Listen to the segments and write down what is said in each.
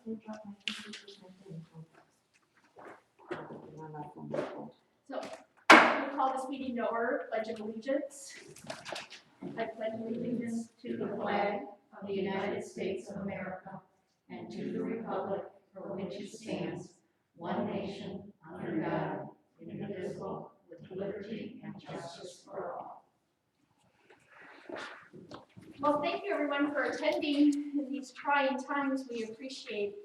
So, we call this meeting to order, Pledge of Allegiance. I pledge allegiance to the flag of the United States of America and to the republic for which it stands, one nation, under God, indivisible, with liberty and justice for all. Well, thank you everyone for attending in these trying times. We appreciate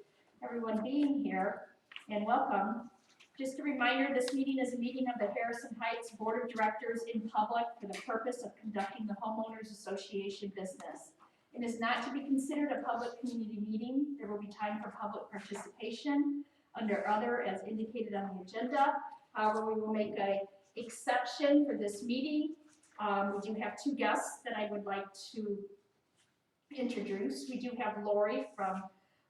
everyone being here and welcome. Just a reminder, this meeting is a meeting of the Harrison Heights Board of Directors in public for the purpose of conducting the Homeowners Association business. It is not to be considered a public community meeting. There will be time for public participation under other as indicated on the agenda. However, we will make an exception for this meeting. We do have two guests that I would like to introduce. We do have Lori from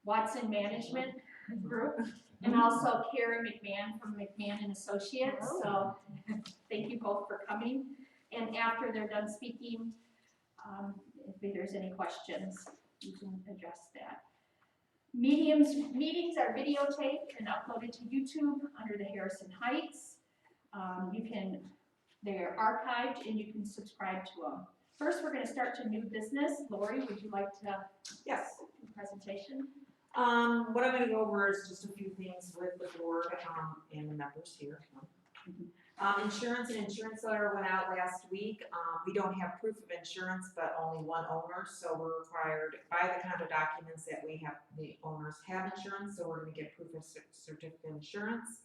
Watson Management Group and also Carrie McMahon from McMahon and Associates. So thank you both for coming. And after they're done speaking, if there's any questions, you can address that. Meetings are videotaped and uploaded to YouTube under the Harrison Heights. They're archived and you can subscribe to them. First, we're going to start to new business. Lori, would you like to? Yes. Do a presentation? What I'm going to go over is just a few things with the board and the members here. Insurance and insurance letter went out last week. We don't have proof of insurance, but only one owner, so we're required by the kind of documents that we have, the owners have insurance, so we're going to get proof of certificate of insurance.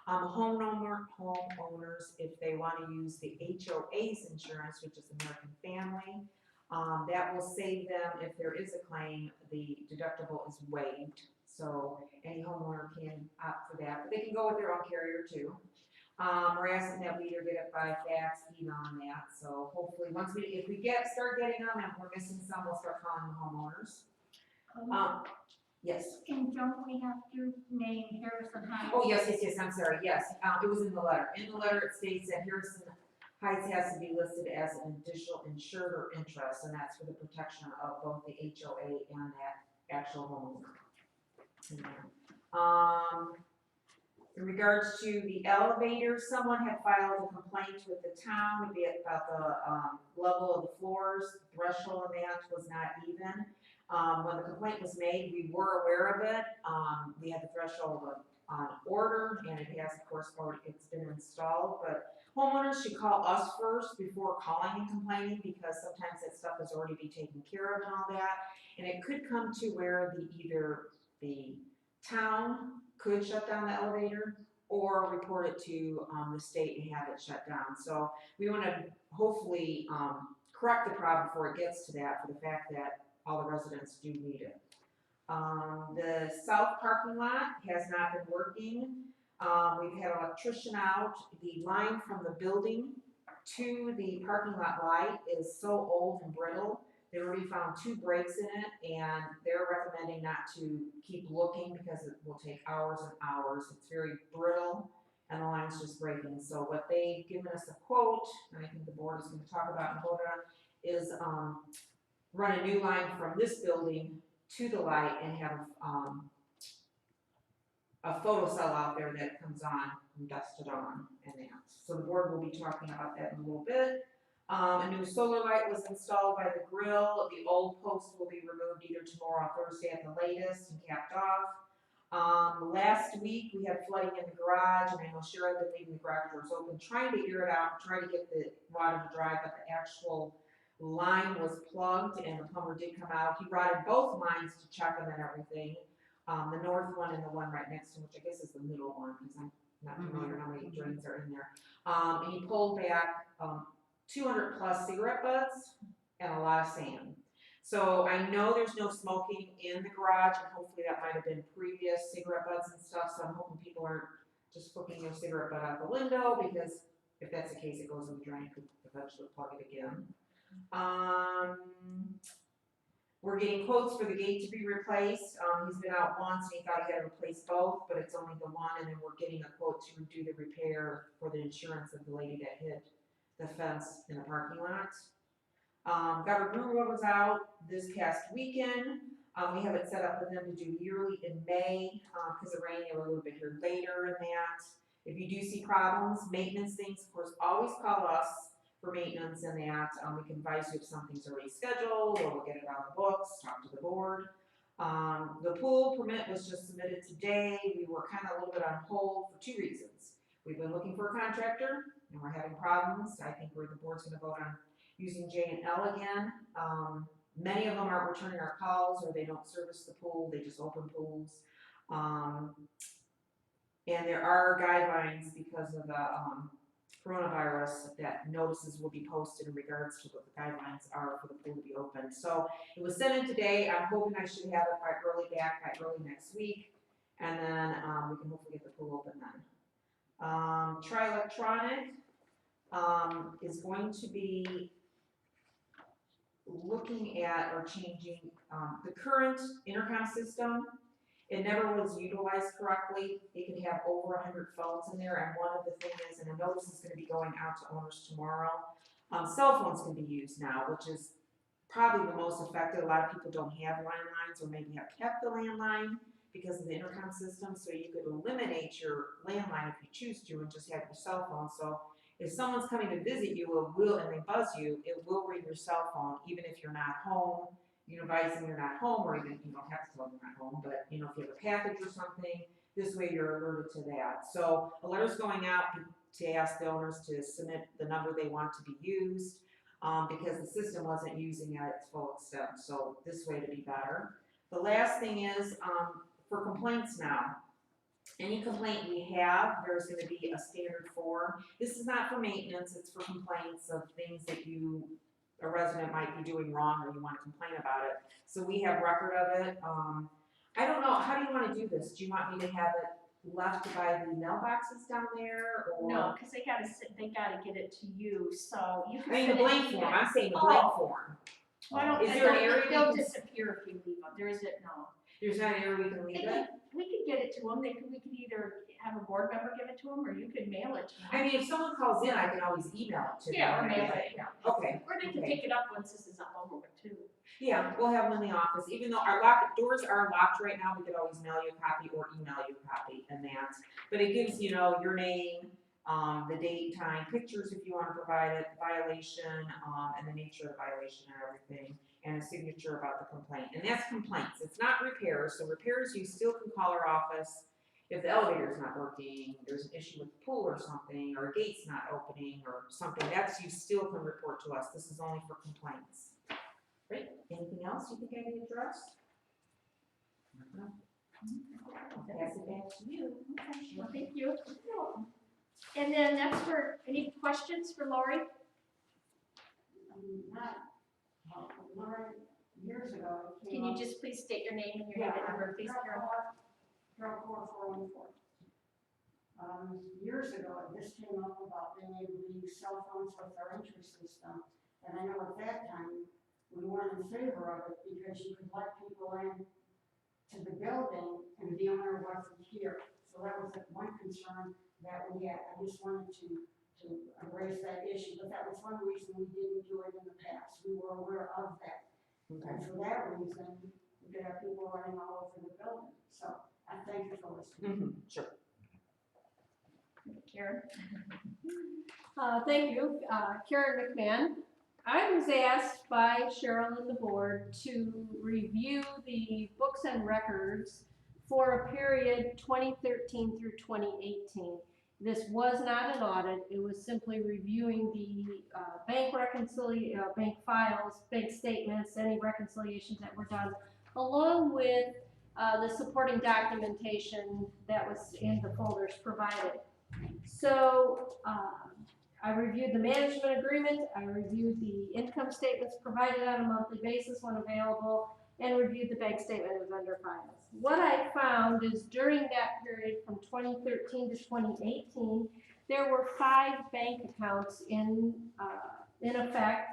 Homeowners, if they want to use the HOA's insurance, which is American Family, that will save them if there is a claim. The deductible is waived, so any homeowner can opt for that, but they can go with their own carrier too. We're asking that we either get it by fax, email on that, so hopefully once if we start getting them and we're missing some, we'll start calling the homeowners. Yes. And don't we have to name Harrison Heights? Oh, yes, I'm sorry, yes, it was in the letter. In the letter, it states that Harrison Heights has to be listed as an additional insured or interest, and that's for the protection of both the HOA and that actual homeowner. In regards to the elevator, someone had filed a complaint with the town about the level of the floors. The threshold of that was not even. When the complaint was made, we were aware of it. We had the threshold on order, and it has, of course, it's been installed. But homeowners should call us first before calling and complaining, because sometimes that stuff has already been taken care of and all that. And it could come to where either the town could shut down the elevator or report it to the state and have it shut down. So we want to hopefully correct the problem before it gets to that, for the fact that all the residents do need it. The south parking lot has not been working. We've had an electrician out. The line from the building to the parking lot light is so old and brittle. They already found 2 breaks in it, and they're recommending not to keep looking because it will take hours and hours. It's very brittle, and the line's just breaking. So what they've given us a quote, and I think the board is going to talk about and vote on, is run a new line from this building to the light and have a photo cell out there that comes on and dusts it on and that. So the board will be talking about that in a little bit. A new solar light was installed by the grill. The old post will be removed either tomorrow or Thursday at the latest and capped off. Last week we had flooding in the garage, and I know Cheryl had been leaving the garage doors open, trying to air it out, trying to get the water to dry, but the actual line was plugged, and the plumber did come out. He routed both lines to check them and everything. The north one and the one right next to him, which I guess is the middle one, because I'm not familiar how many drains are in there. And he pulled back 200 plus cigarette butts and a lot of sand. So I know there's no smoking in the garage, and hopefully that might have been previous cigarette butts and stuff, so I'm hoping people aren't just flicking their cigarette butt out the window, because if that's the case, it goes in the drain, could eventually plug it again. We're getting quotes for the gate to be replaced. He's been out once and he thought he had to replace both, but it's only the one, and then we're getting a quote to do the repair for the insurance of the lady that hit the fence in the parking lot. Got a brewer was out this past weekend. We have it set up with them to do yearly in May, because of rain, they were a little bit here later in that. If you do see problems, maintenance things, of course, always call us for maintenance and that. We can advise you if something's already scheduled, or we'll get it on the books, talk to the board. The pool permit was just submitted today. We were kind of a little bit on hold for 2 reasons. We've been looking for a contractor, and we're having problems. I think the board's gonna vote on using J&L again. Many of them aren't returning our calls, or they don't service the pool, they just open pools. And there are guidelines because of the coronavirus that notices will be posted in regards to what the guidelines are for the pool to be open. So it was sent in today. I'm hoping I should have it by early next week, and then we can hopefully get the pool open then. Tri-Electronic is going to be looking at or changing the current intercom system. It never was utilized correctly. It could have over 100 phones in there, and one of the things is, and a notice is going to be going out to owners tomorrow, cell phones can be used now, which is probably the most effective. A lot of people don't have landlines, or maybe have kept the landline because of the intercom system, so you could eliminate your landline if you choose to and just have your cell phone. So if someone's coming to visit you, and they buzz you, it will ring your cell phone, even if you're not home. You advise them you're not home, or even you don't have to tell them you're not home, but if you have a package or something, this way you're alerted to that. So a letter's going out to ask the owners to submit the number they want to be used, because the system wasn't using it at its full extent, so this way to be better. The last thing is, for complaints now. Any complaint we have, there's gonna be a standard form. This is not for maintenance, it's for complaints of things that a resident might be doing wrong, or you wanna complain about it. So we have record of it. I don't know, how do you wanna do this? Do you want me to have it left by the mailboxes down there, or? No, because they gotta get it to you, so you can. I mean, the send it blank to form, them. I'm saying the blank form. Why don't, Is there an area they'll we can- disappear if you leave them, there isn't, no. There's not an area we can leave it? We could get it to them, we could either have a board member give it to them, or you could mail it to them. I mean, if someone calls in, I can always email it to them. Yeah, or mail it, yeah. Okay. Or they can Okay. pick it up once this is all over with too. Yeah, we'll have them in the office. Even though our doors are locked right now, we could always mail you a copy or email you a copy and that. But it gives, your name, the date, time, pictures if you want to provide it, violation, and the nature of the violation and everything, and a signature about the complaint. And that's complaints. It's not repairs. So repairs, you still can call our office if the elevator's not working, there's an issue with the pool or something, or a gate's not opening or something. That's, you still can report to us. This is only for complaints. Great. Anything else you think I need to address? No. I'll pass it back to you. Okay, well, thank you. And then next, any questions for Lori? Lori, years ago. Can you just please state your name and your unit number, please, Carol? Carol 4414. Years ago, this came up about being able to use cell phones with our entry system. And I know at that time, we weren't in favor of it because you could let people in to the building and the owner wasn't here. So that was one concern that we had. I just wanted to raise that issue, but that was one reason we didn't do it in the past. We were aware of that. Okay. And for that reason, we could have people running all over the building. So I thank you for listening. Sure. Karen? Thank you, Karen McMahon. I was asked by Cheryl and the board to review the books and records for a period 2013 through 2018. This was not an audit, it was simply reviewing the bank files, bank statements, any reconciliations that were done, along with the supporting documentation that was in the folders provided. So I reviewed the management agreement, I reviewed the income statements provided on a monthly basis when available, and reviewed the bank statement of vendor files. What I found is during that period from 2013 to 2018, there were 5 bank accounts in effect.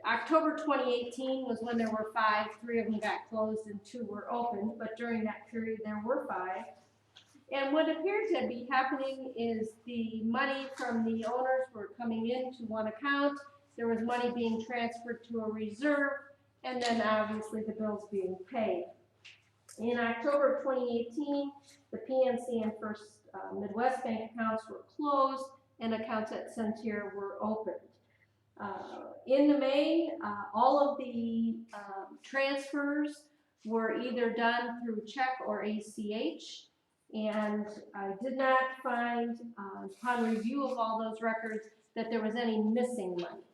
October 2018 was when there were 5, 3 of them got closed and 2 were opened, but during that period there were 5. And what appeared to be happening is the money from the owners were coming into one account, there was money being transferred to a reserve, and then obviously the bills being paid. In October of 2018, the PNC and First Midwest Bank accounts were closed and accounts at Centier were opened. In the May, all of the transfers were either done through check or ACH, and I did not find, upon review of all those records, that there was any missing money.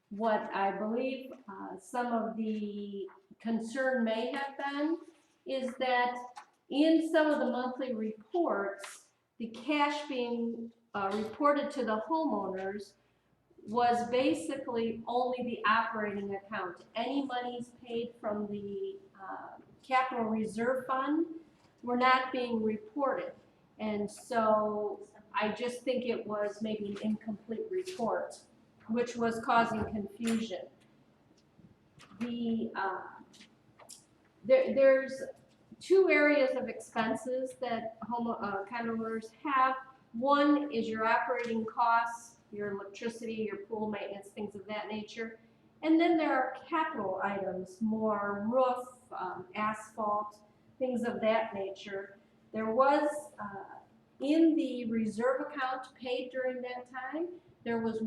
What I believe some of the concern may have been is that in some of the monthly reports, the cash being reported to the homeowners was basically only the operating account. Any monies paid from the capital reserve fund were not being reported. And so I just think it was maybe an incomplete report, which was causing confusion. There's two areas of expenses that condo owners have. One is your operating costs, your electricity, your pool maintenance, things of that nature. And then there are capital items, more roof, asphalt, things of that nature. There was, in the reserve account paid during that time, there was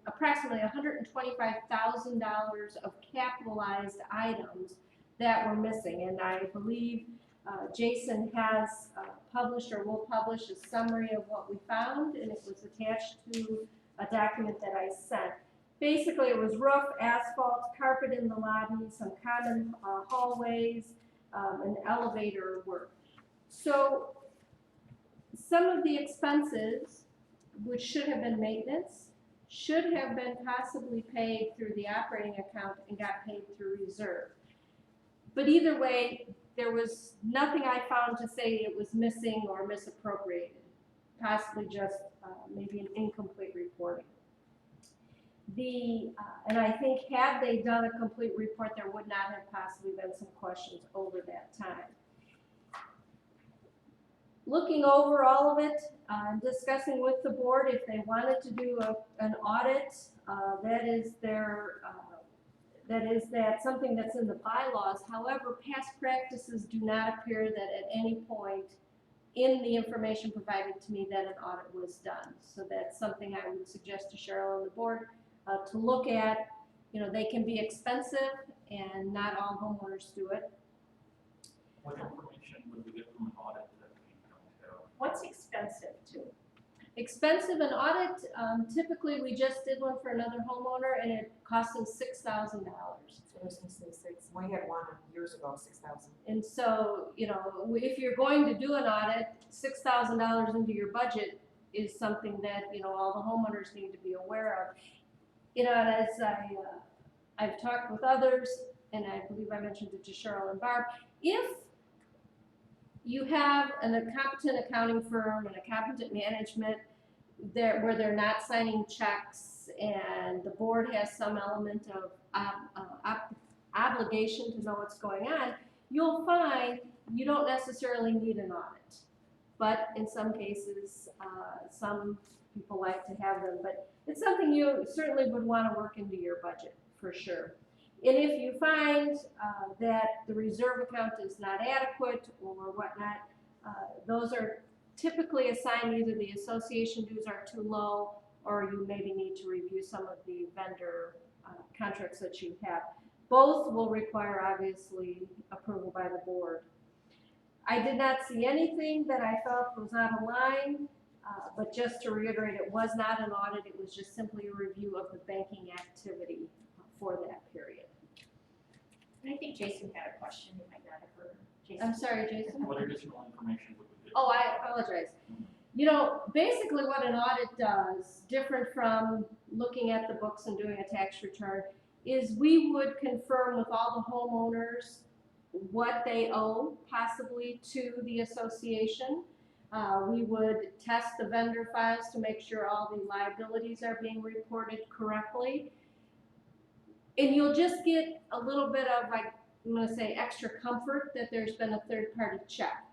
approximately $125,000 of capitalized items that were missing. And I believe Jason has published or will publish a summary of what we found, and it was attached to a document that I sent. Basically, it was roof, asphalt, carpet in the lobby, some common hallways, and elevator work. So some of the expenses, which should have been maintenance, should have been possibly paid through the operating account and got paid through reserve. But either way, there was nothing I found to say it was missing or misappropriated, possibly just maybe an incomplete reporting. And I think had they done a complete report, there would not have possibly been some questions over that time. Looking over all of it, discussing with the board if they wanted to do an audit, that's something that's in the bylaws. However, past practices do not appear that at any point in the information provided to me that an audit was done. So that's something I would suggest to Cheryl and the board to look at. You know, they can be expensive and not all homeowners do it. What information would we get from an audit that we don't have? What's expensive too? Expensive an audit, typically we just did one for another homeowner and it cost them $6,000. So I was gonna say six, we had one years ago, 6,000. And so, you know, if you're going to do an audit, $6,000 into your budget is something that, you know, all the homeowners need to be aware of. You know, and as I've talked with others, and I believe I mentioned it to Cheryl and Barb, if you have a competent accounting firm and a competent management where they're not signing checks and the board has some element of obligation to know what's going on, you'll find you don't necessarily need an audit. But in some cases, some people like to have them. But it's something you certainly would want to work into your budget for sure. And if you find that the reserve account is not adequate or whatnot, those are typically assigned, either the association dues are too low or you maybe need to review some of the vendor contracts that you have. Both will require, obviously, approval by the board. I did not see anything that I felt was out of line, but just to reiterate, it was not an audit, it was just simply a review of the banking activity for that period. And I think Jason had a question you might not have heard. Jason. I'm sorry, Jason? What additional information would we get? Oh, I apologize. You know, basically what an audit does, different from looking at the books and doing a tax return, is we would confirm with all the homeowners what they owe possibly to the association. We would test the vendor files to make sure all the liabilities are being reported correctly. And you'll just get a little bit of, like, I'm going to say, extra comfort that there's been a third-party check.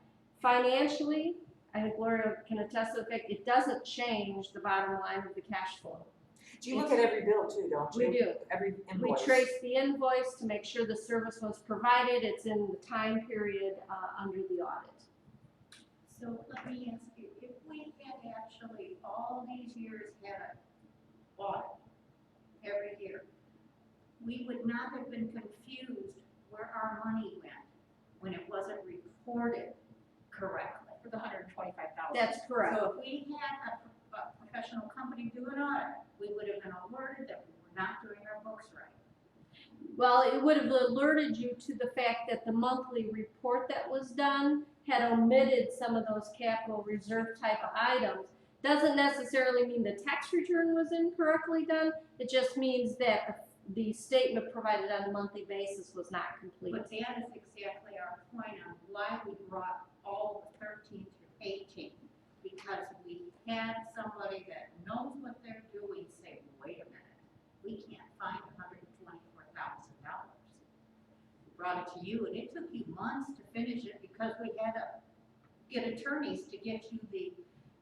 Financially, I think Laura can attest to the fact it doesn't change the bottom line of the cash flow. Do you look at every bill too, don't you? We do. Every We invoice? trace the invoice to make sure the service was provided, it's in the time period, under the audit. So let me ask you, if we had actually all these years had an audit every year, we would not have been confused where our money went when it wasn't reported correctly. For the $125,000. That's correct. So if we had a professional company do an audit, we would have been alerted that we were not doing our books right. Well, it would have alerted you to the fact that the monthly report that was done had omitted some of those capital reserve type of items. Doesn't necessarily mean the tax return was incorrectly done, it just means that the statement provided on a monthly basis was not complete. But that is exactly our point on why we brought all the 13 through 18, because we had somebody that knows what they're doing say, wait a minute, we can't find $124,000. We brought it to you, and it took you months to finish it because we had to get attorneys to get you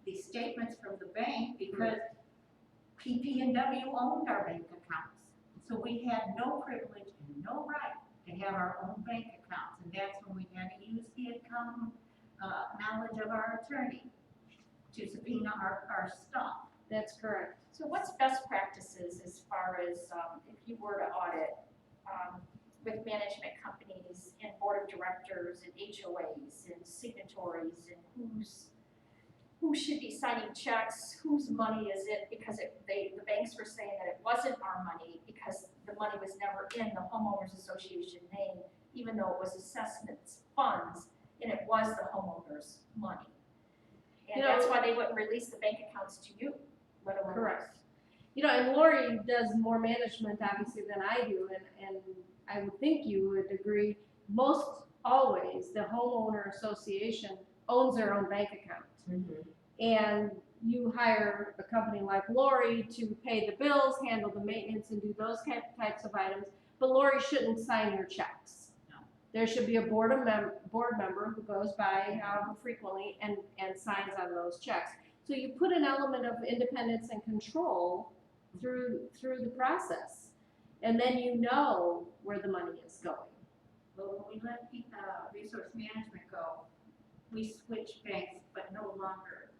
the statements from the bank because PP&W owned our bank accounts. So we had no privilege and no right to have our own bank accounts, and that's when we had to use the accountant knowledge of our attorney to subpoena our stuff. That's correct. So what's best practices as far as if you were to audit with management companies and board of directors and HOAs and signatories and who should be signing checks, whose money is it? Because the banks were saying that it wasn't our money because the money was never in the homeowners association name, even though it was assessments funds and it was the homeowner's money. And that's why they wouldn't release the bank accounts to you, let alone us. Correct. And Lori does more management obviously than I do, and I would think you would agree, most always the homeowner association owns their own bank account. And you hire a company like Lori to pay the bills, handle the maintenance, and do those types of items, but Lori shouldn't sign your checks. No. There should be a board member who goes by however frequently and signs on those checks. So you put an element of independence and control through the process, and then you know where the money is going. But when we let resource management go, we switched banks, but no longer,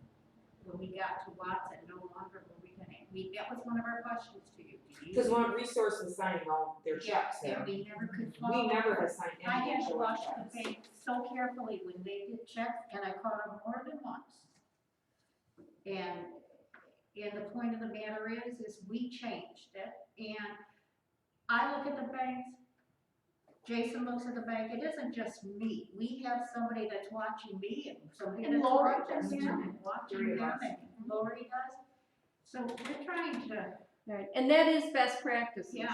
when we got to Watson, no longer were we gonna, that was one of our questions to you. Because one resource was signing all their checks Yeah, there. and we never could We follow. never have signed I any had to HOA watch checks. the bank so carefully when they did checks, and I caught them more than once. And the point of the matter is we changed it, and I look at the banks, Jason looks at the bank, it isn't just me, we have somebody that's watching me, and somebody And that's Lori watching does him, too. and watching Three of them, us. and Lori does. So we're trying to, Right, and that is best practices. yeah.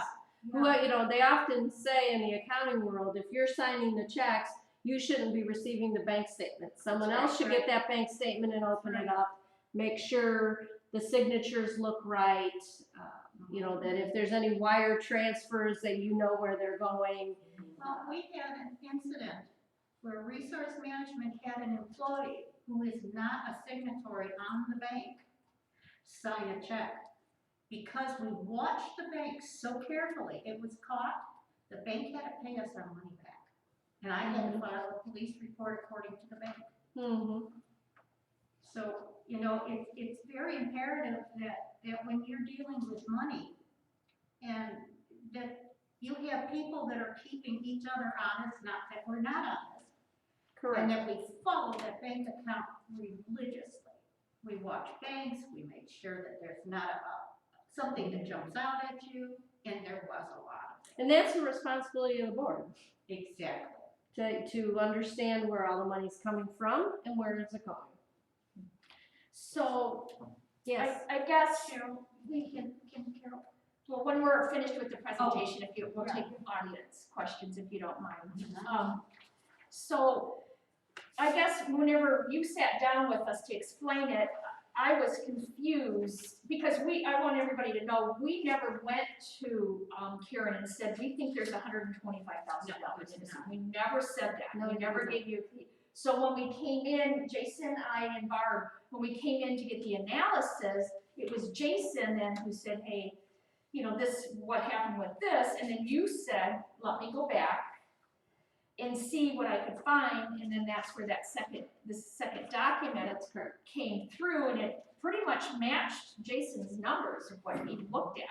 They often say in the accounting world, if you're signing the checks, you shouldn't be receiving the bank statement. Someone That's else right, should get that bank statement and open it up, make sure the signatures look right, that if there's any wire transfers that you know where they're going. Well, we had an incident where resource management had an employee who is not a signatory on the bank sign a check. Because we watched the bank so carefully, it was caught, the bank had to pay us our money back. And I had to file a police report according to the bank. Mm-hmm. So, it's very imperative that when you're dealing with money, and that you have people that are keeping each other honest, not that we're not honest. Correct. And that we follow that bank account religiously. We watch banks, we make sure that there's not something that jumps out at you, and there was a lot of it. And that's the responsibility of the board, Exactly. to understand where all the money's coming from and where is it going. So Yes. I guess, we can Carol, well, when we're finished with the presentation, we'll take audience questions if you don't mind. So I guess whenever you sat down with us to explain it, I was confused because I want everybody to know, we never went to Karen and said, we think there's $125,000 in this. We never said that. No, We we never didn't. gave you a fee. So when we came in, Jason, I, and Barb, when we came in to get the analysis, it was Jason then who said, hey, you know, this, what happened with this, and then you said, let me go back and see what I could find, and then that's where this second document came through, and it pretty much matched Jason's numbers of what he looked at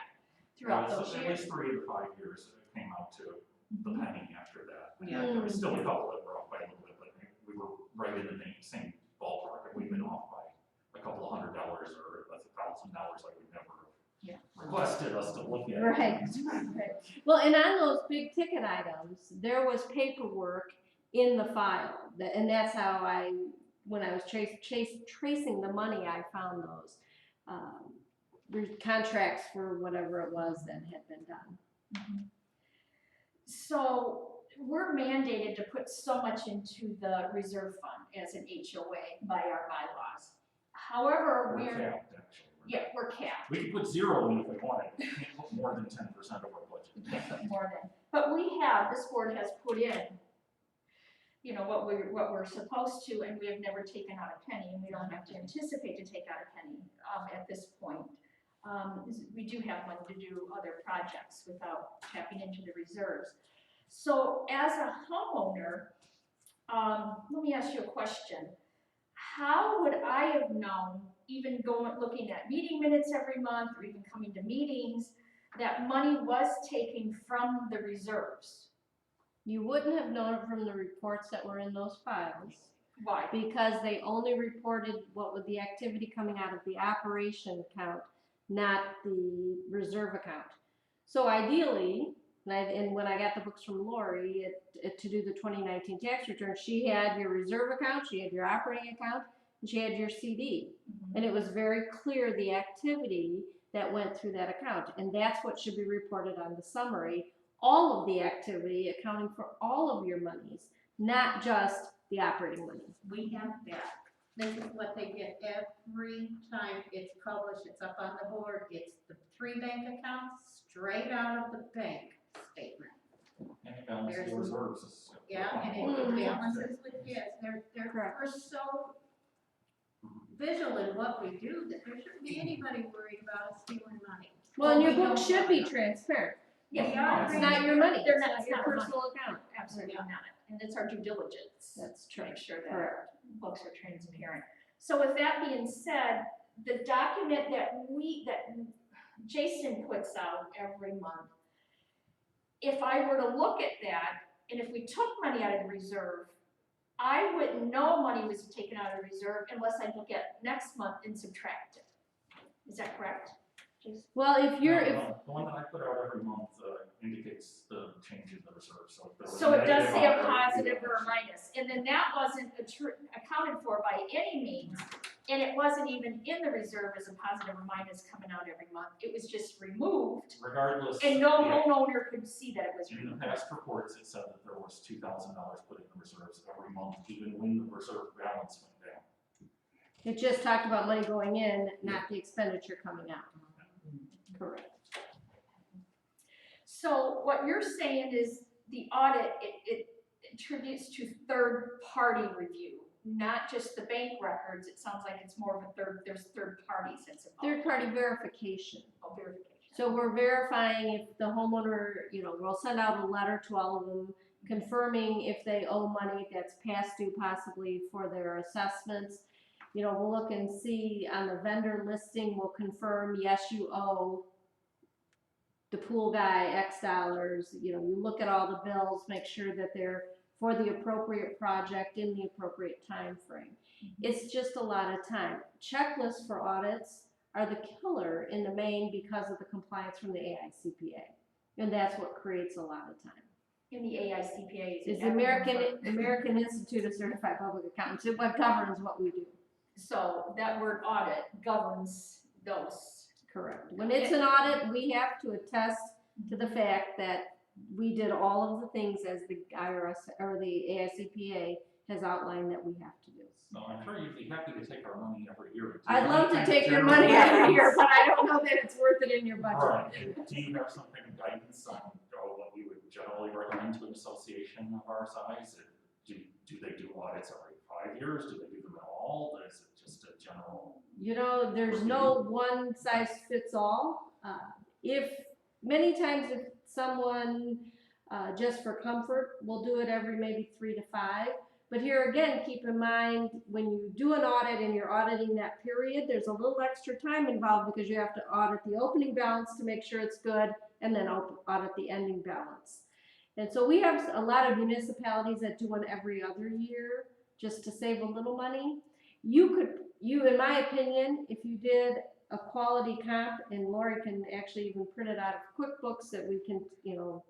throughout Yeah, those so at years. least 3 to 5 years, it came out to the penny after that. Yeah. There was still a couple that were off by a little bit, but we were right in the same ballpark, and we've been off by a couple of $100 or $1,000 like we never Yeah. requested us to look at. Right. Well, and on those big ticket items, there was paperwork in the file, and that's how when I was tracing the money, I found those contracts for whatever it was that had been done. So we're mandated to put so much into the reserve fund as an HOA by our bylaws. However, We're we're, capped, actually. yeah, we're capped. We could put 0 in if we wanted, we can't put more than 10% of our budget. We can't put more than, but this board has put in, you know, what we're supposed to, and we have never taken out a penny, and we don't have to anticipate to take out a penny, at this point. We do have money to do other projects without tapping into the reserves. So as a homeowner, let me ask you a question. How would I have known, even looking at meeting minutes every month, or even coming to meetings, that money was taken from the reserves? You wouldn't have known it from the reports that were in those files, Why? because they only reported what was the activity coming out of the operation account, not the reserve account. So ideally, and when I got the books from Lori to do the 2019 tax return, she had your reserve account, she had your operating account, and she had your CD. And it was very clear the activity that went through that account. And that's what should be reported on the summary. All of the activity accounting for all of your monies, not just the operating money. We have that. This is what they get every time it's published, it's up on the board, it's the 3 bank accounts straight out of the bank statement. And it balances There's- the reserves. Yeah, and it balances with, yes, Correct. we're so visual in what we do that there shouldn't be anybody worried about us stealing money. Well, and your We book don't should have be enough. transparent. Yeah, It's not your money, They're it's not- not your it's not our personal account. absolutely not. And it's our due diligence. That's To true. make sure that Correct. our books are transparent. So with that being said, the document that Jason puts out every month, if I were to look at that, and if we took money out of the reserve, I wouldn't know money was taken out of the reserve unless I look at next month and subtract it. Is that correct, Jason? Well, if you're, No, the one that I put out every month indicates the change in the reserve, so if there was So it does negative say a operating, positive or a minus, and then that wasn't accounted for by any means, and it wasn't even in the reserve as a positive or minus coming out every month, it was just removed, regardless. and no yeah, homeowner could see that it was in the removed. past reports, it said that there was $2,000 put in the reserves every month, even when the reserve balance went down. it just talked about money going in, not the expenditure coming out. Correct. So what you're saying is the audit, it attributes to third-party review, not just the bank records, it sounds like it's more of there's third parties that's involved. Third-party verification. Oh, verification. So we're verifying if the homeowner, we'll send out a letter to all of them confirming if they owe money that's past due possibly for their assessments. We'll look and see on the vendor listing, we'll confirm, yes, you owe the pool guy X dollars. You look at all the bills, make sure that they're for the appropriate project in the appropriate time frame. It's just a lot of time. Checklists for audits are the killer in the main because of the compliance from the AICPA. And that's what creates a lot of time. In the AICPA It's the American Institute of Certified Public Accountants. It's what governs what we do. So that word audit governs those. Correct. When it's an audit, we have to attest to the fact that we did all of the things as the IRS or the AICPA has outlined that we have to do. So I'm sure you'd be happy to take our money every year. I'd love to take your money every year, but I don't know that it's worth it in your budget. Right. Do you have some kind of guidance on what we would generally recommend to an association of our size? Do they do audits every 5 years? Do they do them at all? Is it just a general? You know, there's no one size fits all. If many times if someone just for comfort will do it every maybe 3 to 5. But here again, keep in mind when you do an audit and you're auditing that period, there's a little extra time involved because you have to audit the opening balance to make sure it's good and then audit the ending balance. And so we have a lot of municipalities that do one every other year just to save a little money. You, in my opinion, if you did a quality comp, and Lori can actually even print it out of QuickBooks that we can,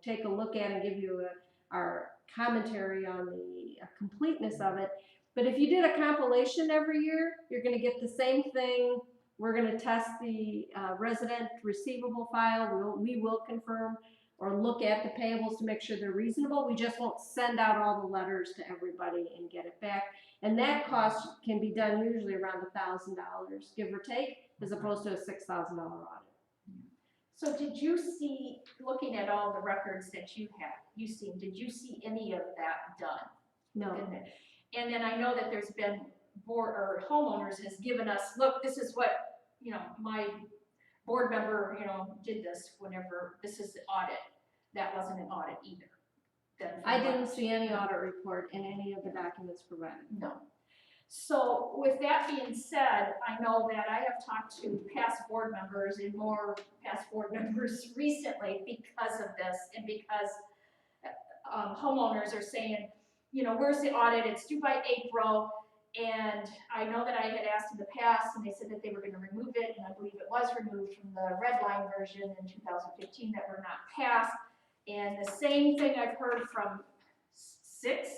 take a look at and give you our commentary on the completeness of it. But if you did a compilation every year, you're going to get the same thing. We're going to test the resident receivable file. We will confirm or look at the payables to make sure they're reasonable. We just won't send out all the letters to everybody and get it back. And that cost can be done usually around $1,000, give or take, as opposed to a $6,000 audit. So did you see, looking at all the records that did you see any of that done? No. And then I know that there's been board or homeowners has given us, look, this is what, my board member, did this whenever, this is the audit. That wasn't an audit either. I didn't see any audit report in any of the documents provided. No. So with that being said, I know that I have talked to past board members and more past board members recently because of this and because homeowners are saying, where's the audit? It's due by April. And I know that I had asked in the past and they said that they were going to remove it. And I believe it was removed from the red line version in 2015 that were not passed. And the same thing I've heard from 6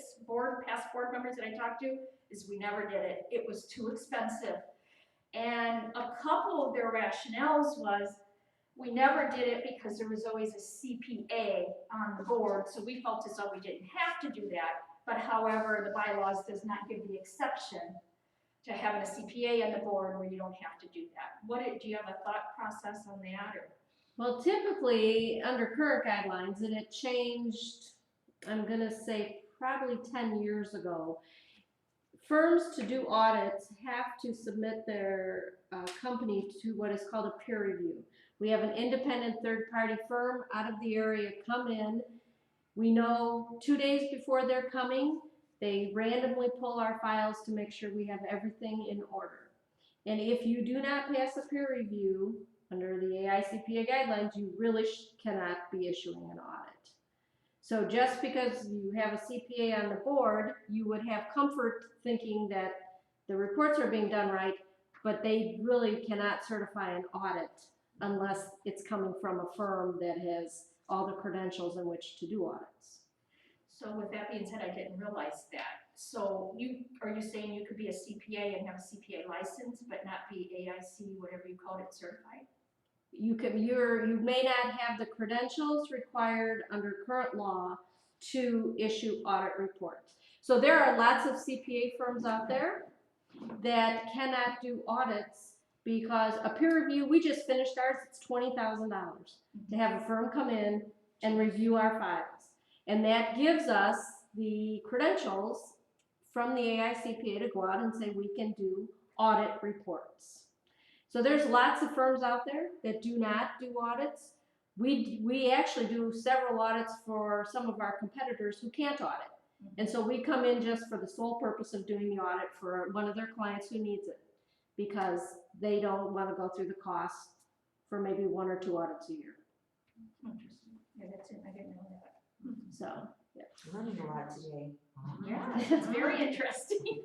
past board members that I talked to is we never did it. It was too expensive. And a couple of their rationales was we never did it because there was always a CPA on the board, so we felt as though we didn't have to do that. But however, the bylaws does not give the exception to having a CPA on the board where you don't have to do that. Do you have a thought process on that? Or? Well, typically under current guidelines, and it changed, I'm going to say probably 10 years ago, firms to do audits have to submit their company to what is called a peer review. We have an independent third-party firm out of the area come in. We know 2 days before they're coming, they randomly pull our files to make sure we have everything in order. And if you do not pass a peer review under the AICPA guidelines, you really cannot be issuing an audit. So just because you have a CPA on the board, you would have comfort thinking that the reports are being done right, but they really cannot certify an audit unless it's coming from a firm that has all the credentials in which to do audits. So with that being said, I didn't realize that. So are you saying you could be a CPA and have a CPA license, but not be AIC, whatever you call it, certified? You may not have the credentials required under current law to issue audit reports. So there are lots of CPA firms out there that cannot do audits because a peer review, we just finished ours, it's $20,000 to have a firm come in and review our files. And that gives us the credentials from the AICPA to go out and say we can do audit reports. So there's lots of firms out there that do not do audits. We actually do several audits for some of our competitors who can't audit. And so we come in just for the sole purpose of doing the audit for one of their clients who needs it because they don't want to go through the cost for maybe 1 or 2 audits a year. Interesting. Yeah, that's it. I didn't know that. So, yeah. Learning a lot today. Yeah, it's very interesting.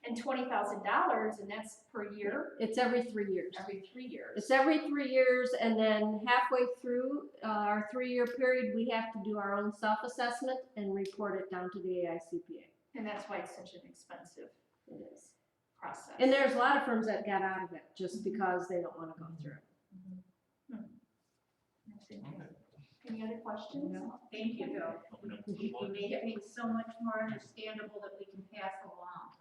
And $20,000, and that's per year? It's every 3 years. Every 3 years. It's every 3 years, and then halfway through our 3-year period, we have to do our own self-assessment and report it down to the AICPA. And that's why it's such an expensive It is. process. And there's a lot of firms that got out of it just because they don't want to go through it. That's interesting. Any other questions? No, thank you, Bill. You made things so much more understandable that we can pass along.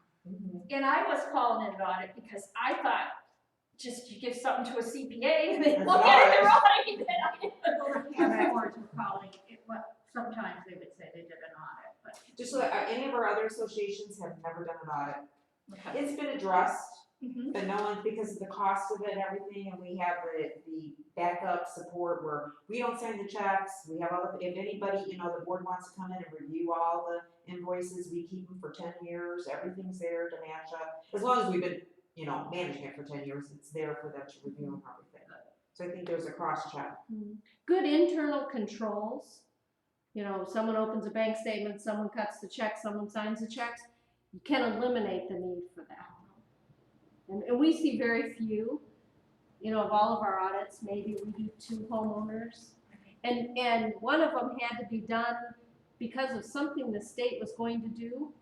And I was calling it an audit because I thought just you give something to a CPA and they look at it right. Everyone's calling it, what, sometimes they would say they did an audit, but. Just so that any of our other associations have never done an audit. Okay. It's been addressed, Mhm. but no one, because of the cost of it and everything, and we have the backup support where we don't send the checks, we have all the, if anybody, the board wants to come in and review all the invoices, we keep them for 10 years, everything's there to match up. As long as we've been, managing it for 10 years, it's there for them to review and everything. So I think there's a cross check. Good internal controls. Someone opens a bank statement, someone cuts the check, someone signs the checks. You can eliminate the need for that. And we see very few, of all of our audits, maybe we do 2 homeowners. And one of them had to be done because of something the state was going to do.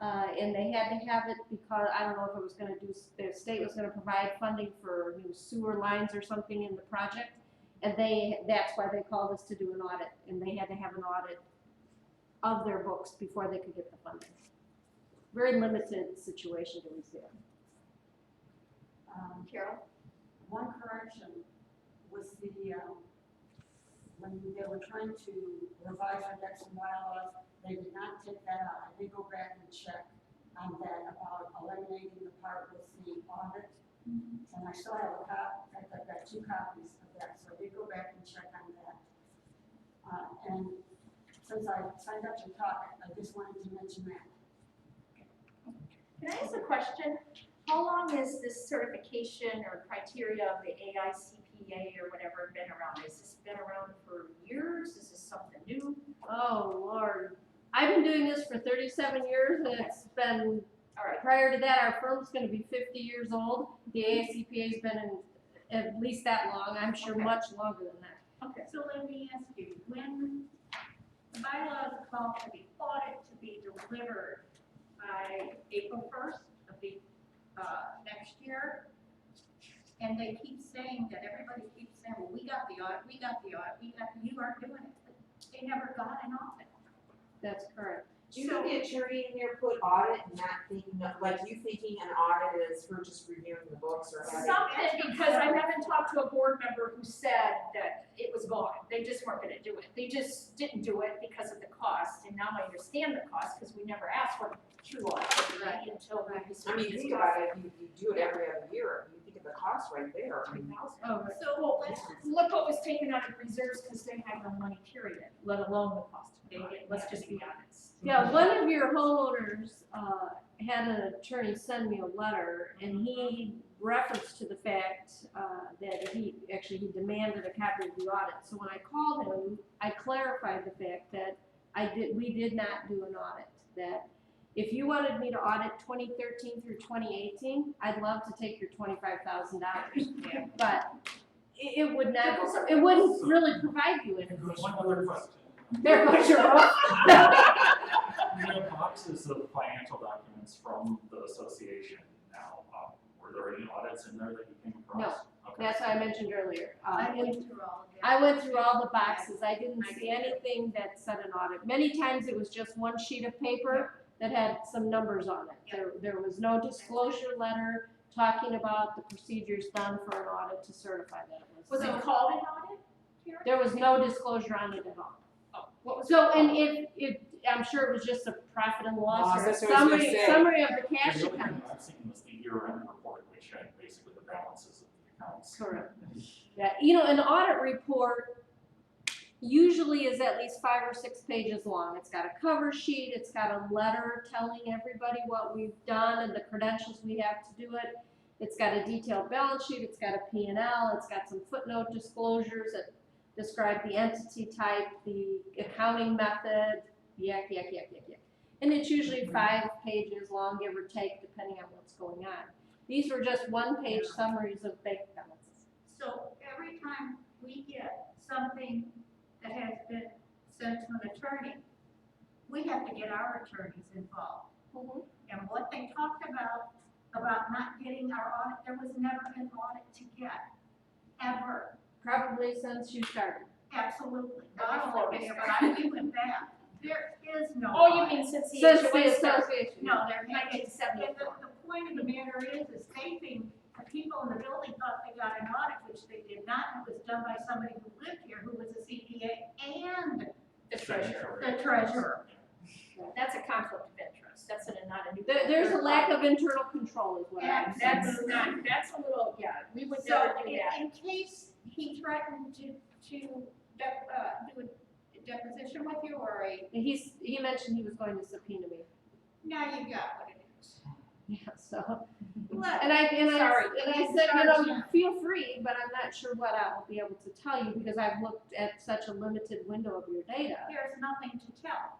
And they had to have it because, I don't know if it was gonna do, the state was gonna provide funding for new sewer lines or something in the project. And that's why they called us to do an audit, and they had to have an audit of their books before they could get the funding. Very limited situation do we see. Carol? One correction was when they were trying to revise our decks and bylaws, they did not take that out. I did go back and check on that about eliminating the part with the audit. And I still have a copy, in fact, I've got 2 copies of that, so I did go back and check on that. And since I signed up to talk, I just wanted to mention that. Can I ask a question? How long has this certification or criteria of the AICPA or whatever been around? Has this been around for years? Is this something new? Oh, Lord. I've been doing this for 37 years, and it's been, All right. prior to that, our firm's gonna be 50 years old. The AICPA's been in at least that long, I'm sure Okay. much longer than that. Okay. So let me ask you, when the bylaws call for the audit to be delivered by April 1st of the next year, and they keep saying that, everybody keeps saying, well, we got the audit, you aren't doing it. But they never got an audit. That's correct. Do you think that Sherry in there put audit and not thinking of, like you thinking an audit is for just reviewing the books or having? Something, because I haven't talked to a board member who said that it was gone. They just weren't gonna do it. They just didn't do it because of the cost. And now I understand the cost because we never asked for true audit until we I mean, think about it, you do it every other year, you think of the cost right there. I mean, Oh, right. So, well, look what was taken out of reserves because they had no money, period, let alone the cost of the audit. Let's just be honest. Yeah, one of your homeowners had an attorney send me a letter, and he referenced to the fact that he demanded a copy of the audit. So when I called him, I clarified the fact that we did not do an audit. That if you wanted me to audit 2013 through 2018, I'd love to take your $25,000. But it would not. It wouldn't really provide you anything. One other question. There goes your vote. We have boxes of financial documents from the association now. Were there any audits in there that you came across? No. Okay. That's what I mentioned earlier. I went through all of that. I went through all the boxes. I didn't see anything that said an audit. Many times it was just one sheet of paper that had some numbers on it. There was no disclosure letter talking about the procedures done for an audit to certify that it was. Was it called an audit, Karen? There was no disclosure on it at all. Oh, what was So, it and called? I'm sure it was just a profit and loss or a That's what I was gonna say. summary of the cash The only thing accounts. I've seen was the year-end report, which had basically the balances of the accounts. Correct. Yeah, an audit report usually is at least 5 or 6 pages long. It's got a cover sheet, it's got a letter telling everybody what we've done and the credentials we have to do it. It's got a detailed balance sheet, it's got a P&L, it's got some footnote disclosures that describe the entity type, the accounting method, yak. And it's usually 5 pages long, give or take, depending on what's going on. These were just 1-page summaries of bank balances. So every time we get something that has been sent to an attorney, we have to get our attorneys involved. And what they talked about not getting our audit, there was never an audit to get, ever. Probably since you started. Absolutely. Not only there, but we went back. There is no. Oh, you audit. mean since the Since the HOA started? association. No, there had Nineteen And seventy-four. the point of the matter is they think the people in the building thought they got an audit, which they did not. It was done by somebody who lived here, who was a CPA and The treasurer. the treasurer. That's a conflict of interest. That's not a new. There's a lack of internal control control is what And I'm saying. that's a little, yeah, we would So never do that. in case he threatened to do a deposition with you or He mentioned he was going to subpoena me. now you got what it is. Yeah, so. Look, And I Sorry. said, you know, feel free, but I'm not sure what I'll be able to tell you because I've looked at such a limited window of your data. there's nothing to tell.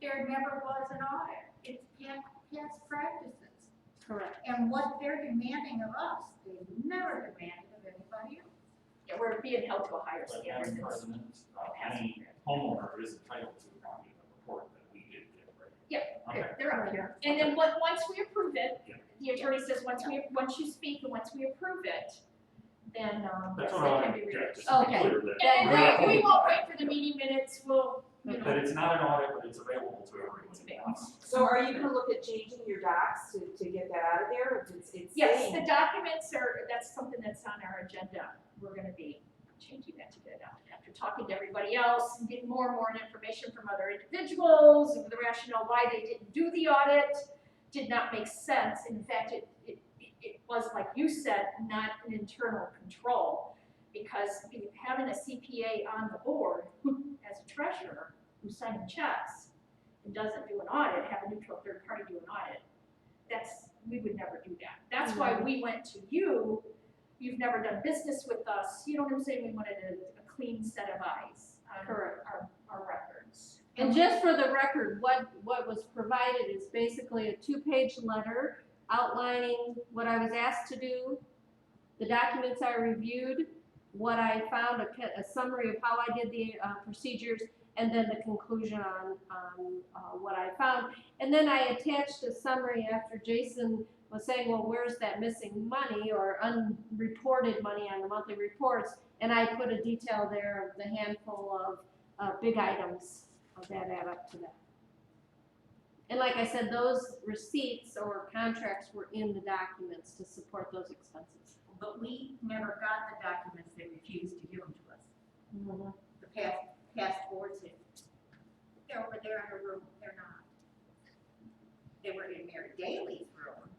There never was an audit. It's past practices. Correct. And what they're demanding of us, they've never demanded of anybody else. Yeah, we're being held to a higher But standard. Madam President, any homeowner is entitled to a copy of the report that we did get, right? Yep, Okay. they're up here. And then once we approve it, Yeah. the attorney says, once you speak and once we approve it, then, That's yes, what they I can want be to reviewed. get, just to be Okay. clear that. And we're not then we holding won't back. wait for the meeting minutes, we'll, you That know, it's not an audit, but it's available to everyone. It's available. So are you gonna look at changing your docs to get that out of there? It's yes, saying- the documents that's something that's on our agenda. We're gonna be changing that to get it out. After talking to everybody else and getting more and more information from other individuals, and the rationale why they didn't do the audit did not make sense. In fact, it was, like you said, not an internal control. Because having a CPA on the board as a treasurer who's signing checks and doesn't do an audit, have a neutral third party do an audit, we would never do that. That's why we went to you. You've never done business with us. You know what I'm saying? We wanted a clean set of eyes on Correct. our records. And just for the record, what was provided is basically a 2-page letter outlining what I was asked to do, the documents I reviewed, what I found, a summary of how I did the procedures, and then the conclusion on what I found. And then I attached a summary after Jason was saying, well, where's that missing money or unreported money on the monthly reports? And I put a detail there of the handful of big items that add up to that. And like I said, those receipts or contracts were in the documents to support those expenses. But we never got the documents, they refused to give them to us. The past boards, they're over there in a room, they're not. They were in Mary Daly's room,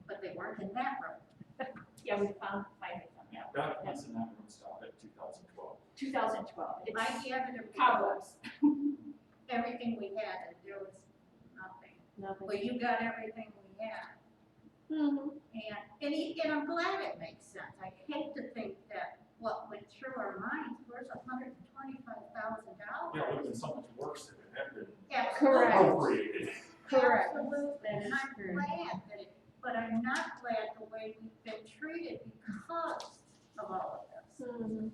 but they weren't in that room. Yeah, we finally found that. Documents in that room stopped at 2012. 2012. I It's gathered cobwebs. everything we had, and there was nothing. Nothing. Well, you got everything we had. Mhm. And I'm glad it makes sense. I hate to think that what went through our minds was $125,000. Yeah, it would have been so much worse if it had been Correct. appropriated. Correct. Absolutely. That is And I'm true. glad that but I'm not glad the way we've been treated because of all of this. Mhm.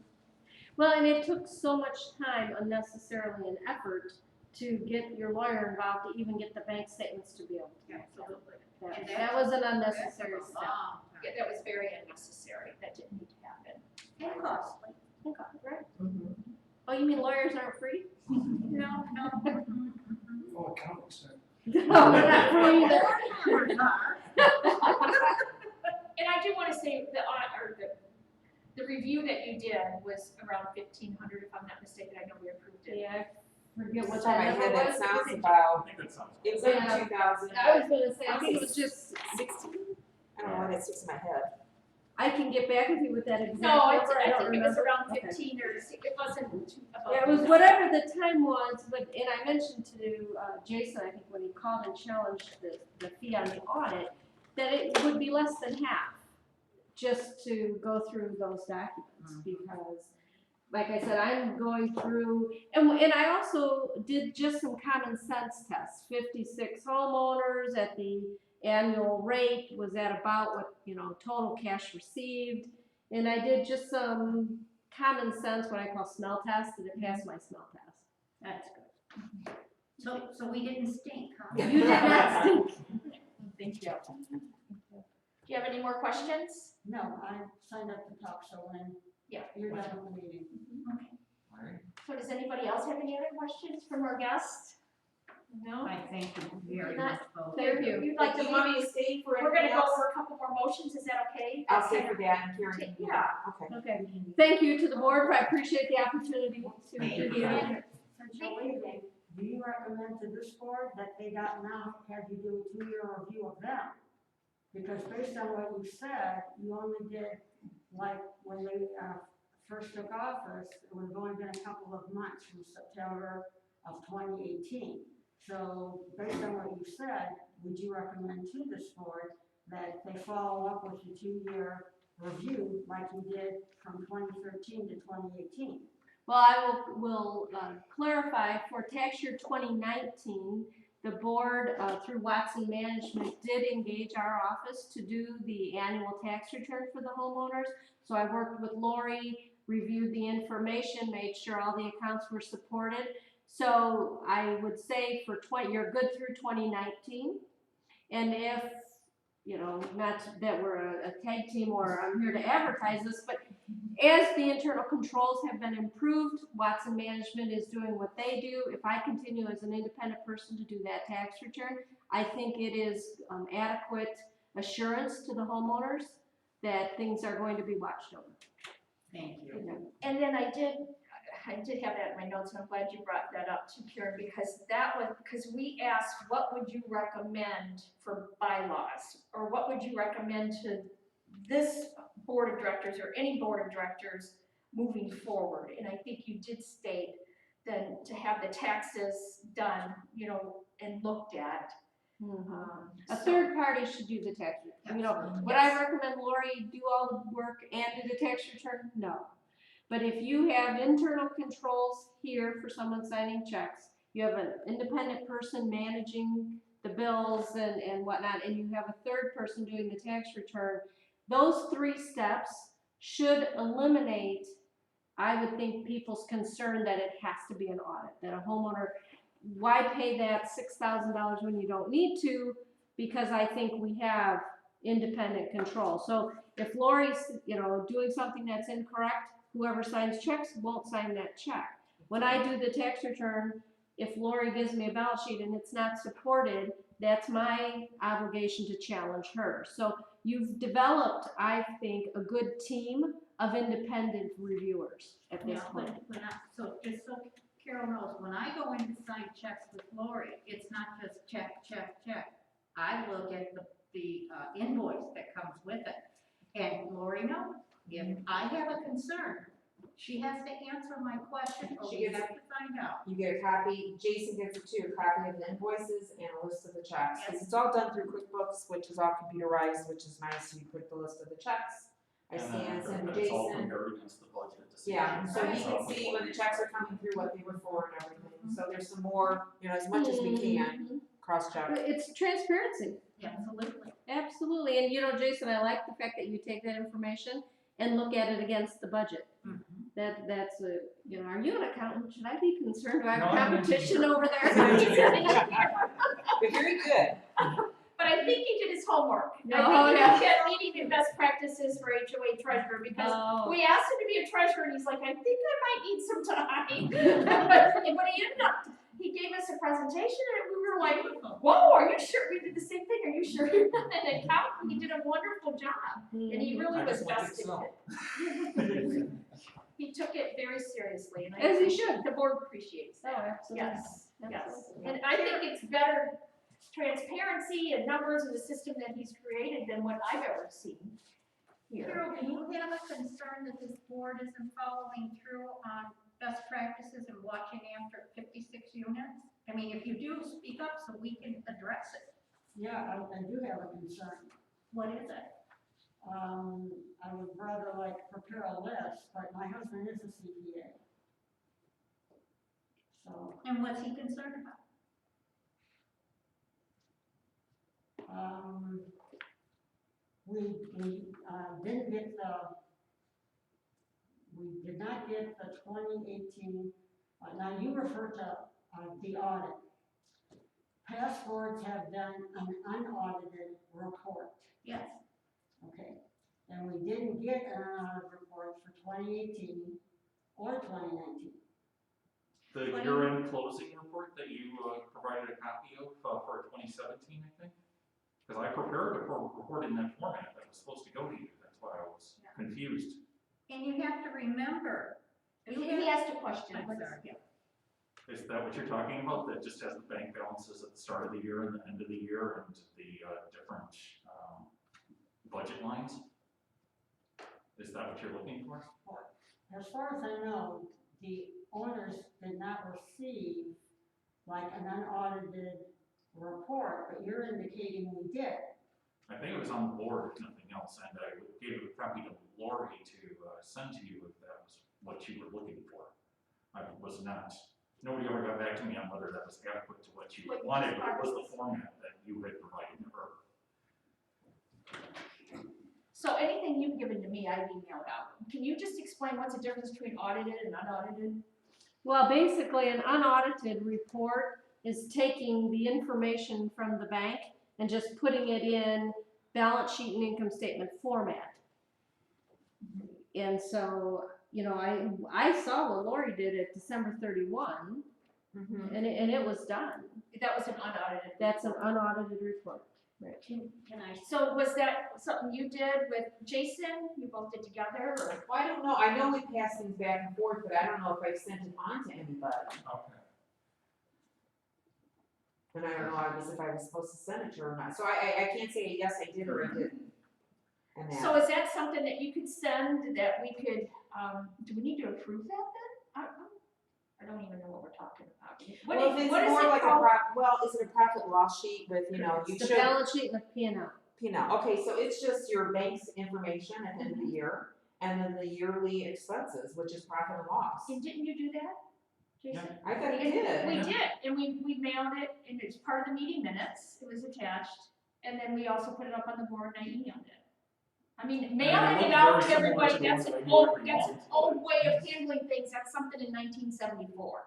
Well, and it took so much time unnecessarily and effort to get your lawyer involved to even get the bank statements to be able to. Absolutely. That, And that was an That unnecessary took a step. long Yeah, time. that was very unnecessary. That didn't need to happen. And costly. Okay, right. Mhm. Oh, you mean lawyers aren't free? No. Oh, accountants, No, they're not free either. Lawyers are. And I do want to say the review that you did was around 1,500, if I'm not mistaken. I know we approved it. Yeah, I forget what Off the top of my that number head, was. that sounds I about, think that sounds. it's good. like Yeah. 2,000. I was gonna say, I think it was just, 16? I don't know why that sticks in my head. I can get back with you with that exact No, number, I don't think it was remember. around Okay. 15 or it wasn't too above. Yeah, it was whatever the time was, but, and I mentioned to Jason, I think when he called and challenged the fee on the audit, that it would be less than half, just to go through those documents, because, like I said, I'm going through, and I also did just some common sense tests, 56 homeowners at the annual rate was at about what, total cash received, and I did just some common sense, what I call smell test, and it passed my smell test. That's good. So we didn't stink, huh? You did not stink. Thank you. Do you have any more questions? No, I signed up to talk, so when Yeah. you're done with the meeting. All right. So does anybody else have any other questions from our guests? No? I thank you very Not- much, both. Thank you. You'd like Do to, you want me to stay for we're gonna anything go else? over a couple more motions, is that okay? I'll stay for that and Karen. Yeah. Okay. Okay, thank you to the board, I appreciate the opportunity to Thank give you. you. For joining. do you recommend to this board that they got now have you do a 2-year review of them? Because based on what you said, you only did, like, when they first took office, it would have only been a couple of months from September of 2018. So based on what you said, would you recommend to this board that they follow up with the 2-year review like you did from 2013 to 2018? Well, I will clarify, for tax year 2019, the board, through Watson Management, did engage our office to do the annual tax return for the homeowners. So I worked with Lori, reviewed the information, made sure all the accounts were supported. So I would say for you're good through 2019. And if, you know, not that we're a tag team or I'm here to advertise this, but as the internal controls have been improved, Watson Management is doing what they do. If I continue as an independent person to do that tax return, I think it is adequate assurance to the homeowners that things are going to be watched over. Thank you. And then I did have that in my notes, and I'm glad you brought that up too, Karen, because we asked, what would you recommend for bylaws? Or what would you recommend to this board of directors or any board of directors moving forward? And I think you did state then to have the taxes done, you know, and looked at. A third party should do the tax return. You know, would I recommend Lori do all the work and do the tax return? No. But if you have internal controls here for someone signing checks, you have an independent person managing the bills and whatnot, and you have a third person doing the tax return, those 3 steps should eliminate, I would think, people's concern that it has to be an audit, that a homeowner, why pay that $6,000 when you don't need to? Because I think we have independent control. So if Lori's, you know, doing something that's incorrect, whoever signs checks won't sign that check. When I do the tax return, if Lori gives me a balance sheet and it's not supported, that's my obligation to challenge her. So you've developed, I think, a good team of independent reviewers at this point. So just so Carol knows, when I go in to sign checks with Lori, it's not just check. I look at the invoice that comes with it. And Lori knows, if I have a concern, she has to answer my question, or we have to find out. You get a copy, Jason gets it too, a copy of the invoices and a list of the checks. Because it's all done through QuickBooks, which is all computerized, which is nice. You put the list of the checks. I scan, send It's all Jason. compared against the budget to see. Yeah, so he So can see when the checks are coming through, what they were for and everything. So there's some more, you know, as much as we can, cross-check. It's transparency. Absolutely. Absolutely. And you know, Jason, I like the fact that you take that information and look at it against the budget. That's a, you know, are you an accountant? Should I be concerned? Do I have No, I'm competition over there? But very good. But I think he did his homework. No, I think yeah. he kept needing the best practices for HOA treasurer, because we asked him to be a treasurer, and he's like, I think I might need some time. but he ended up, he gave us a presentation, and we were like, whoa, are you sure? We did the same thing. Are you sure you're not an accountant? He did a wonderful job, and he really I was just like vested Excel. in it. He took it very seriously, and As he should. the board appreciates Oh, that. absolutely. Yes, yes. Absolutely. And I think it's better transparency and numbers in the system that he's created than what I've ever seen here. Carol, do you have a concern that this board isn't following through on best practices and watching after 56 units? I mean, if you do, speak up so we can address it. Yeah, I do have a concern. What is it? I would rather like prepare a list, but my husband is a CPA. So, And what's he concerned about? we did not get the 2018, now you refer to the audit. Past boards have done an unaudited report. Yes. Okay, and we didn't get an unaudited report for 2018 or 2019. The year-end closing report that you provided a copy of for 2017, I think? Because I prepared a report in that format that was supposed to go to you. That's why I was confused. And you have to remember, He asked a question. I'm sorry, yeah. Is that what you're talking about, that just has the bank balances at the start of the year and the end of the year and the different budget lines? Is that what you're looking for? As far as I know, the owners did not receive like an unaudited report, but you're indicating we did. I think it was on the board, if nothing else, and I gave a copy to Lori to send to you if that was what you were looking for. I was not, nobody ever got back to me on whether that was adequate to what you wanted, but it was the format that you had provided to her. So anything you've given to me, I've emailed out. Can you just explain what's the difference between audited and unaudited? Well, basically, an unaudited report is taking the information from the bank and just putting it in balance sheet and income statement format. And so, you know, I saw what Lori did at December 31, and it was done. That was an unaudited. That's an unaudited report. Right. Can I, So was that something you did with Jason? You both did together, or? Well, I don't know, I know we pass things back and forth, but I don't know if I've sent it on to anybody. Okay. And I don't know if I was supposed to send it to her or not, so I can't say yes, I did or I didn't. And that. So is that something that you could send, that we could, do we need to approve that then? I don't even know what we're talking about. Well, if it's what is more it like called? is it a profit loss sheet with, you know, you It's the should, balance sheet and the P&L. okay, so it's just your bank's information at the end of the year, and then the yearly expenses, which is profit and loss. And didn't you do that, Jason? I thought And you did. We did, and we mailed it, and it's part of the meeting minutes, it was attached, and then we also put it up on the board and I emailed it. I mean, mailing it out to everybody, that's an old way of handling things, that's something in 1974.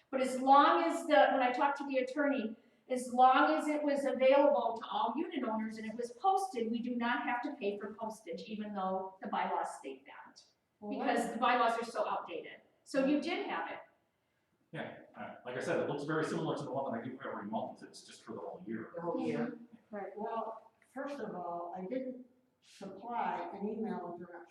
But as long as when I talked to the attorney, as long as it was available to all unit owners and it was posted, we do not have to pay for postage, even though the bylaws state that. Because the bylaws are so outdated. So you did have it. Yeah, like I said, it looks very similar to the one that I do every month, it's just for the whole year. The whole year. Right, well, first of all, I didn't supply an email address.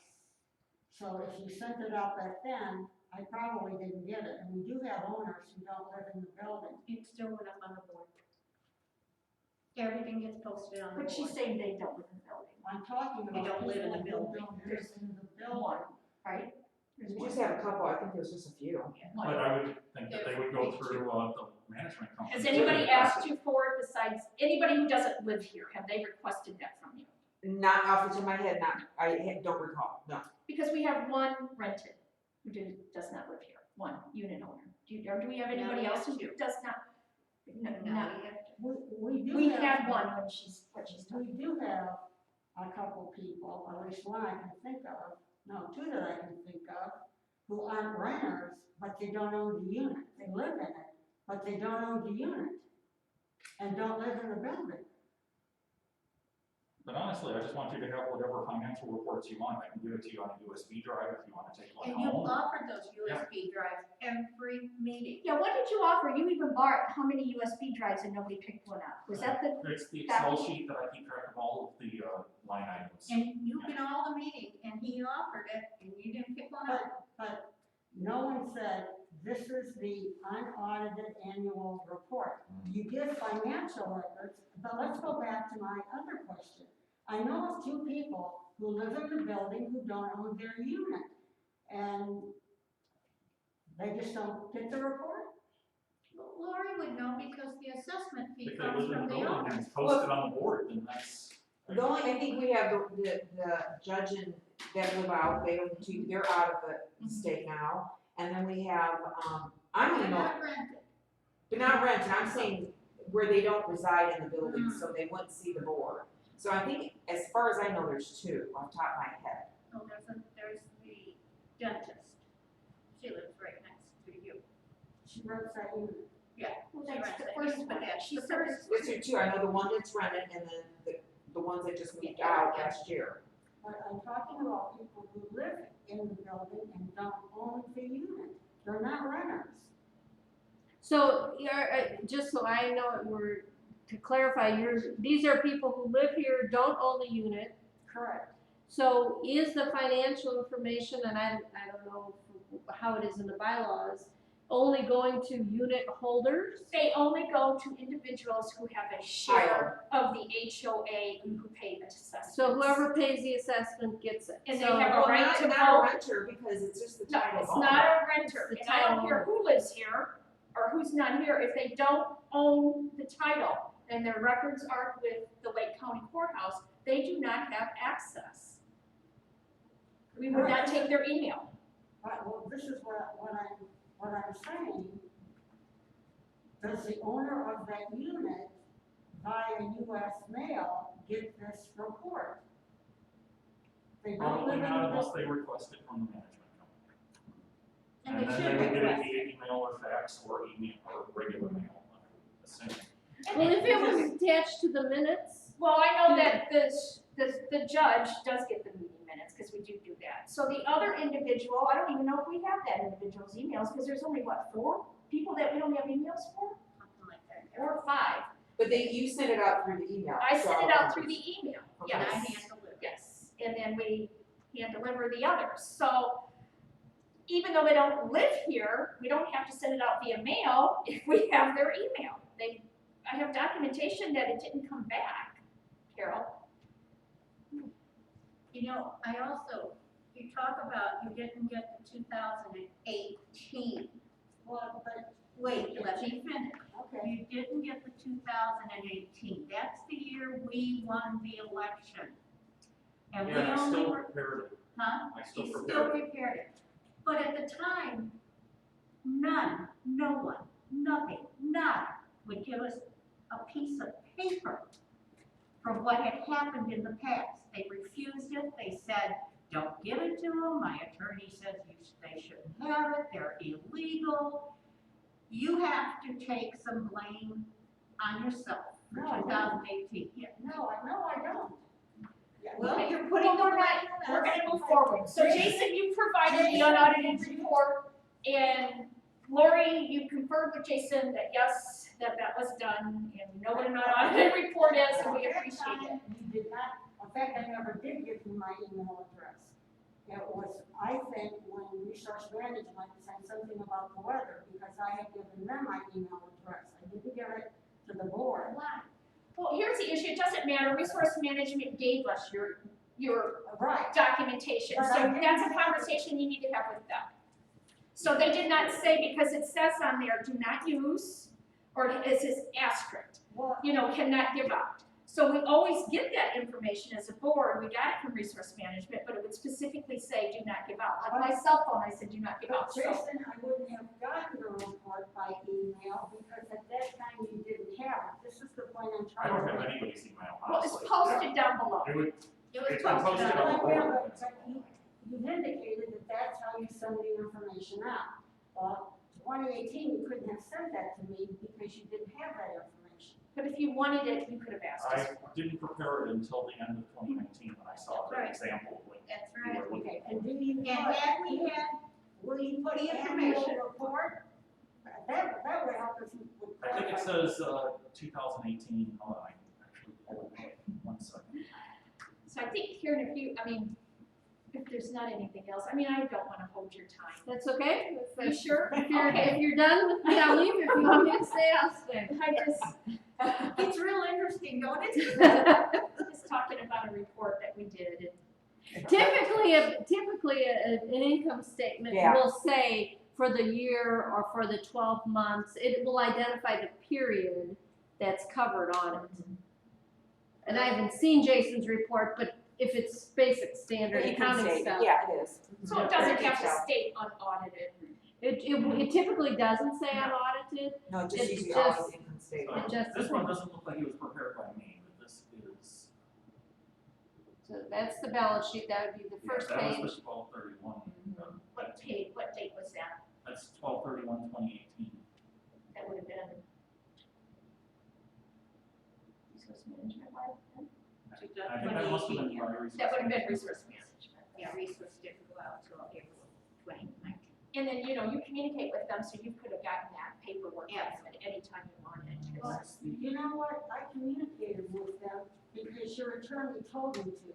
So if you sent it out back then, I probably didn't get it, and we do have owners who don't live in the building. it still went up on the board. Everything gets posted on the board. But she's saying they don't live in the building, I'm talking They about don't live in the people who building. don't live in the building. one, right? There's We one. just have a couple, I think there's just a few. One. But I would think that they would go through the management company. Has anybody asked you for it besides, anybody who doesn't live here, have they requested that from you? Not off the top of my head, don't recall, no. Because we have one rented who does not live here, one unit owner. Do we have anybody else who does not? No, No, no. We do We have. had one when she's We do have a couple people, at least one I can think of, no, two that I can think of, who aren't renters, but they don't own the unit. They live in it, but they don't own the unit and don't live in the building. But honestly, I just want you to have whatever financial reports you want. I can give it to you on a USB drive if you want to take one And you home. offered those USB drives every meeting. Yeah, what did you offer? You even bought how many USB drives and nobody picked one up? Was that the, It's the Excel sheet that I keep track of all of the line items. And you've been all the meeting, and he offered it, and you didn't pick one up. But no one said, this is the unaudited annual report. You give financial records, but let's go back to my other question. I know of two people who live in the building who don't own their unit, and they just don't get the report? Well, Lori would know because the assessment fee If they comes live in from the the building and owners. it's posted on the board, then that's. The only, I think we have the judge and that live out, they're out of the state now. And then we have, I don't They're know, not rented. they're not renting, I'm saying where they don't reside in the building, so they wouldn't see the board. So I think, as far as I know, there's two off the top of my head. Oh, there's the dentist. She lives right next to you. She rents that unit. well, She that's rents the it. first But one. that, she The said first There's two, I know the one that's rented and then the ones that just moved out last year. But I'm talking about people who live in the building and don't own the unit. They're not renters. So, just so I know it, to clarify, these are people who live here, don't own the unit. Correct. So is the financial information, and I don't know how it is in the bylaws, only going to unit holders? They only go to individuals who have a share of the HOA and who pay the assessments. So whoever pays the assessment gets it. And they So- have a Well, right not, to not a vote. renter, because it's just the No, title. it's not a renter, It's the and I don't title care who lives here or who's not here, if they don't own the title and their records aren't with the Lake County Courthouse, they do not have access. We would not take their email. Right, well, this is what I'm saying. Does the owner of that unit via US mail get this report? They don't Probably live in not the unless they request it from the management company. And And they then should they would get it request. via email or fax or email or regular mail, I would assume. Well, if it was attached to the minutes, Well, I know that the judge does get the meeting minutes, because we do that. So the other individual, I don't even know if we have that individual's emails, because there's only, what, 4 people that we don't have emails for? Something like that. 4 or 5. But you sent it out through the email. I sent it so- out through the email, Okay. And I yes. handle it. Yes, and then we hand deliver the others. So even though they don't live here, we don't have to send it out via mail if we have their email. I have documentation that it didn't come back, Carol. You know, I also, you talk about you didn't get the 2018. Well, but, Wait, let me finish. okay, You didn't get the 2018. That's the year we won the election. And we Yeah, I only still were, prepared it. huh? I still You still prepared it. prepared it. But at the time, no one, nothing, none would give us a piece of paper from what had happened in the past. They refused it. They said, don't give it to them. My attorney says they shouldn't have it. They're illegal. You have to take some blame on yourself for No, I don't. 2018. Yeah. no, I don't. Yeah, Well, you're putting the Well, blame we're on us. gonna move forward. So Jason, you provided the unaudited report, and Lori, you confirmed with Jason that yes, that was done, and we know what an unaudited report is, and we appreciate it. You did not, in fact, I never did give you my email address. It was, I think, when Resource Management said something about the weather, because I had given them my email address. I didn't give it to the board. Well, here's the issue, it doesn't matter, Resource Management gave us your Right, documentation, But I so didn't that's a have it. conversation you need to have with them. So they did not say, because it says on there, do not use, or it says asterisk, well, cannot give out. So we always get that information as a board, we got it from Resource Management, but it would specifically say, do not give out. Like my cell phone, I said, do not give out, so. Jason, I wouldn't have gotten the report by email, because at that time you didn't have it. This is the point I'm I trying don't to have make. anybody's email, Well, it's honestly. posted down below. It would, It was it's been posted posted on the on. board. But you've indicated that that's how you send the information out. Well, 2018, you couldn't have sent that to me because you didn't have that information. But if you wanted it, you could have asked us. I didn't prepare it until the end of 2019 when I saw the Right. example of what That's you right. were looking Okay, and do you And had we had, will you put the annual information. report? That would help us with. I think it says 2018, hold on, I can actually pull it up. 1 second. So I think here in a few, if there's not anything else, I don't wanna hold your time. that's okay? Are you sure? If Okay. you're done with me, I'll leave. If you want me to stay, I'll stay. it's real interesting, don't it? Just talking about a report that we did. Typically, an income statement Yeah. will say for the year or for the 12 months, it will identify the period that's covered on it. And I haven't seen Jason's report, but if it's basic standard You can accounting say, stuff. yeah, it is. So it doesn't have to state unaudited. It typically doesn't say unaudited. No, just It's usually just- always income statement. It just- This one doesn't look like it was prepared by me, but this is, So that's the balance sheet, that would be the first that page. was for 12/31. What date was that? That's 12/31/2018. That would have been. Resource management, right? I think that must have been by resource. That would have been resource management. Yeah, resource didn't go out till April 2019. And then, you communicate with them, so you could have gotten that paperwork Yes. at any time you wanted. But you know what, I communicated with them because your attorney told me to.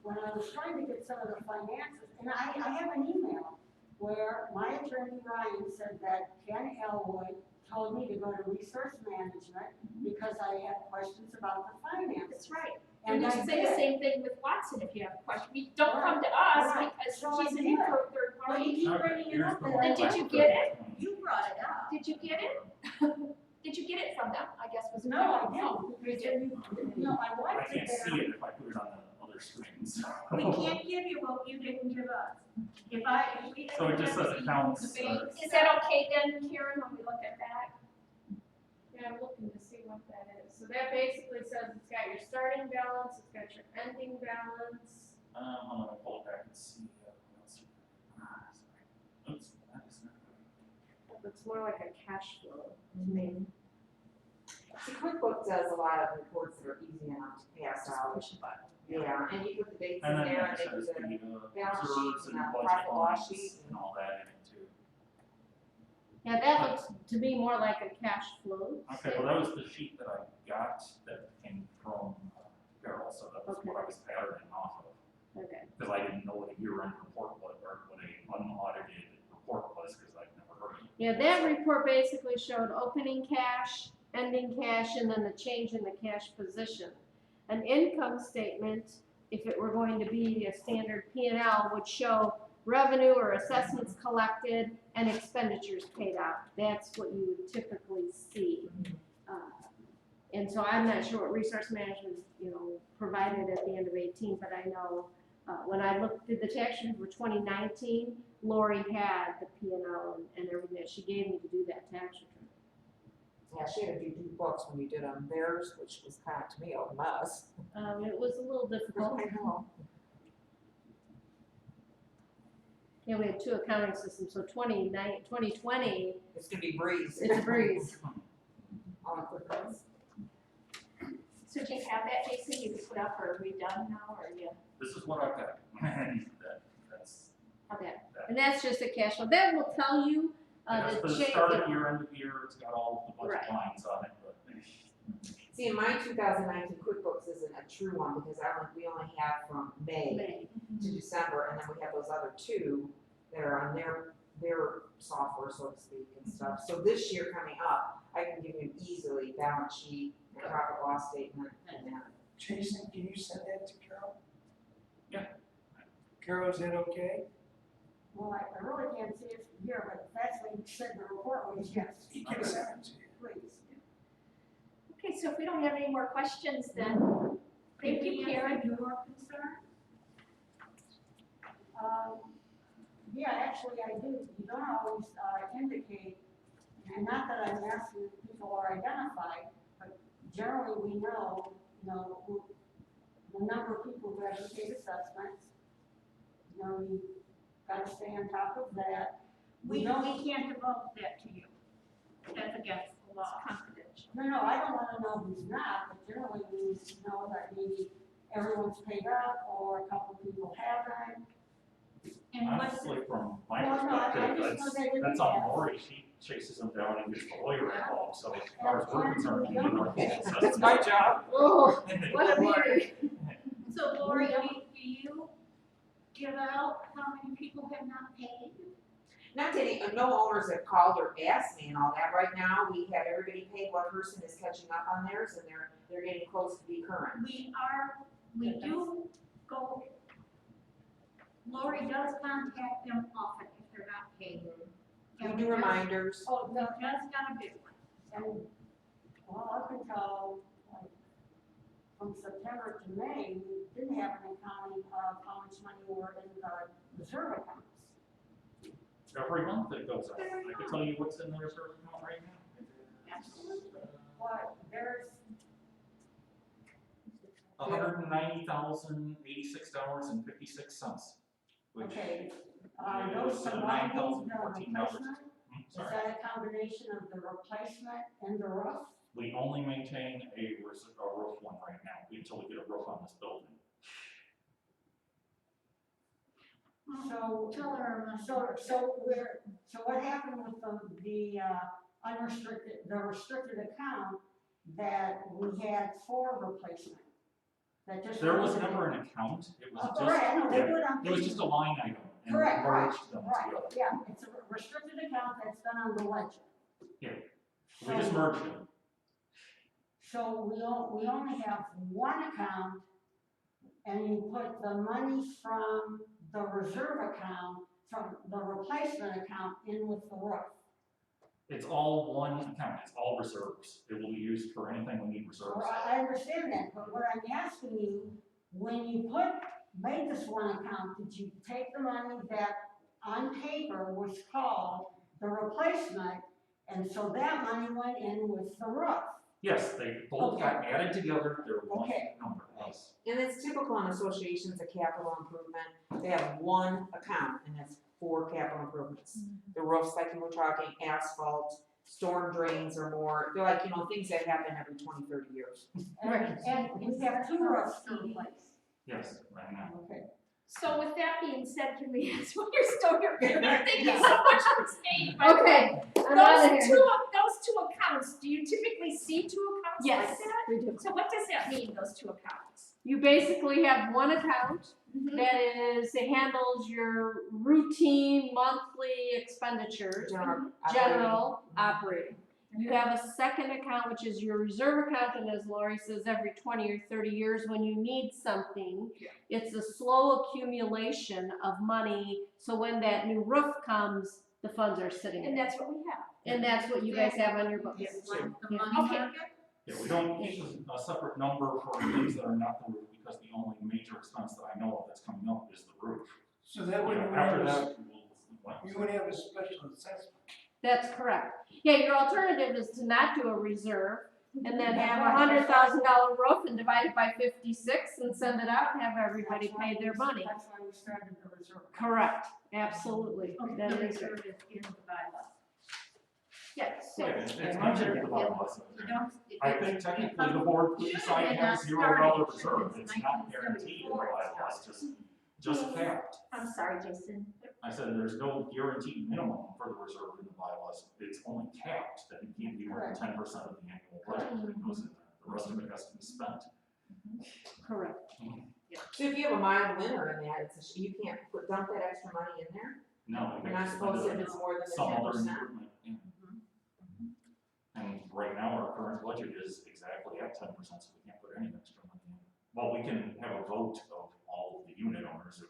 When I was trying to get some of the finances, and I have an email where my attorney Ryan said that Ken Elwood told me to go to resource management because I had questions about the finances. That's right. And And you I should say the did. same thing with Watson if you have a question. You don't come to us Right. because So I she's a did. neutral third But you party. keep Okay, bringing it here's up the that one. I And did you like get it. You brought it up. Did you get it? Did you get it from them, I guess was the No, I question. Oh, didn't, because you know, I I liked it can't see there. it if I put it on the other screens. We can't give you what you didn't give us. If we So it just says didn't accounts, the bank Is that okay then, Karen, when we look at that? Yeah, I'm looking to see what that is. So that basically says it's got your starting balance, it's got your ending balance. I'm gonna pull it back and see. What else. Sorry. Oops, that is not good. It looks more like a cash flow to me. See, QuickBooks does a lot of reports that are easy enough to pass out. Push the button. Yeah, and you put the dates in And then there, it and they says put the balance reserves sheets and and budget profit loss lines sheet. and all that in it too. Yeah, that looks to me more like a cash flow. Okay, well, that was the sheet that I got that came from Carol, so that was Okay. what I was patterning off of. Okay. Because I didn't know what a year-end report was, or what a unaudited report was, because I'd never heard of it. Yeah, that report basically showed opening cash, ending cash, and then the change in the cash position. An income statement, if it were going to be a standard P&L, would show revenue or assessments collected and expenditures paid out. That's what you would typically see. And so I'm not sure what resource management, provided at the end of 18, but I know when I did the tax return for 2019, Lori had the P&L and everything that she gave me to do that tax return. Yeah, she had to do 2 books when you did on theirs, which was kind of, to me, a mess. It was a little difficult. I know. Yeah, we had 2 accounting systems, so 2020, It's gonna be breeze. it's a breeze. All the QuickBooks. So do you have that, Jason, you can put up or redone now, or you? This is what I've got. That's, Okay, and that's just a cash flow. That will tell you that's the for the change. start of year, end of year, it's got all the budget Right. lines on it, but. See, in my 2019 QuickBooks isn't a true one because we only have from May to December, and then we have those other 2 that are on their software, so to speak, and stuff. So this year coming up, I can give you easily balance sheet, and profit loss statement, and that. Jason, can you send that to Carol? Yeah. Carol, is that okay? Well, I really can't see it from here, but if that's what you said the report was, yes, He can send it to you. please. Okay, so if we don't have any more questions, then thank you, Karen. Your concern? Yeah, actually I do. You don't always indicate, and not that I'm asking if people are identified, but generally we know, the number of people who have paid assessments. We gotta stay on top of that. We don't- can't divulge that to you. That's against the law. Confidential. No, I don't wanna know who's not, but generally we know that maybe everyone's paid up or a couple people haven't. And what's Honestly, from my Well, no, I perspective, just know they didn't that's on have- Lori, she chases them down and gets the lawyer involved, so as far as we're concerned, we Yeah. need our That's my job. Oh, what a meeting. So Lori, do you give out how many people have not paid? Not that no owners have called or asked me and all that. Right now, we have everybody paid. One person is catching up on theirs, and they're getting close to be current. We do go, Lori does contact them often if they're not paid. We do reminders. Oh, We no, just got a big one. and, well, up until, like, from September to May, we didn't have an accounting of how much money were in the reserve accounts. Every month it goes up. I can tell you what's in the reserve account right now. Absolutely. But there's, $190,086.56. Which, okay, is, those combining the $9,014. replacement, is sorry, that a combination of the replacement and the roof? we only maintain a roof one right now, until we get a roof on this building. So, Tell her. so what happened with the restricted account that we had for replacement? That just. There was never an account, it was Oh, just. right, I know, they yeah, do it on. It was just a line item, and Correct, right, merged them right, together. yeah, it's a restricted account that's done on the ledger. Yeah. We just merged them. So we only have one account, and you put the money from the reserve account, from the replacement account in with the roof. It's all one account, it's all reserves. It will be used for anything we need reserves Well, for. I understand that, but what I'm asking you, when you made this one account, did you take the money that on paper was called the replacement, and so that money went in with the roof? Yes, they both got added together, they're one Okay. number, yes. And it's typical in associations of capital improvement, they have one account, and it's for capital improvements. The roofs, like you were talking, asphalt, storm drains or more, they're like, things that happen every 20, 30 years. And we have two roofs to replace. Yes, right now. Okay. So with that being said, can we ask what you're still here? Thank you so much for staying. By the way. Okay, I'm out of here. Those two accounts, do you typically see two accounts like Yes, that? we do. So what does that mean, those two accounts? You basically have one account that it handles your routine monthly expenditures, general operating. You have a second account, which is your reserve account, and as Lori says, every 20 or 30 years when you need something, it's a slow accumulation of money, so when that new roof comes, the funds are sitting And there. that's what we have. And that's what you guys have on your books. It's like the Yeah. money Okay. market. Yeah, we don't use a separate number for things that are not the roof, because the only major expense that I know of that's coming up is the roof. So that You would, know, after that, we'll, you would have a special assessment. That's correct. Yeah, your alternative is to not do a reserve and then have Right. $100,000 roof and divide it by 56 and send it out and have everybody pay their money. That's why we started the reserve. Correct, absolutely. That The is it. reserve is in the bylaw. Yes, yeah, so, it's mentioned in the bylaws. You don't. I think technically the board could decide to have $0 reserve, it's not guaranteed in the bylaws, just capped. I'm sorry, Jason. I said there's no guaranteed minimum for the reserve in the bylaws, it's only capped, that it can't be more than 10% of the annual budget that goes in there, the rest of it has to be spent. Correct. So if you have a mild winter in that, you can't dump that extra money in there? No, You're not supposed to if it's more than the some other 10%? improvement, yeah. And right now, our current budget is exactly at 10%, so we can't put any extra money in. Well, we can have a vote of all of the unit owners.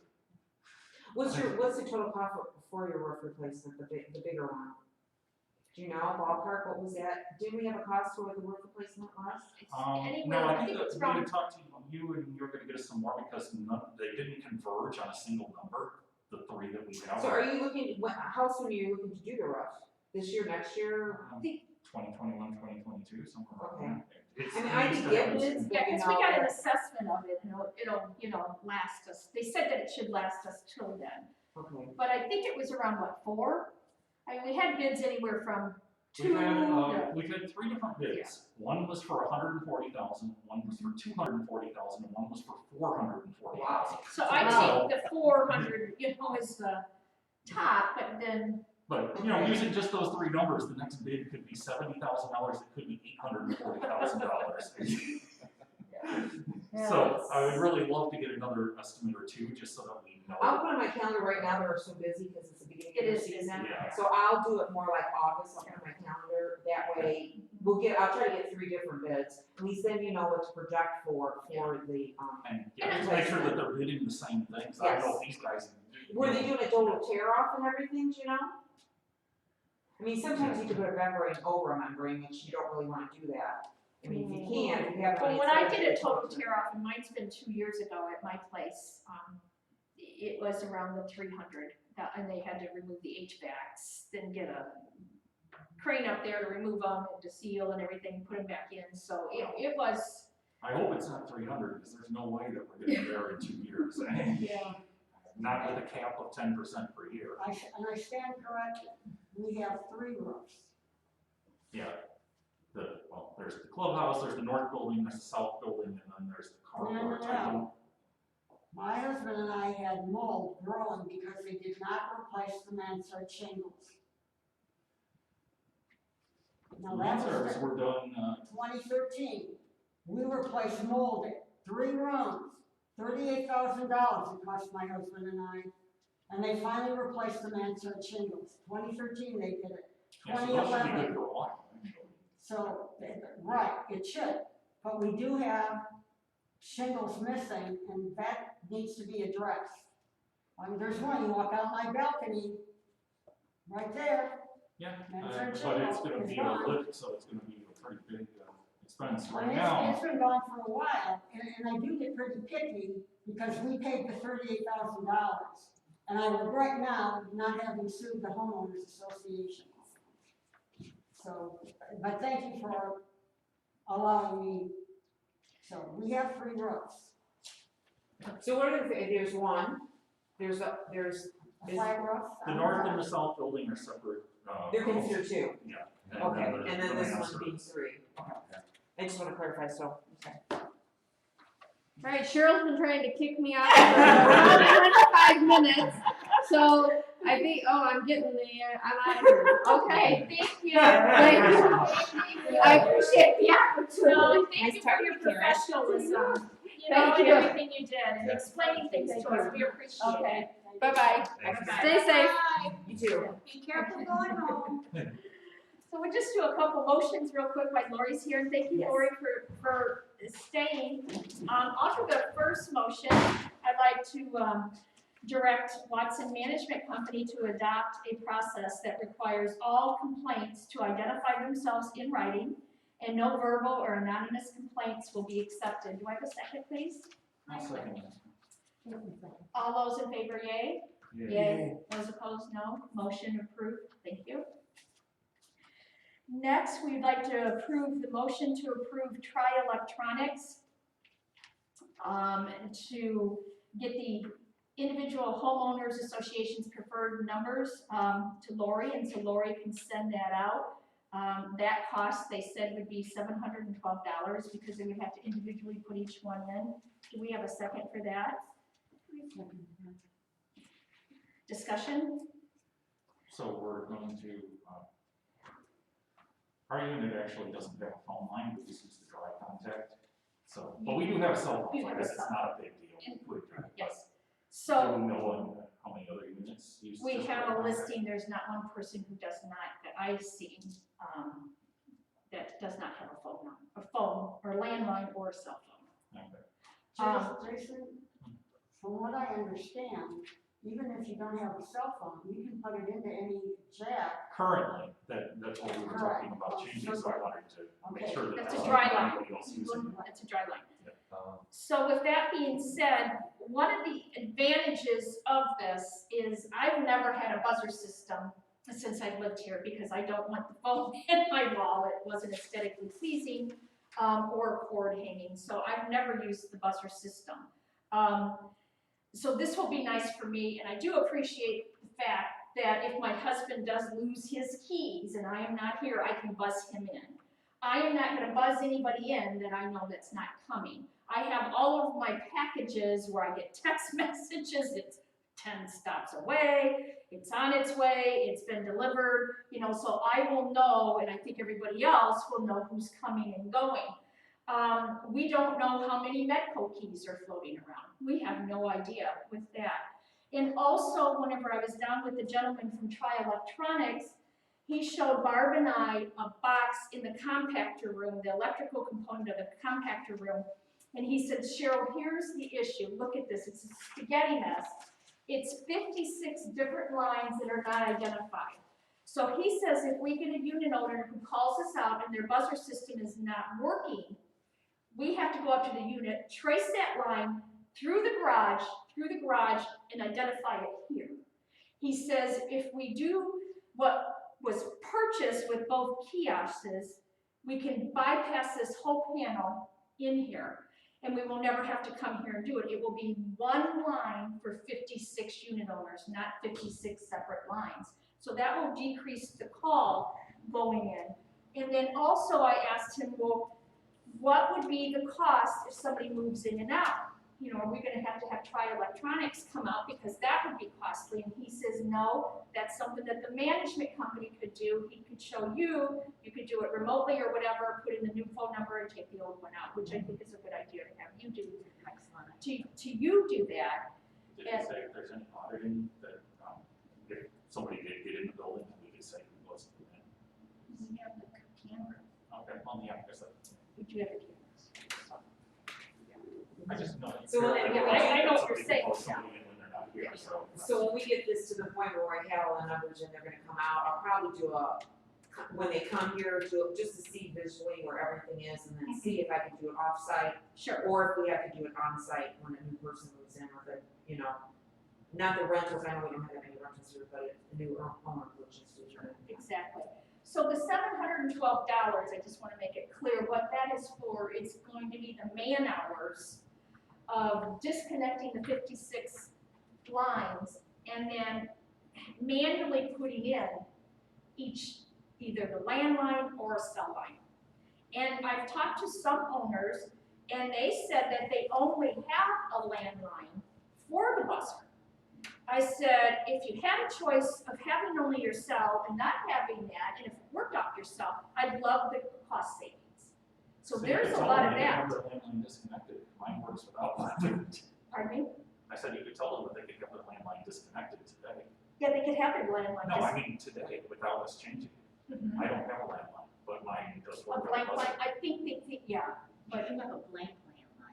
What's the total cost for your roof replacement, the bigger one? Do you know, ballpark, what was that? Didn't we have a cost for what the roof replacement was? Anywhere, No, I I think think it's that we around, had talked to you and you were gonna get us some more because they didn't converge on a single number, the three that we have. So are you looking, how soon are you looking to do the roof? This year, next year? 2021, 2022, somewhere around there. It's- I mean, I it's could get different. bids, yeah, but because we got an assessment of it, and it'll last us, they said that it should last us till then. Okay. But I think it was around, what, 4? I mean, we had bids anywhere from 2 We've had three different bids. One was for 140,000, one was for 240,000, and one was for 440,000. So I Wow. think the 400, is the top, but then, But, using just those three numbers, the next bid could be $70,000, it could be $840,000. So I would really love to get another estimate or two, just so that we know. I'll put on my calendar right now, they're so busy because it's the beginning It of is the busy. season. Yeah. So I'll do it more like August, I'll put on my calendar, that way, I'll try to get 3 different bids. At least then you know what to project for the, And just make sure that they're bidding the same things. I know these guys. were they doing a total tear off and everything, do you know? I mean, sometimes you can put a membrane over a membrane, which you don't really wanna do that. I mean, if you can, if you have. well, when I did a total tear off, and mine's been 2 years ago at my place, it was around the 300, and they had to remove the HVACs, then get a crane up there to remove them and to seal and everything, put them back in, so it was. I hope it's not 300, because there's no way that we're getting there in 2 years. Yeah. Not with a cap of 10% per year. And I stand corrected, we have 3 roofs. Yeah. There's the clubhouse, there's the north building, there's the south building, and then there's the carport. No. My husband and I had mold growing because they did not replace the mansard shingles. Now that Mansards was were done, 2013. We replaced mold in 3 rooms, $38,000 it cost my husband and I. And they finally replaced the mansard shingles. 2013, they did it. Yeah, so those should be 2011. good for a while, actually. So, right, it should, but we do have shingles missing, and that needs to be addressed. I mean, there's one, you walk out my balcony, right there, Yeah, Mansard but it's shingle gonna is be a gone. lift, so it's gonna be a pretty big expense I right mean, now. it's been gone for a while, and I do get pretty picky, because we paid the $38,000. And I regret now not having sued the homeowners association. So, but thank you for allowing me. So, we have 3 roofs. So what are there's one, there's A is- flat roof. The north and the south building are separate. they're considered 2. Yeah. Okay, there's and then the this one master. being 3. I just wanna clarify, so, okay. All right, Cheryl's been trying to kick me out for 5 minutes, so I think, I'm getting the, I'm out of here. Okay, thank you. Thank you. I appreciate the opportunity. No, thank Nice you for talking your to you, Karen. professionalism, you know, Thank and you. everything you did, and explaining things to us, we appreciate it. Okay, bye-bye. Bye-bye. Stay safe. Bye. You too. Be careful going home. So we'll just do a couple motions real quick while Lori's here, and thank you, Yes. Lori, for staying. I'll do the first motion. I'd like to direct Watson Management Company to adopt a process that requires all complaints to identify themselves in writing, and no verbal or anonymous complaints will be accepted. Do I have a second, please? I'll second that. All those in favor, yay? Yeah. Yay. Those opposed, no. Motion approved. Thank you. Next, we'd like to approve the motion to approve Tri-Electronics to get the individual homeowners association's preferred numbers to Lori, and so Lori can send that out. That cost, they said, would be $712 because they would have to individually put each one in. Do we have a second for that? Discussion? So we're going to, our unit actually doesn't have a phone line, we just use the dry contact. So, but we do have a cell You phone, so I have a guess it's cell not a big deal. And- We- Yes. Do So we know how many other units use? we just have dry a contact? listing, there's not one person who does not, that I've seen, that does not have a phone or landline or a cell phone. Okay. Jason, from what I understand, even if you don't have a cell phone, you can put it into any jack. Currently, that's what we were talking about changing, so I wanted to make Okay. sure that. That's a that's dry not line. anybody else using it. It's a dry line. Yeah. So with that being said, one of the advantages of this is I've never had a buzzer system since I've lived here because I don't want the phone in my wall. It wasn't aesthetically pleasing, or a cord hanging. So I've never used the buzzer system. So this will be nice for me, and I do appreciate the fact that if my husband does lose his keys and I am not here, I can buzz him in. I am not gonna buzz anybody in that I know that's not coming. I have all of my packages where I get text messages, it's 10 stops away, it's on its way, it's been delivered, you know, so I will know, and I think everybody else will know who's coming and going. We don't know how many Medco keys are floating around. We have no idea with that. And also, whenever I was down with the gentleman from Tri-Electronics, he showed Barb and I a box in the compactor room, the electrical component of the compactor room, and he said, Cheryl, here's the issue. Look at this. It's a spaghetti mess. It's 56 different lines that are not identified. So he says if we get a unit owner who calls us out and their buzzer system is not working, we have to go up to the unit, trace that line through the garage, and identify it here. He says if we do what was purchased with both kiosks, we can bypass this whole panel in here, and we will never have to come here and do it. It will be one line for 56 unit owners, not 56 separate lines. So that will decrease the call going in. And then also I asked him, well, what would be the cost if somebody moves in and out? You know, are we gonna have to have Tri-Electronics come out because that would be costly? And he says, no, that's something that the management company could do. He could show you, you could do it remotely or whatever, put in the new phone number and take the old one out, which I think is a good idea to have you do. Excellent. To you do that. Did you say if there's any auditing that somebody did get in the building, and we could say who wasn't in. We have the camera. Okay, well, yeah, I guess that, Would you have a cameras? I just know. So when they- I know what you're saying. Somebody in when they're not here, so. So when we get this to the point where I have all the numbers and they're gonna come out, I'll probably do when they come here, just to see visually where everything is, and then see if I can do it off-site, Sure. or if we have to do it on-site when a new person moves in, or the, not the rentals, I know we don't have that many rentals here, but the new owner purchases. Exactly. So the $712, I just want to make it clear what that is for. It's going to be the man hours of disconnecting the 56 lines and then manually putting in either the landline or a cell line. And I've talked to some owners, and they said that they only have a landline for the buzzer. I said, if you had a choice of having only your cell and not having that, and if it worked off your cell, I'd love the cost savings. So you there's could a tell lot them of they can that. have their landline disconnected, mine works without that. Pardon me? I said you could tell them that they could have their landline disconnected today. Yeah, they could have their landline. No, I mean today, without us changing. Mhm. I don't have a landline, but mine does A work. blank line, I think they, yeah. But you have a blank landline.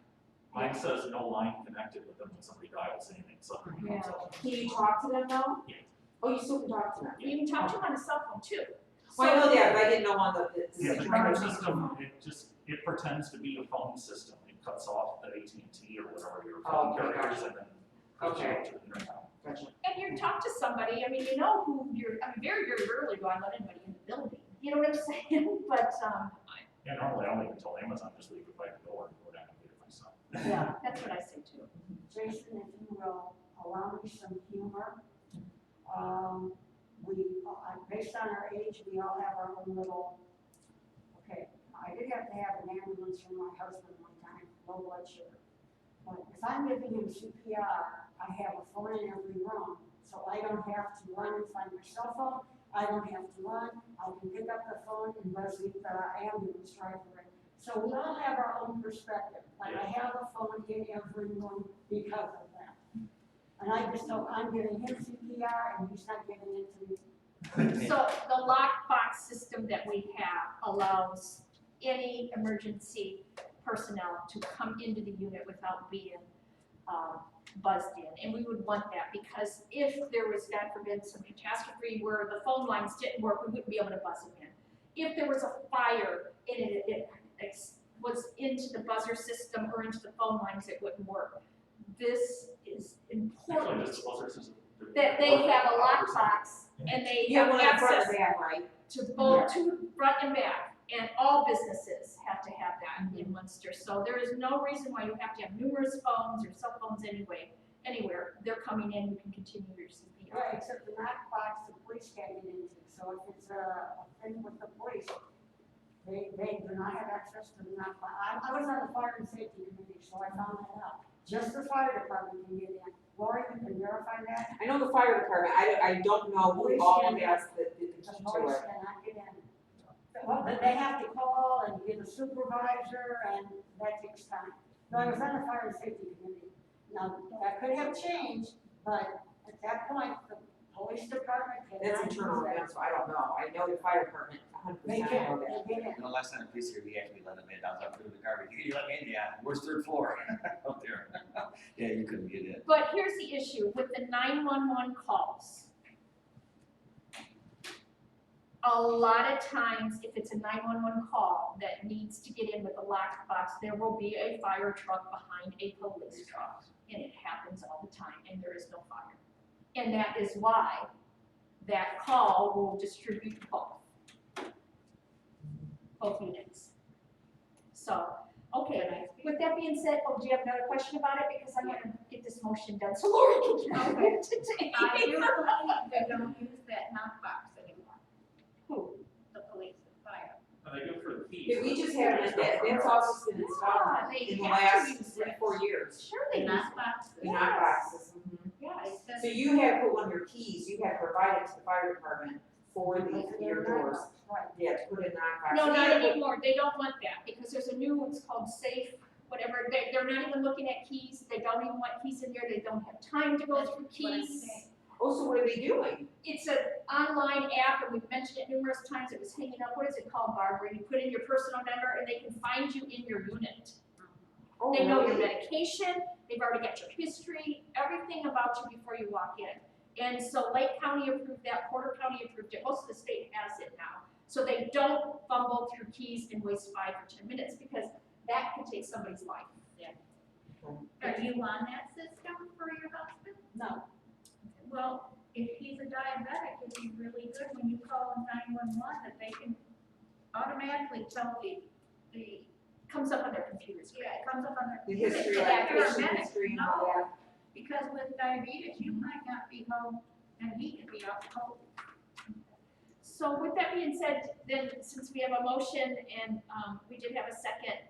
Mine says no line connected, but then when somebody dials anything, something comes up. Can you talk to them though? Yeah. Oh, you still can talk to them? You can talk to them on a cell phone too. Well, I know that, but I didn't know on the Yeah, the situation. current system, it pretends to be a phone system. It cuts off the AT&T or whatever your phone Okay, carriers gotcha. and then puts you Okay. up to the internet. Gotcha. And you talk to somebody, I mean, you know who you're, I mean, very, very rarely do I let anybody in the building. You know what I'm saying? But, Yeah, normally I don't even tell Amazon, just leave it by the door and go down and get it myself. Yeah. that's what I say too. Jason, if you will allow me some humor, based on our age, we all have our own little, okay, I did have to have an ambulance for my husband one time, low blood sugar. But if I'm giving him CPR, I have a phone in every room, so I don't have to run and find my cell phone. I don't have to run, I can pick up the phone and buzz the ambulance driver in. So we all have our own perspective, but I have a phone in every room because of that. And I just know I'm giving him CPR and he's not giving it to me. So the lockbox system that we have allows any emergency personnel to come into the unit without being buzzed in. And we would want that because if there was, God forbid, some catastrophe where the phone lines didn't work, we wouldn't be able to buzz them in. If there was a fire and it was into the buzzer system or into the phone lines, it wouldn't work. This is important, Actually, this buzzer system. that they have a lockbox and they You have have one in front access of that, right? to both, to front and back, and all businesses have to have that in Munster. So there is no reason why you have to have numerous phones or cell phones anywhere. They're coming in, you can continue your CPR. Right, except the knockbox the police can't get into, so if it's a thing with the police, they do not have access to the knockbox. I was on the fire and safety committee, so I found that out. Just the fire department can get in. Lori, you can verify that? I know the fire department, I don't know who Police all can- has the key The to police it. cannot get in. Well, but they have to call and get a supervisor, and that takes time. So I was on the fire and safety committee. Now, that could have changed, but at that point, the police department That's cannot use internal that. events, so I don't know, I know the fire department, They 100% can, know that. they get in. You know, last time police here, we actually let them in, I was up through the garbage, you let me in, yeah, where's third floor? Out there. Yeah, you couldn't get in. But here's the issue with the 911 calls. A lot of times, if it's a 911 call that needs to get in with a lockbox, there will be a fire truck behind a police truck. And it happens all the time, and there is no fire. And that is why that call will distribute both units. So, okay, with that being said, do you have another question about it? Because I'm gonna get this motion done, so Lori can get on it today. I do believe they don't use that knockbox anymore. Who? The police and fire. And they go for the keys. Yeah, we just haven't, that's also been installed They in the have to last use 3-4 years, Sure The they do. knockbox. the knockboxes. Yes. It says- So you have put one of your keys, you have provided to the fire department for your doors. Right. Yeah, to put in knockbox. No, not Yeah, but- anymore, they don't want that, because there's a new, it's called safe, whatever, they're not even looking at keys, they don't even want keys in there, they don't have time to go through That's what I'm keys. saying. Oh, so what are they doing? It's an online app, and we've mentioned it numerous times, it was hanging up, what is it called, Barbara? You put in your personal number and they can find you in your unit. Oh, They know your really? medication, they've already got your history, everything about you before you walk in. And so Lake County approved that, Porter County approved it, most of the state has it now. So they don't fumble through keys and waste 5 or 10 minutes, because that can take somebody's life. Are you on that system for your husband? No. Well, if he's a diabetic, it'd be really good when you call 911 that they can automatically tell the, Comes up on their computers. yeah, it comes up on The their. history, If like you're a patient medic, history and all no, that. because with diabetes, you might not be home and he could be out cold. So with that being said, then since we have a motion and we did have a second,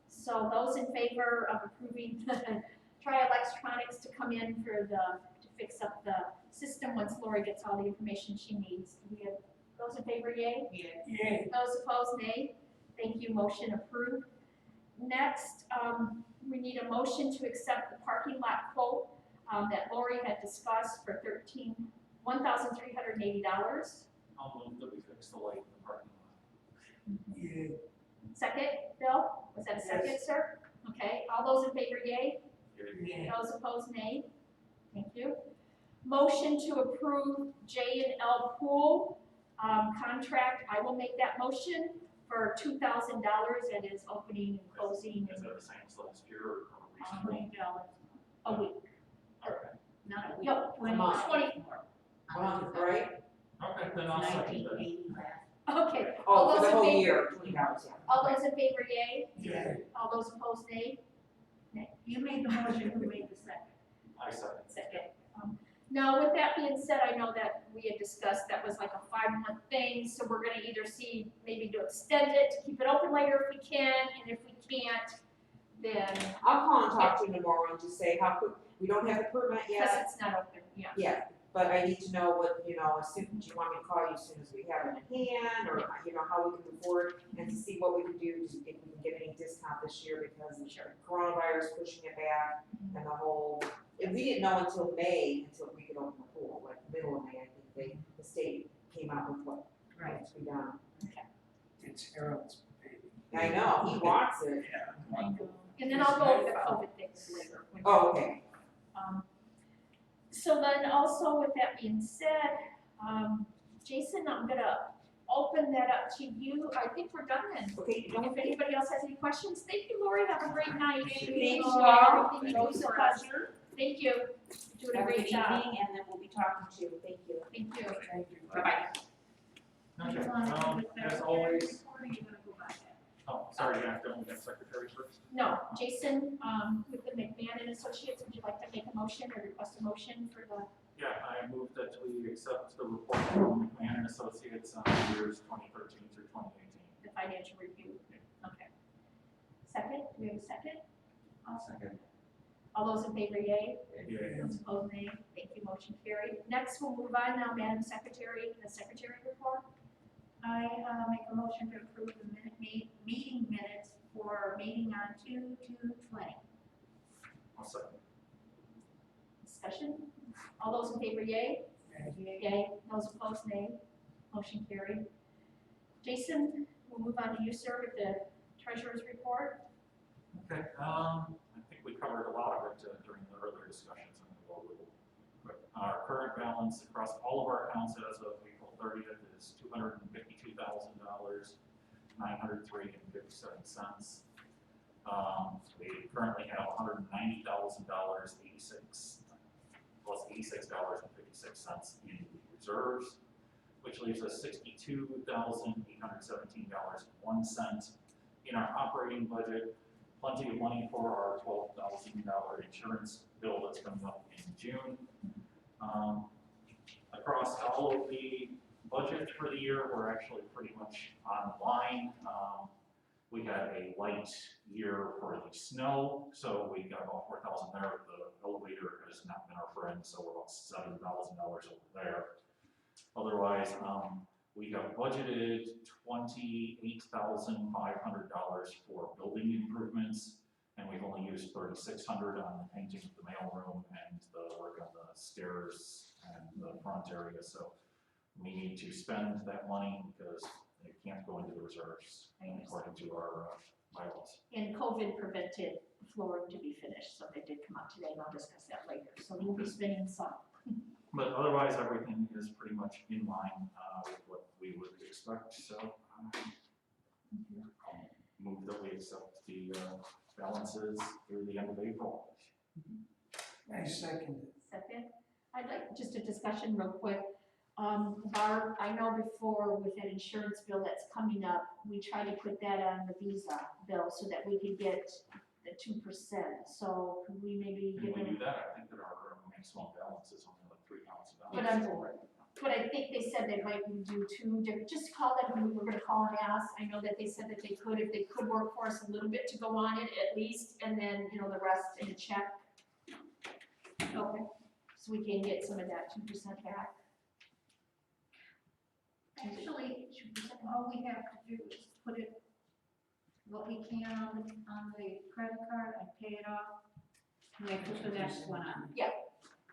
so those in favor of approving Tri-Electronics to come in for to fix up the system once Lori gets all the information she needs. Do we have those in favor, yay? Yeah. Those opposed, nay. Thank you, motion approved. Next, we need a motion to accept the parking lot quote that Lori had discussed for $1,380. I'll move that we fix the light in the parking lot. Yeah. Second, Bill? Was that a second, Yes. sir? Okay, all those in favor, yay? Yeah. Those opposed, nay. Thank you. Motion to approve J&L Pool contract. I will make that motion for $2,000. It is opening and closing Is in that the same as last year or recently? a week. Okay, Not a week. No, 20 month. 20. Right? okay, then I'll second that. 1980 last. Okay, all Oh, for those the in whole favor? year, $20, yeah. All those in favor, yay? Yeah. All those opposed, nay? You made the motion, who made the second? I second. Second. Now, with that being said, I know that we had discussed that was like a 5-month thing, so we're gonna either see, maybe to extend it, to keep it open later if we can, and if we can't, then, I'll call and talk to him tomorrow and just say how quick, we don't have the permit because yet. it's not open, yeah. Yeah, but I need to know what, as soon, do you want me to call you as soon as we have it in hand, or, how we can move forward, and to see what we can do, to if we can get any discount this year, because the coronavirus pushing it back, and the whole, and we didn't know until May, until we could open the pool, like middle of May, I think the state came out with what needs to be done. It's Harold's baby. I know, he wants it. Yeah. And then I'll go over the COVID things later. Oh, okay. So then also with that being said, Jason, I'm gonna open that up to you. I think we're done then. Okay, If anybody else has any questions, thank you, Lori, have a great night. Thank Everything you all. you do is a pleasure. Thank you, you're doing a Have a great good job. evening, and then we'll be talking to you, thank you. Thank you. Thank you. Bye-bye. You Okay, wanna do the as secretary always, report, or you gonna go by that? oh, sorry, you have to only have secretary first. No, Jason, with the McMahon and Associates, would you like to make a motion or request a motion for the, Yeah, I move that we accept the report from McMahon and Associates on the years 2013 through 2018. the financial review? Okay. Second, do we have a second? I'll second. All those in favor, yay? Yeah. Those opposed, nay. Thank you, motion carried. Next, we'll move on now, Madam Secretary, the secretary report. I make a motion to approve the meeting minutes for meeting on 2/2/20. I'll second. Discussion? All those in favor, yay? Yay. Those opposed, nay. Motion carried. Jason, we'll move on to you, sir, with the treasurer's report. Okay, I think we covered a lot of it during the earlier discussions, and we'll go a little quick. Our current balance across all of our accounts as of April 30th is $252,000, $903.57. We currently have $190,000, plus $86.56 in reserves, which leaves us $62,817.01 in our operating budget. Plenty of money for our $12,000 insurance bill that's coming up in June. Across all of the budget for the year, we're actually pretty much on line. We had a light year for the snow, so we got about $4,000 there. The elevator has not been our friend, so we're about $7,000 over there. Otherwise, we have budgeted $28,500 for building improvements, and we've only used used 3,600 on the painting of the mailroom and the work on the stairs and the front area, so we need to spend that money because it can't go into the reserves according to our bylaws. And COVID prevented the flooring to be finished, so they did come out today, and I'll discuss that later. So we'll be spending some. But otherwise, everything is pretty much in line with what we would expect, so move that we accept the balances through the end of April. I second it. Second, I'd like just a discussion real quick. Barb, I know before with that insurance bill that's coming up, we try to put that on the Visa bill so that we could get the 2%. So could we maybe Can give we them? do that? I think that our maximum balance is only like $3,000. But I think they said they might do two different, just call them, we were gonna call and ask. I know that they said that they could, if they could work for us a little bit to go on it at least, and then, you know, the rest in a check. Okay, so we can get some of that 2% back. Actually, all we have to do is put it, what we can on the credit card and pay it off, and then put the next one on. Yeah.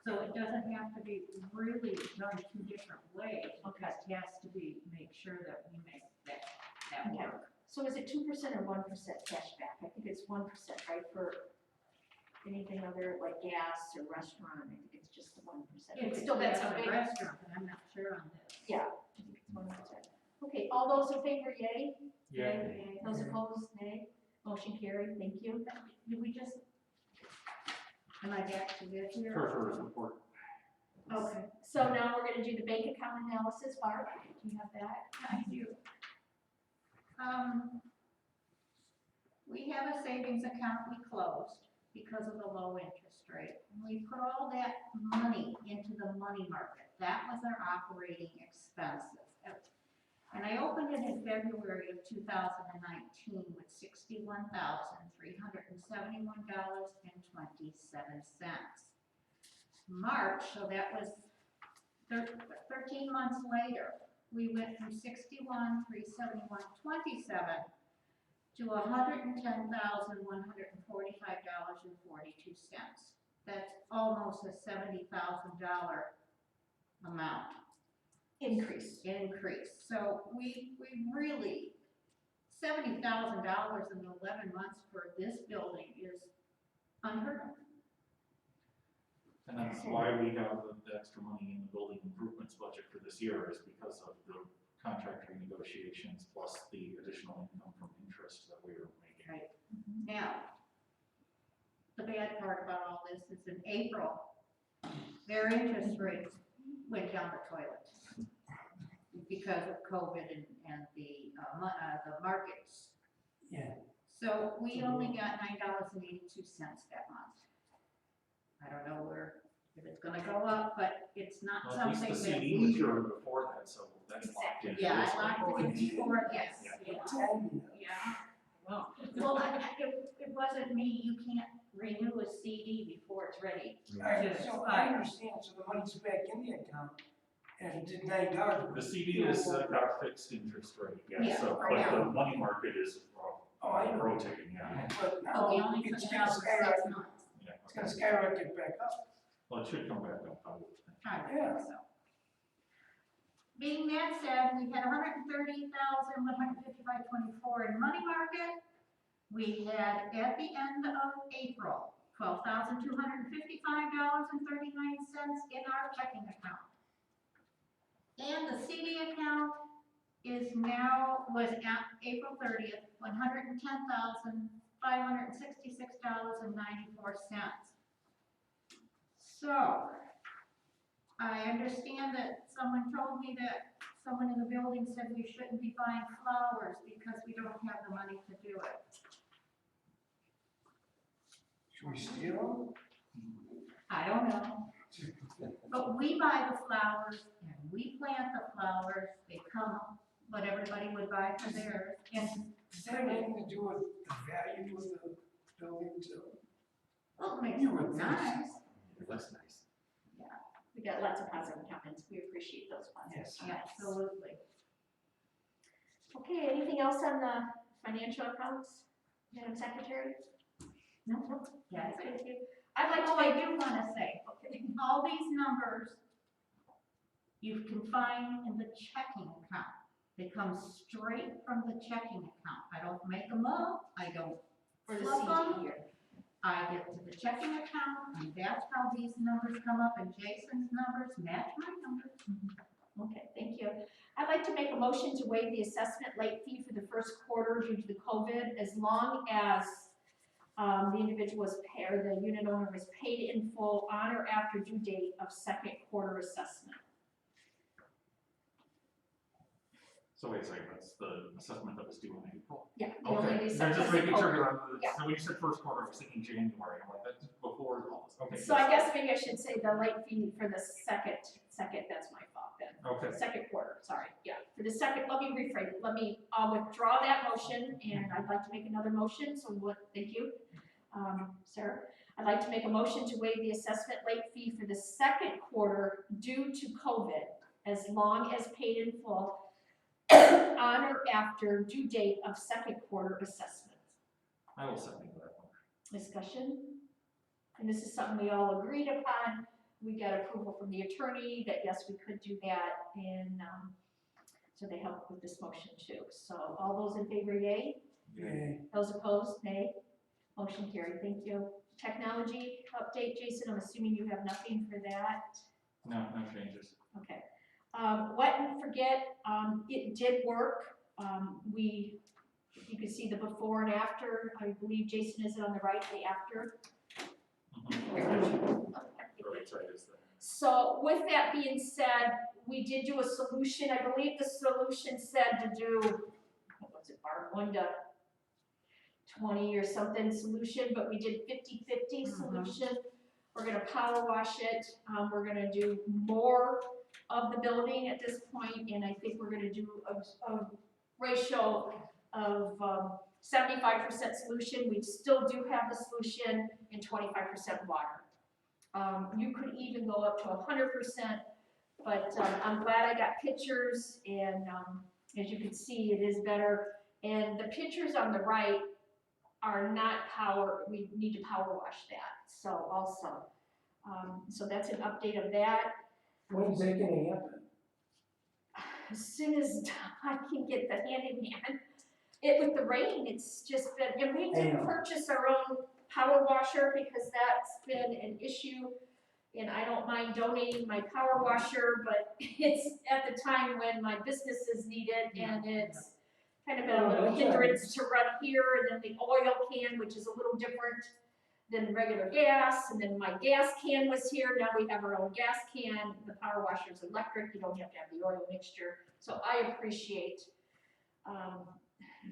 So it doesn't have to be really done two different ways, Okay. it has to be, make sure that we make that Okay. work. So is it 2% or 1% cash back? I think it's 1%, right, for anything other like gas or restaurant, I think it's just the 1%. It's Still, that's a a big, restaurant, but I'm not sure on this. yeah, I think it's 1%. Okay, all those in favor, yay? Yeah. Those opposed, nay? Motion carried, thank you. Did we just, am I back to this here? For support. Okay, so now we're gonna do the bank account analysis. Barb, do you have that? I do. We have a savings account we closed because of the low interest rate. And we put all that money into the money market. That was our operating expenses. And I opened it in February of 2019 with $61,371.27. March, so that was 13 months later, we went from $61,371.27 to $110,145.42. That's almost a $70,000 amount Increase. increase. So we really, $70,000 in 11 months for this building is unheard of. And that's why we have the extra money in the building improvements budget for this year is because of the contract renegotiations plus the additional income from interest that we were making. Right. Now, the bad part about all this is in April, their interest rates went down the toilet because of COVID and the markets. Yeah. So we only got $9.82 that month. I don't know if it's gonna go up, but it's not Well, at least something the that CD we. matured before that, so that's locked in. Yeah, I locked it in before, yes. Yeah. Tell me. Yeah. Well, it wasn't me, you can't renew a CD before it's ready. So I understand, so the money's back in the account, and it did $9. The CD is got a fixed interest rate, yeah, Yeah, so, for but now. the money market is Oh, I know. rotating, yeah. But But now we only took it's it gonna out for 6 skyrocket, months. Yeah, it's gonna skyrocket back up. well, it should come back up, I would think. I would Yeah. think so. Being that said, we had 130,155.24 in money market. We had at the end of April, $12,255.39 in our checking account. And the CD account is now, was at April 30th, $110,566.94. So, I understand that someone told me that someone in the building said we shouldn't be buying flowers because we don't have the money to do it. Should we steal I don't know. But we buy the flowers and we plant the flowers, they come, what everybody would buy for theirs. And, them? Does that have anything to do with the value of the building too? well, it makes You it would look think so. nice. It looks nice. We got lots of positive comments. We appreciate those positive Yes. comments. Absolutely. Okay, anything else on the financial accounts, Madam Secretary? No, that's it. Thank you. I'd like to Oh, I make, do wanna say, all these numbers you can find in the checking account. They come straight from the checking account. I don't make them up, I don't for the fluff them. CD here. I get to the checking account, and that's how these numbers come up, and Jason's numbers match my numbers. Okay, thank you. I'd like to make a motion to waive the assessment late fee for the first quarter due to the COVID, as long as the individual was paid, or the unit owner was paid in full on or after due date of second quarter assessment. So wait a second, that's the assessment that was due in April? Yeah. the only Okay, assessment just is making COVID. sure, Yeah. so when you said first quarter, I was thinking January, I'm like, that's before all this, okay. So I guess maybe I should say the late fee for the second, that's my fault then. Okay, Second quarter, sorry, yeah. For the second, let me rephrase, let me withdraw that motion, and I'd like to make another motion, so thank you, Sarah. I'd like to make a motion to waive the assessment late fee for the second quarter due to COVID, as long as paid in full on or after due date of second quarter assessment. I will second that one. Discussion? And this is something we all agreed upon. We got approval from the attorney that yes, we could do that, and so they helped with this motion too. So all those in favor, yay? Yay. Those opposed, nay? Motion carried, thank you. Technology update, Jason, I'm assuming you have nothing for that? No changes. Okay. What and forget, it did work. You can see the before and after. I believe, Jason, is it on the right, the after? The right side is the. So with that being said, we did do a solution. I believe the solution said to do, what was it, Barb, 1 to 20 or something solution, but we did 50-50 solution. We're gonna power wash it. We're gonna do more of the building at this point, and I think we're gonna do a ratio of 75% solution. We still do have the solution in 25% water. You could even go up to 100%, but I'm glad I got pictures, and as you can see, it is better. And the pictures on the right are not power, we need to power wash that, so also. So that's an update of that. When's that gonna happen? As soon as I can get the handyman. With the rain, it's just been, and we did purchase our own power washer because that's been an issue. And I don't mind donating my power washer, but it's at the time when my business is needed, and it's kind of been a little hindrance to run here, and then the oil can, which is a little different than regular gas, and then my gas can was here, now we have our own gas can. The power washer is electric, you don't have to have the oil mixture, so I appreciate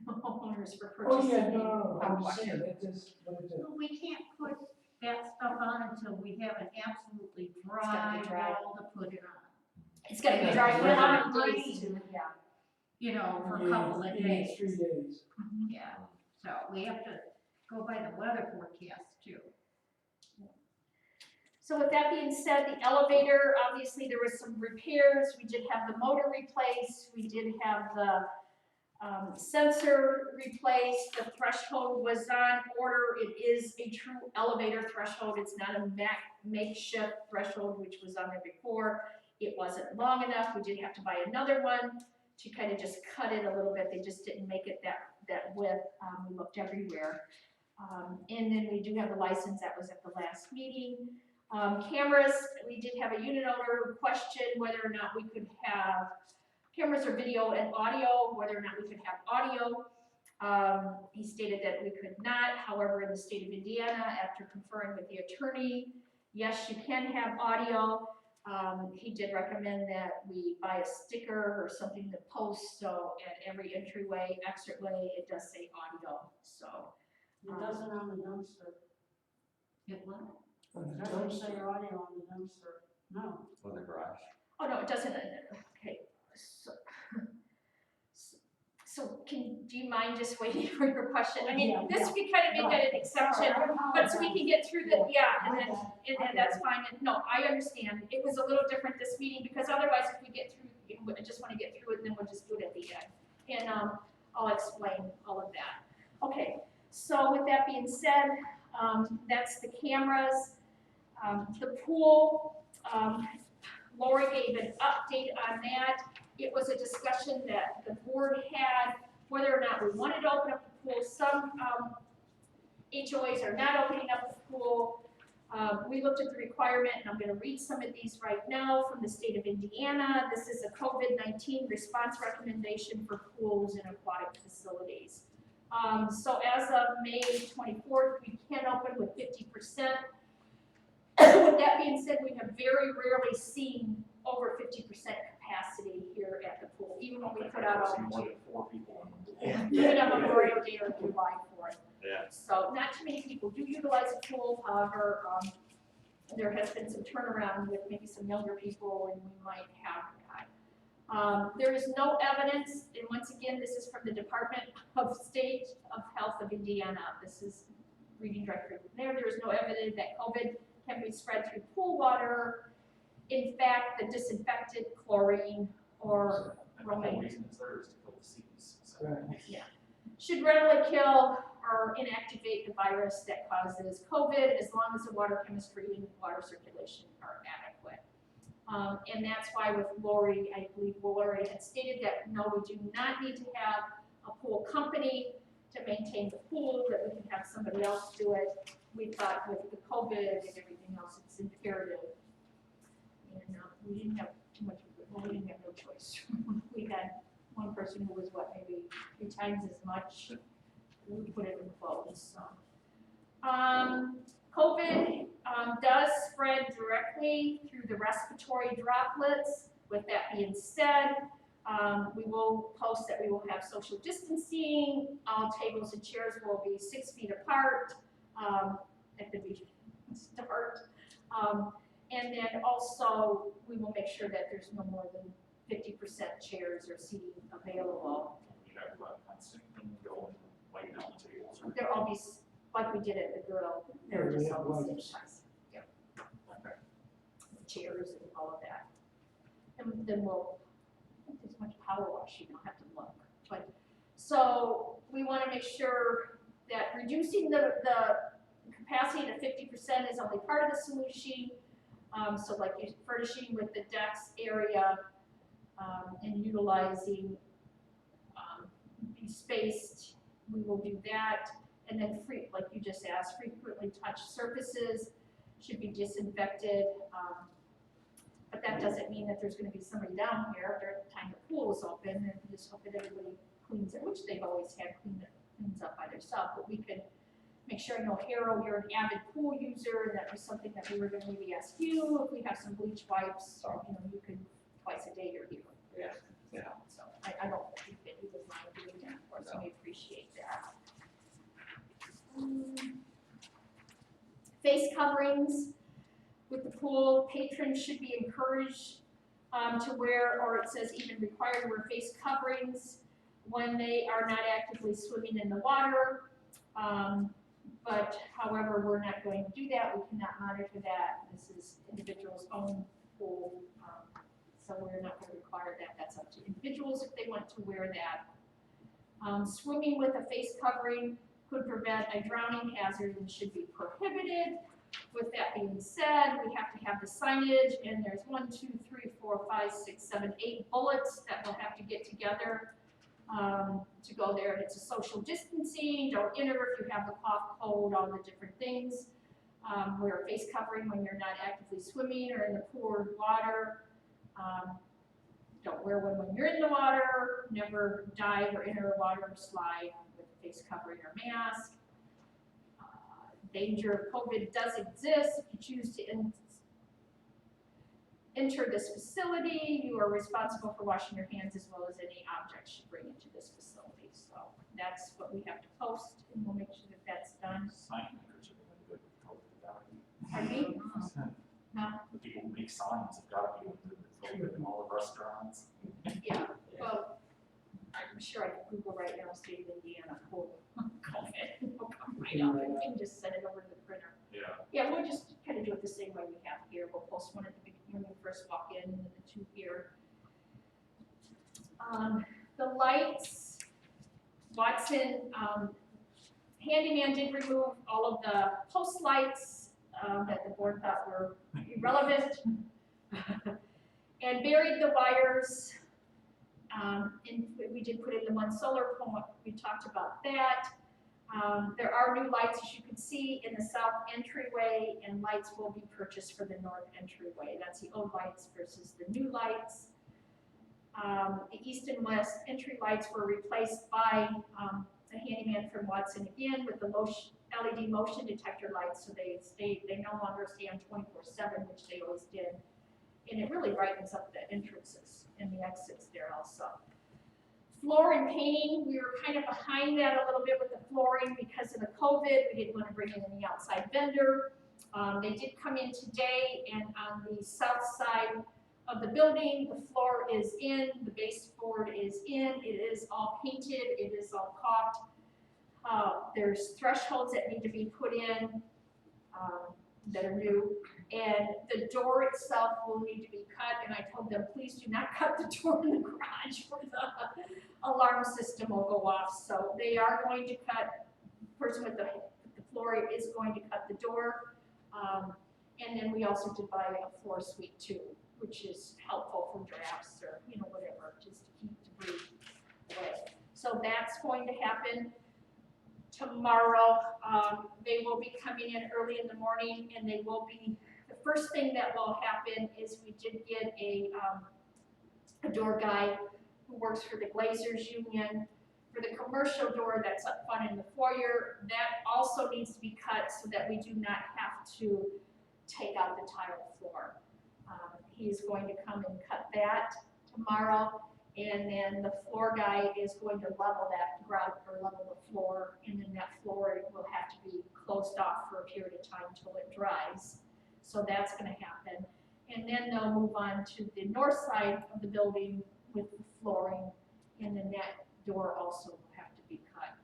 homeowners for Oh, purchasing yeah, the no, power I'm just washer. saying, that just, what is it? Well, we can't put that stuff on until we have an absolutely gotta dry be dry. wall to put it on. It's gonna be Yeah, dry for yeah. how many days too, yeah. You know, for a Yeah, couple of days. 3 days. Yeah, so we have to go by the weather forecast too. So with that being said, the elevator, obviously there was some repairs. We did have the motor replaced. We did have the sensor replaced. The threshold was on order. It is a true elevator threshold. It's not a makeshift threshold, which was on there before. It wasn't long enough. We did have to buy another one to kind of just cut it a little bit. They just didn't make it that width. We looked everywhere. And then we do have the license that was at the last meeting. Cameras, we did have a unit owner who questioned whether or not we could have cameras or video and audio, whether or not we could have audio. He stated that we could not. However, in the state of Indiana, after conferring with the attorney, yes, you can have audio. He did recommend that we buy a sticker or something to post, so at every entryway, exitway, it does say audio, so. It doesn't on the dumpster. It what? On It the doesn't say dumpster. audio on the dumpster, no. Or the garage. Oh, no, it doesn't, okay, so do you mind just waiting for your question? I mean, this we kind of make it an exception, but so we can get through the, yeah, and then that's fine, and no, I understand. It was a little different this meeting, because otherwise if we get through, I just wanna get through it, and then we'll just do it at the end. And I'll explain all of that. Okay, so with that being said, That's the cameras. The pool, Lori gave an update on that. It was a discussion that the board had, whether or not we wanted to open up the pool. Some HOAs are not opening up the pool. We looked at the requirement, and I'm gonna read some of these right now from the state of Indiana. This is a COVID-19 response recommendation for pools and aquatic facilities. So as of May 24th, we can open with 50%. With that being said, we have very rarely seen over 50% capacity here at the pool, even when we put out all More the than 4 people in the pool. even on Memorial Day or July 4th. Yeah. So not too many people do utilize the pool, however, there has been some turnaround with maybe some younger people, and we might have that. There is no evidence, and once again, this is from the Department of State of Health of Indiana. This is reading directly from there. There is no evidence that COVID can be spread through pool water. In fact, the disinfectant, chlorine, or And the whole bromine reason it's there is to kill disease. So. Right. should readily kill or inactivate the virus that causes COVID, as long as the water chemistry and water circulation are adequate. And that's why with Lori, I believe Lori had stated that no, we do not need to have a pool company to maintain the pool, that we can have somebody else do it. We thought with the COVID and everything else, it's imperative. And we didn't have too much, well, we didn't have no choice. We had one person who was what, maybe 3 times as much. We put it in quotes. COVID does spread directly through the respiratory droplets. With that being said, we will post that we will have social distancing. All tables and chairs will be 6 feet apart at the start. And then also, we will make sure that there's no more than 50% chairs or seating available. You have constant and go and wipe down the tables. Or There'll all be, like we did at the grill, there were just all the same size. Yep. Chairs and all of that. And then we'll, I think there's much power washing, I'll have to look. But, so we wanna make sure that reducing the capacity to 50% is only part of the solution. So like you're furnishing with the decks area, and utilizing be spaced, we will do that. And then like you just asked, frequently touched surfaces should be disinfected. But that doesn't mean that there's gonna be somebody down here during the time the pool is open, and just hope that everybody cleans it, which they've always had cleans up by themselves. But we could make sure, I know Harold, you're an avid pool user, and that was something that we were gonna maybe ask you, if we have some bleach wipes, or, you could twice a day or here. Yeah, yeah. So I don't think that he was mind doing that, of course, we appreciate that. Face coverings with the pool, patrons should be encouraged to wear, or it says even required to wear face coverings when they are not actively swimming in the water. But however, we're not going to do that. We cannot monitor that. This is individuals' own pool. So we're not going to require that. That's up to individuals if they want to wear that. Swimming with a face covering could prevent a drowning hazard and should be prohibited. With that being said, we have to have the signage, and there's 1, 2, 3, 4, 5, 6, 7, 8 bullets that will have to get together to go there. And it's a social distancing, don't enter if you have the cough, cold, all the different things. Wear a face covering when you're not actively swimming or in the pool or water. Don't wear one when you're in the water. Never dive or enter a water or slide with a face covering or mask. Danger of COVID does exist. If you choose to enter this facility, you are responsible for washing your hands as well as any objects you bring into this facility. So that's what we have to post, and we'll make sure that that's done. Sign makers are really good with COVID without it. Pardon me? No? The people who make signs have got to be able to do COVID in all the restaurants. Yeah, well, I'm sure I can Google right now, state of Indiana, pool COVID. It'll come right up, and we can just send it over to the printer. Yeah. Yeah, we'll just kind of do it the same way we have here. We'll post one at the beginning when you first walk in, and then the 2 here. The lights, Watson Handyman did remove all of the post lights that the board thought were irrelevant. And buried the wires. And we did put in the one solar pole, we talked about that. There are new lights, as you can see, in the south entryway, and lights will be purchased for the north entryway. That's the old lights versus the new lights. The east and west entry lights were replaced by the handyman from Watson again with the LED motion detector lights, so they no longer stand 24/7, which they always did. And it really brightens up the entrances and the exits there also. Floor and painting, we were kind of behind that a little bit with the flooring because of the COVID. We didn't want to bring in any outside vendor. They did come in today, and on the south side of the building, the floor is in, the baseboard is in, it is all painted, it is all caulked. There's thresholds that need to be put in that are new, and the door itself will need to be cut, and I told them, please do not cut the door in the garage where the alarm system will go off. So they are going to cut, the person with the floor is going to cut the door, and then we also did buy a floor suite too, which is helpful for drafts or, whatever, just to keep debris away. So that's going to happen tomorrow. They will be coming in early in the morning, and they will be, the first thing that will happen is we did get a door guy who works for the Glazers Union for the commercial door that's up front in the foyer. That also needs to be cut so that we do not have to take out the tile floor. He is going to come and cut that tomorrow, and then the floor guy is going to level that ground or level the floor, and then that floor will have to be closed off for a period of time until it dries. So that's going to happen. And then they'll move on to the north side of the building with the flooring, and then that door also will have to be cut.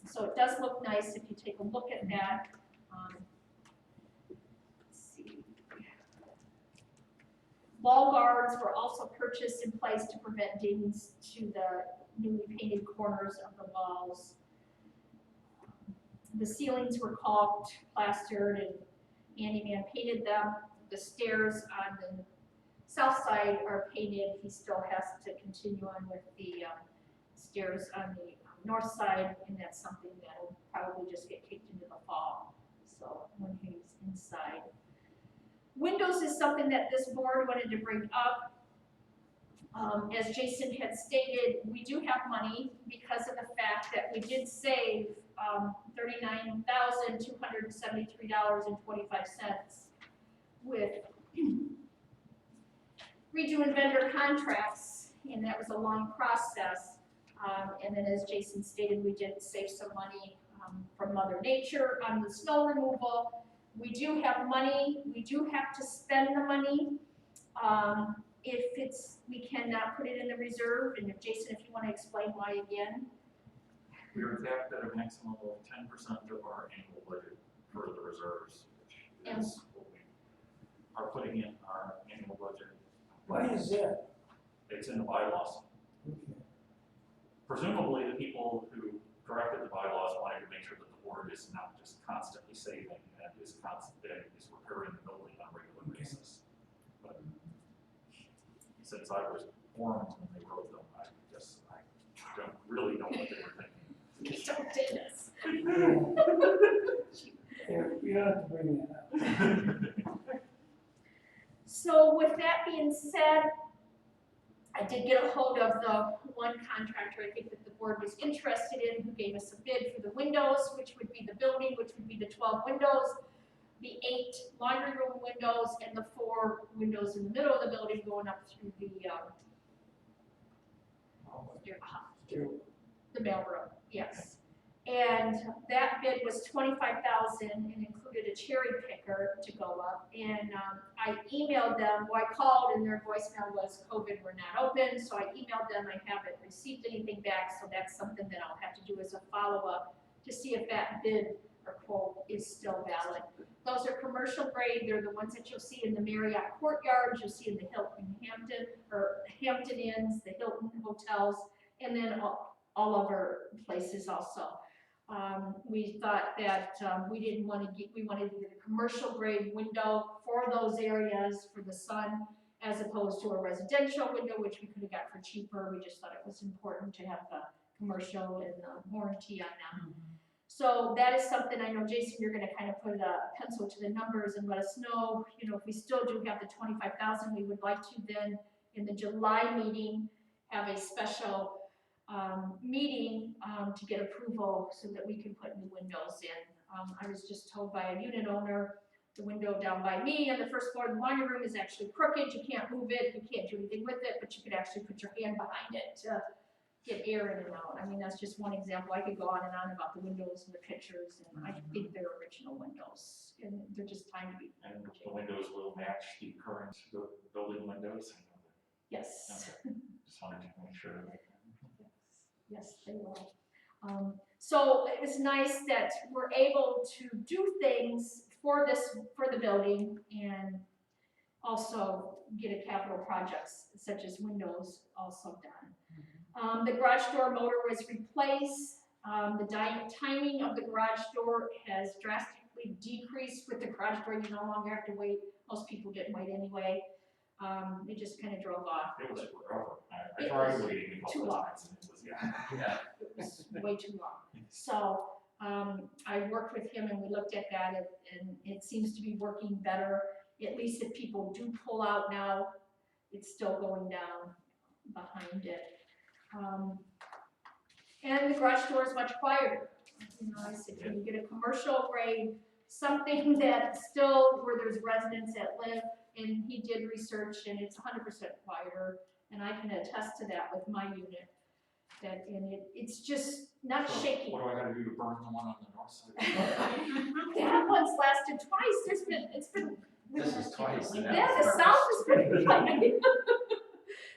So it does look nice if you take a look at that. Let's see. Wall guards were also purchased in place to prevent dings to the newly painted corners of the walls. The ceilings were caulked, plastered, and handyman painted them. The stairs on the south side are painted. He still has to continue on with the stairs on the north side, and that's something that will probably just get kicked into the fall, so when he's inside. Windows is something that this board wanted to bring up. As Jason had stated, we do have money because of the fact that we did save $39,273.25 with redoing vendor contracts, and that was a long process. And then as Jason stated, we did save some money from Mother Nature on the snow removal. We do have money, we do have to spend the money. We cannot put it in the reserve, and if Jason, if you want to explain why again. We are capped at a maximum of 10% of our annual budget for the reserves, which is what we are putting in our annual budget. Why is that? It's in the bylaws. Okay. Presumably, the people who corrected the bylaws wanted to make sure that the board is not just constantly saving and is repairing the building on a regular basis. But since I was formed when they wrote them, I guess I don't really know what they were thinking. Just don't do this. Yeah, you don't have to bring that up. So with that being said, I did get a hold of the one contractor I think that the board was interested in, who gave us a bid for the windows, which would be the building, which would be the 12 windows, the 8 laundry room windows, and the 4 windows in the middle of the building going up through the mailroom, yes. And that bid was $25,000 and included a cherry picker to go up. And I emailed them, well, I called and their voicemail was COVID, we're not open. So I emailed them, I haven't received anything back. So that's something that I'll have to do as a follow-up to see if that bid or quote is still valid. Those are commercial grade. They're the ones that you'll see in the Marriott courtyards, you'll see in the Hilton Hampton, or Hampton Inns, the Hilton hotels, and then all of our places also. We thought that, we wanted to get a commercial grade window for those areas for the sun, as opposed to a residential window, which we could have got for cheaper. We just thought it was important to have the commercial and the warranty on them. So that is something, I know, Jason, you're gonna kind of put a pencil to the numbers and let us know, if we still do have the 25,000, we would like to then, in the July meeting, have a special meeting to get approval so that we can put new windows in. I was just told by a unit owner, the window down by me on the first floor of the laundry room is actually crooked. You can't move it, you can't do anything with it, but you could actually put your hand behind it to get air in and out. I mean, that's just one example. I could go on and on about the windows and the pictures, and I think they're original windows, and they're just time to be. And the windows will match the current building windows? Yes. Okay. Just wanted to make sure of that. Yes, they will. So it was nice that we're able to do things for the building, and also get a capital projects such as windows also done. The garage door motor was replaced. The timing of the garage door has drastically decreased with the garage door. You no longer have to wait. Most people didn't wait anyway. They just kind of drove off. It was forever. I tried waiting a couple too long. times and it was, yeah. It was way too long. So I worked with him and we looked at that, and it seems to be working better. At least if people do pull out now, it's still going down behind it. And the garage door is much quieter. I said, can you get a commercial grade, something that still, where there's residents that live, and he did research and it's 100% quieter, and I can attest to that with my unit. It's just not So shaky. what do I gotta do to burn the one on the north side? That one's lasted twice. It's been. This is twice. Yeah, the south has been fine.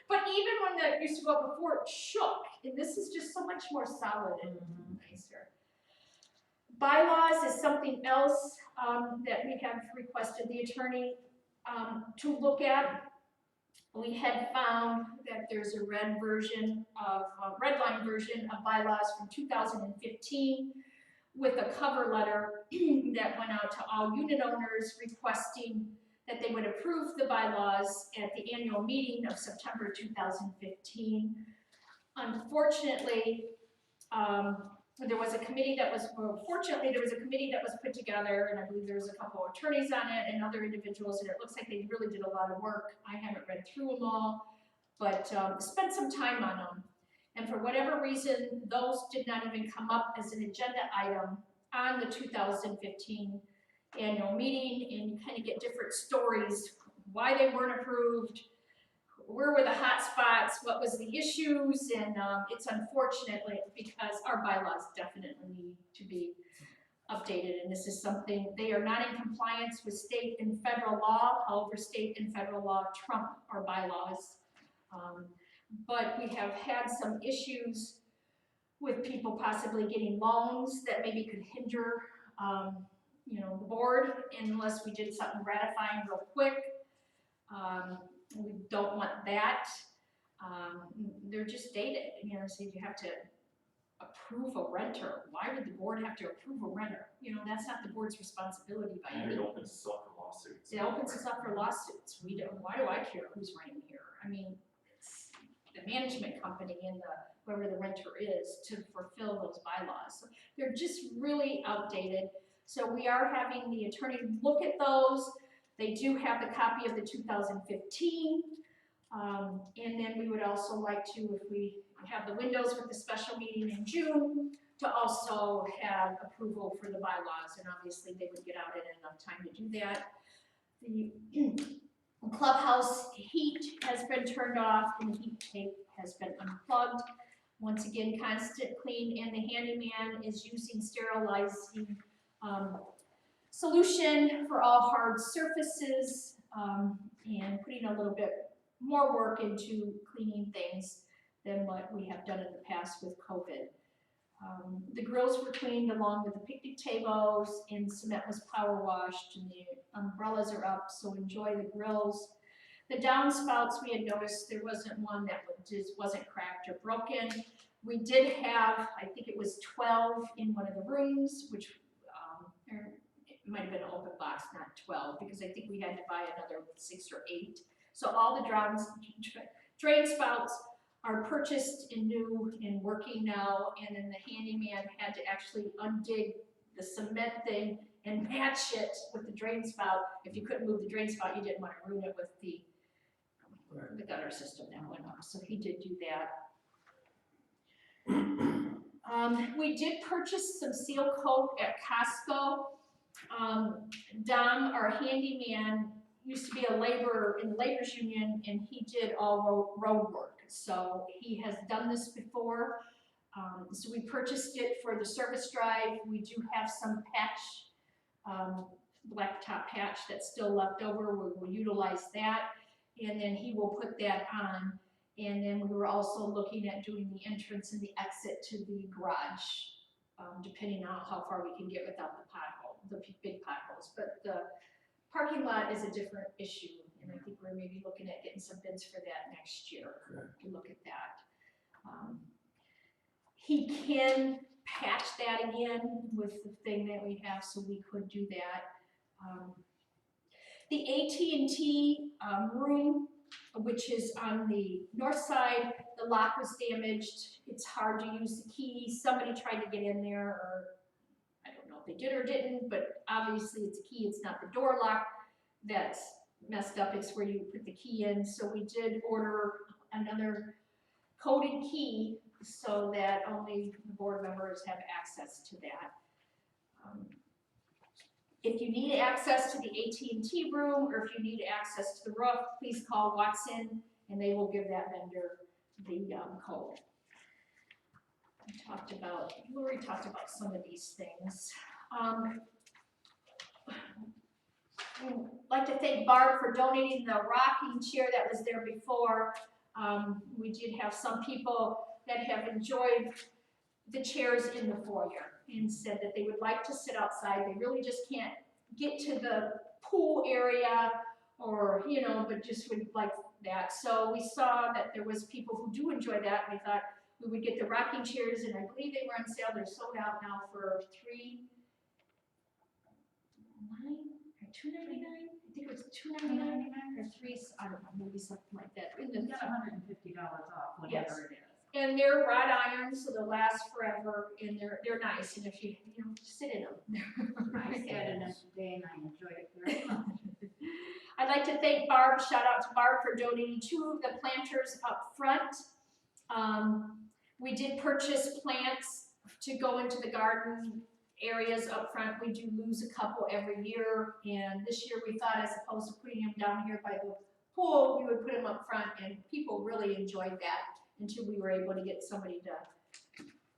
But even when that used to go up before, it shook, and this is just so much more solid and nicer. Bylaws is something else that we have requested the attorney to look at. We had found that there's a red line version of bylaws from 2015 with a cover letter that went out to all unit owners requesting that they would approve the bylaws at the annual meeting of September 2015. Unfortunately, there was a committee that was put together, and I believe there was a couple of attorneys on it and other individuals, and it looks like they really did a lot of work. I haven't read through them all, but spent some time on them. And for whatever reason, those did not even come up as an agenda item on the 2015 annual meeting, and you kind of get different stories, why they weren't approved, where were the hot spots, what was the issues, and it's unfortunate because our bylaws definitely need to be updated, and this is something, they are not in compliance with state and federal law. However, state and federal law trump our bylaws. But we have had some issues with people possibly getting loans that maybe could hinder the board unless we did something gratifying real quick. We don't want that. They're just dated, so you have to approve a renter. Why would the board have to approve a renter? That's not the board's responsibility by any And it means. opens us up for lawsuits. It opens us up for lawsuits. Why do I care who's renting here? I mean, it's the management company and whoever the renter is to fulfill those bylaws. So they're just really outdated. So we are having the attorney look at those. They do have the copy of the 2015. And then we would also like to, if we have the windows with the special meeting in June, to also have approval for the bylaws, and obviously they would get out in enough time to do that. The clubhouse heat has been turned off and the heat tape has been unplugged. Once again, constant clean, and the handyman is using sterilizing solution for all hard surfaces, and putting a little bit more work into cleaning things than what we have done in the past with COVID. The grills were cleaned along with the picnic tables, and cement was power washed, and the umbrellas are up, so enjoy the grills. The downspouts, we had noticed there wasn't one that just wasn't cracked or broken. We did have, I think it was 12 in one of the rooms, which, or it might have been an open box, not 12, because I think we had to buy another 6 or 8. So all the drain spouts are purchased and new and working now, and then the handyman had to actually undig the cement thing and match it with the drain spout. If you couldn't move the drain spout, you didn't want to ruin it with the gutter system that went up, so he did do that. We did purchase some seal coat at Costco. Dom, our handyman, used to be a laborer in the laborers union, and he did all road work. So he has done this before. So we purchased it for the service drive. We do have some patch, blacktop patch that's still left over. We will utilize that, and then he will put that on. And then we were also looking at doing the entrance and the exit to the garage, depending on how far we can get without the pothole, the big potholes. But the parking lot is a different issue, and I think we're maybe looking at getting some bids for that next year to look at that. He can patch that again with the thing that we have, so we could do that. The AT&T room, which is on the north side, the lock was damaged. It's hard to use the key. Somebody tried to get in there, or I don't know if they did or didn't, but obviously it's a key. It's not the door lock that's messed up. It's where you put the key in. So we did order another coded key so that only the board members have access to that. If you need access to the AT&T room, or if you need access to the roof, please call Watson, and they will give that vendor the code. Lori talked about some of these things. I'd like to thank Barb for donating the rocking chair that was there before. We did have some people that have enjoyed the chairs in the foyer and said that they would like to sit outside. They really just can't get to the pool area, or, you know, but just would like that. So we saw that there was people who do enjoy that. We thought we would get the rocking chairs, and I believe they were on sale. They're sold out now for $3.99 or $2.99. I think it was $2.99 or $3. I don't know, maybe something like that. You got $150 off, whatever Yes. it is. And they're wrought iron, so they'll last forever, and they're nice. And if you sit in them, I sat in it today and I enjoyed it very much. I'd like to thank Barb. Shout out to Barb for donating 2 of the planters up front. We did purchase plants to go into the garden areas up front. We do lose a couple every year, and this year we thought, as opposed to putting them down here by the pool, we would put them up front, and people really enjoyed that until we were able to get somebody to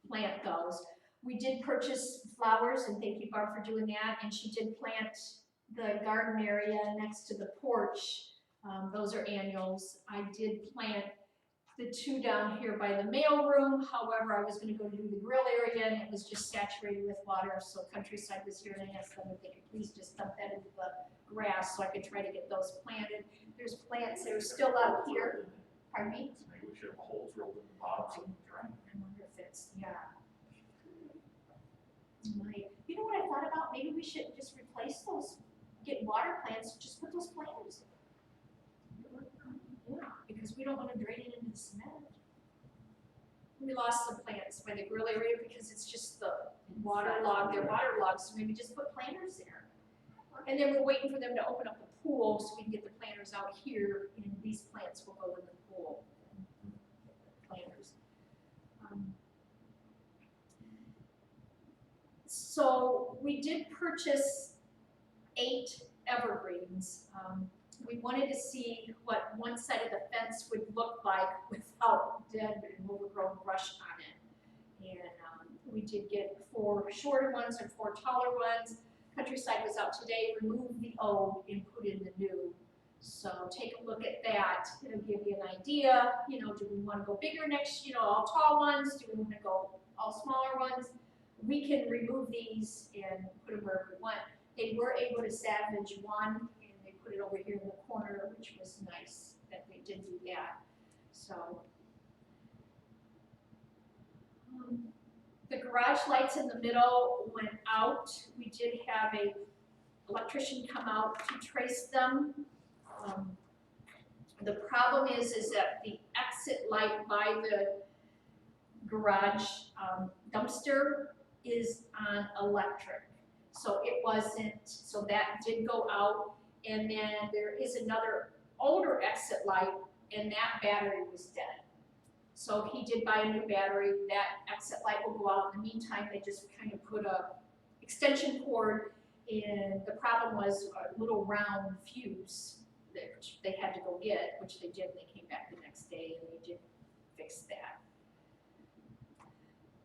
plant those. We did purchase flowers, and thank you, Barb, for doing that, and she did plant the garden area next to the porch. Those are annuals. I did plant the 2 down here by the mail room. However, I was going to go to do the grill area, and it was just saturated with water, so Countryside was here, and I asked them if they could please just dump that into the grass so I could try to get those planted. There's plants that are still out here. Pardon me? Maybe we should have holes drilled in the bottom so we can drain. I wonder if it's, yeah. You know what I thought about? Maybe we should just replace those, get water plants, just put those planters in. Yeah, because we don't want to drain it into the cement. We lost some plants by the grill area because it's just the waterlogged, they're waterlogged, so maybe just put planters there. And then we're waiting for them to open up the pool so we can get the planters out here, and these plants will go in the pool. Planters. So we did purchase 8 evergreens. We wanted to see what one side of the fence would look like without dead and overgrown brush on it. And we did get 4 shorter ones and 4 taller ones. Countryside was out today, removed the old and put in the new. So take a look at that. It'll give you an idea. You know, do we want to go bigger next, all tall ones? Do we want to go all smaller ones? We can remove these and put them wherever we want. They were able to salvage one, and they put it over here in the corner, which was nice that they did do that. So The garage lights in the middle went out. We did have a electrician come out to trace them. The problem is that the exit light by the garage dumpster is on electric. So it wasn't, so that did go out. And then there is another older exit light and that battery was dead. So he did buy a new battery. That exit light will go out. In the meantime, they just kind of put a extension cord in. The problem was a little round fuse that they had to go get, which they did. They came back the next day and they did fix that.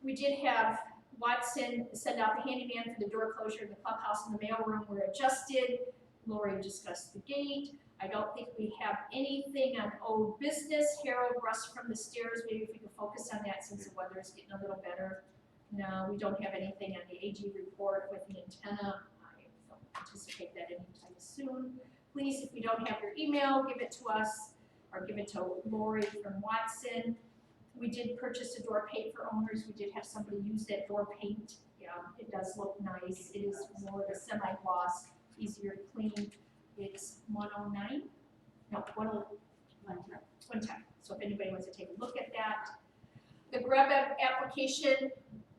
We did have Watson send out the handyman for the door closure in the clubhouse and the mailroom were adjusted. Lori discussed the gate. I don't think we have anything on old business. Harold rushed from the stairs. Maybe if we could focus on that since the weather is getting a little better. No, we don't have anything on the AG report with the antenna. I don't anticipate that anytime soon. Please, if you don't have your email, give it to us or give it to Lori from Watson. We did purchase a door paint for owners. We did have somebody use that door paint. Yeah, it does look nice. It is more of a semi-gloss, easier to clean. It's $109, no, $110. So if anybody wants to take a look at that. The grub application,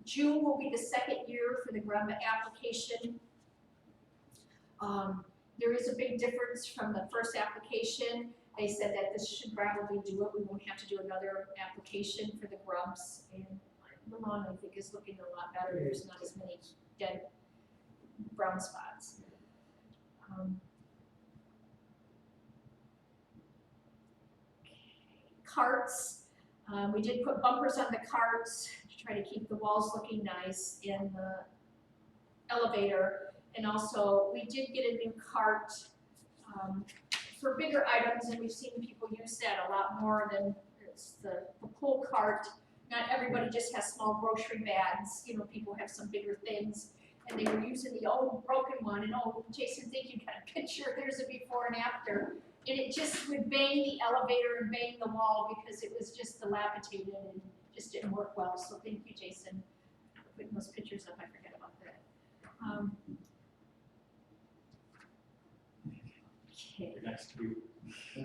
June will be the second year for the grub application. There is a big difference from the first application. They said that this should probably do it. We won't have to do another application for the grubs. And the lawn, I think, is looking a lot better. There's not as many dead brown spots. Carts, we did put bumpers on the carts to try to keep the walls looking nice in the elevator. And also, we did get a new cart for bigger items, and we've seen people use that a lot more than it's the pull cart. Not everybody just has small grocery bags. You know, people have some bigger things. And they were using the old broken one, and oh, Jason, think you got a picture, there's a before and after. And it just would bang the elevator and bang the wall because it was just dilapidated and just didn't work well. So thank you, Jason, for putting those pictures up. I forget about that. Okay. Your next cue.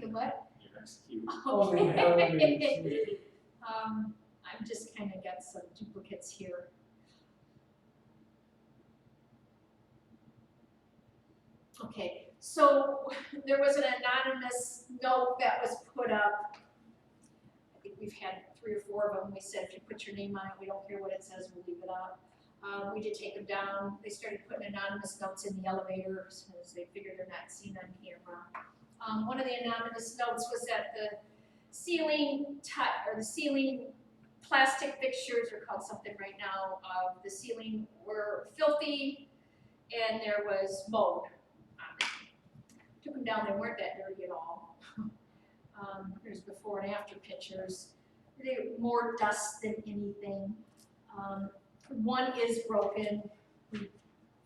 The what? Your next cue. Oh, the elevator. Okay. I've just kind of got some duplicates here. Okay, so there was an anonymous note that was put up. I think we've had 3 or 4 of them. We said if you put your name on it, we don't care what it says, we'll leave it up. We did take them down. They started putting anonymous notes in the elevator because they figured they're not seen on camera. One of the anonymous notes was that the ceiling plastic fixtures are called something right now. The ceiling were filthy and there was mold. Took them down, they weren't that dirty at all. There's before and after pictures. They more dust than anything. One is broken. We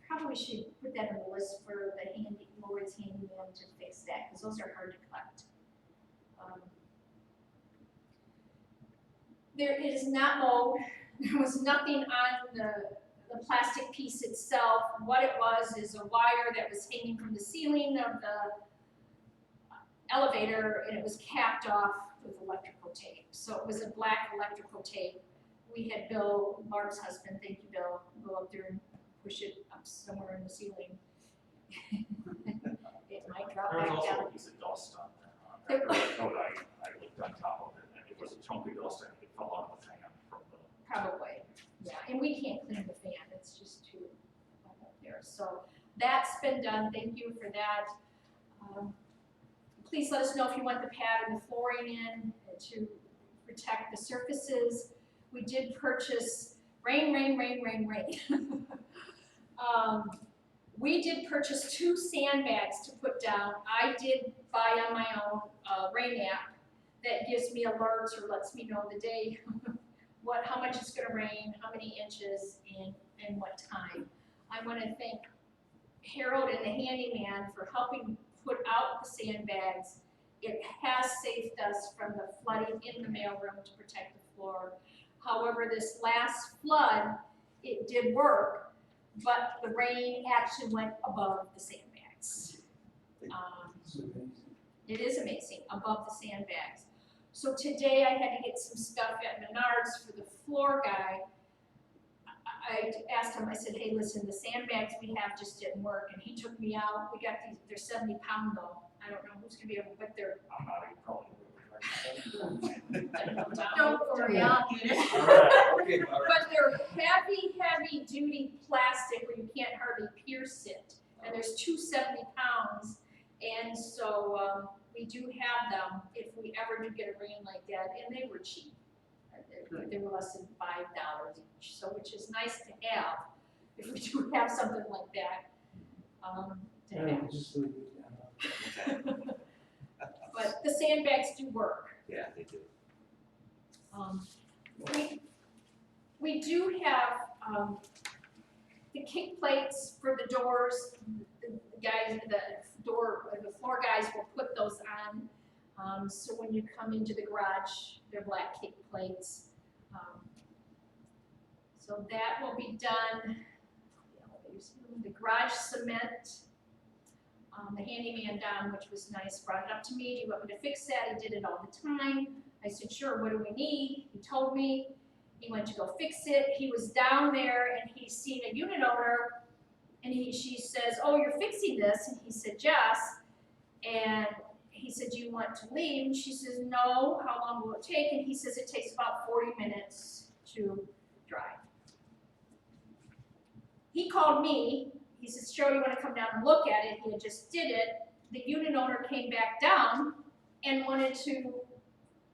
probably should put that on the list for the Lori's handyman to fix that, because those are hard to collect. There is not mold. There was nothing on the plastic piece itself. What it was is a wire that was hanging from the ceiling of the elevator, and it was capped off with electrical tape. So it was a black electrical tape. We had Bill, Barb's husband, thank you, Bill, go up there and push it up somewhere in the ceiling. It might drop There was back also down. a piece of dust on there. After I note, I looked on top of it, and it was a chunk of dust, and it fell out of the fan from the. Probably, yeah, and we can't clean the fan, it's just too up there. So that's been done, thank you for that. Please let us know if you want the pad and the flooring in to protect the surfaces. We did purchase, rain. We did purchase 2 sandbags to put down. I did buy on my own rain app that gives me alerts or lets me know the day, how much it's gonna rain, how many inches, and what time. I wanna thank Harold and the handyman for helping put out the sandbags. It has saved us from the flooding in the mailroom to protect the floor. However, this last flood, it did work, but the rain actually went above the sandbags. It is amazing, above the sandbags. So today I had to get some stuff at Menards for the floor guy. I asked him, I said, hey, listen, the sandbags we have just didn't work, and he took me out. We got these, they're 70 pound though. I don't know who's gonna be able, but they're. I'm not even probably. Don't worry, I'll get it. All right, okay, all right. But they're heavy, heavy duty plastic where you can't hardly pierce it. And there's two 70 pounds, and so we do have them if we ever do get a rain like that, and they were cheap. They were less than $5 each, so which is nice to have if we do have something like that. To have. Just leave it down. But the sandbags do work. Yeah, they do. We do have the kick plates for the doors. The guys, the floor guys will put those on. So when you come into the garage, they're black kick plates. So that will be done. The garage cement. The handyman Don, which was nice, brought it up to me. Do you want me to fix that? He did it all the time. I said, sure, what do we need? He told me. He went to go fix it. He was down there and he's seen a unit owner and she says, oh, you're fixing this? And he said, yes. And he said, do you want to leave? And she says, no, how long will it take? And he says, it takes about 40 minutes to dry. He called me. He says, Cheryl, you want to come down and look at it? He had just did it. The unit owner came back down and wanted to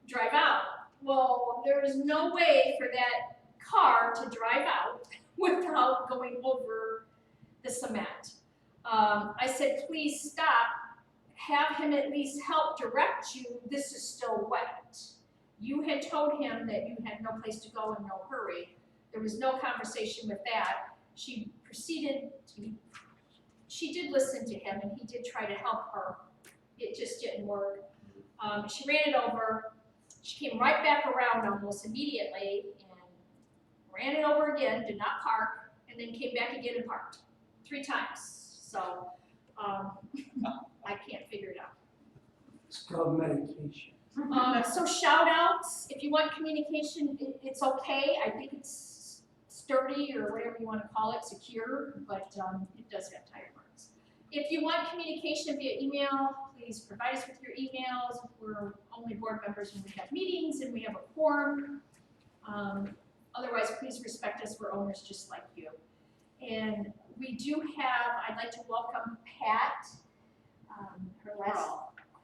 drive out. Well, there is no way for that car to drive out without going over the cement. I said, please stop. Have him at least help direct you. This is still wet. You had told him that you had no place to go and no hurry. There was no conversation with that. She proceeded to, she did listen to him and he did try to help her. It just didn't work. She ran it over. She came right back around almost immediately and ran it over again, did not park, and then came back again and parked 3 times. So I can't figure it out. It's called medication. So shout outs, if you want communication, it's okay. I think it's sturdy or whatever you want to call it, secure, but it does have tire marks. If you want communication via email, please provide us with your emails. We're only board members when we have meetings and we have a quorum. Otherwise, please respect us. We're owners just like you. And we do have, I'd like to welcome Pat, her last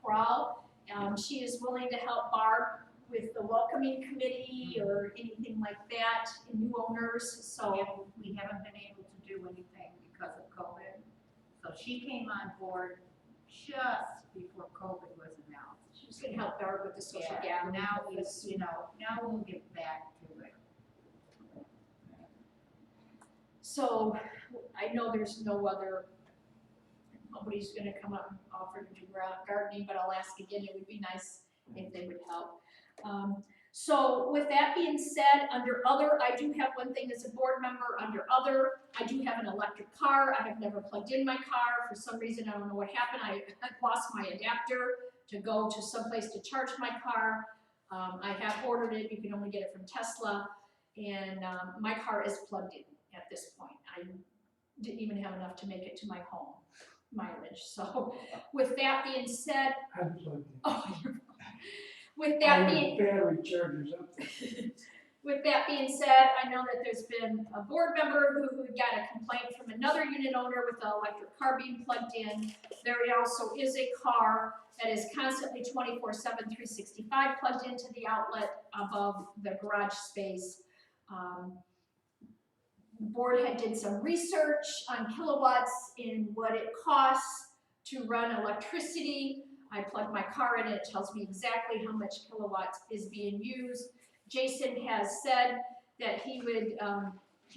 crawl. She is willing to help Barb with the welcoming committee or anything like that, new owners, so. Yeah, we haven't been able to do anything because of COVID. So she came on board just before COVID was announced. She's gonna help Barb with the social Yeah, gathering. now it's, now we'll get back to it. So I know there's nobody's gonna come up and offer to do gardening, but I'll ask again, it would be nice if they would help. So with that being said, under other, I do have one thing as a board member, under other, I do have an electric car. I have never plugged in my car. For some reason, I don't know what happened. I lost my adapter to go to someplace to charge my car. I have ordered it. You can only get it from Tesla. And my car is plugged in at this point. I didn't even have enough to make it to my home mileage. So with that being said, I'm plugged in. oh, with that being Battery chargers up there. with that being said, I know that there's been a board member who got a complaint from another unit owner with the electric car being plugged in. There also is a car that is constantly 24/7, 365 plugged into the outlet above the garage space. The board had did some research on kilowatts in what it costs to run electricity. I plug my car in, it tells me exactly how much kilowatts is being used. Jason has said that he would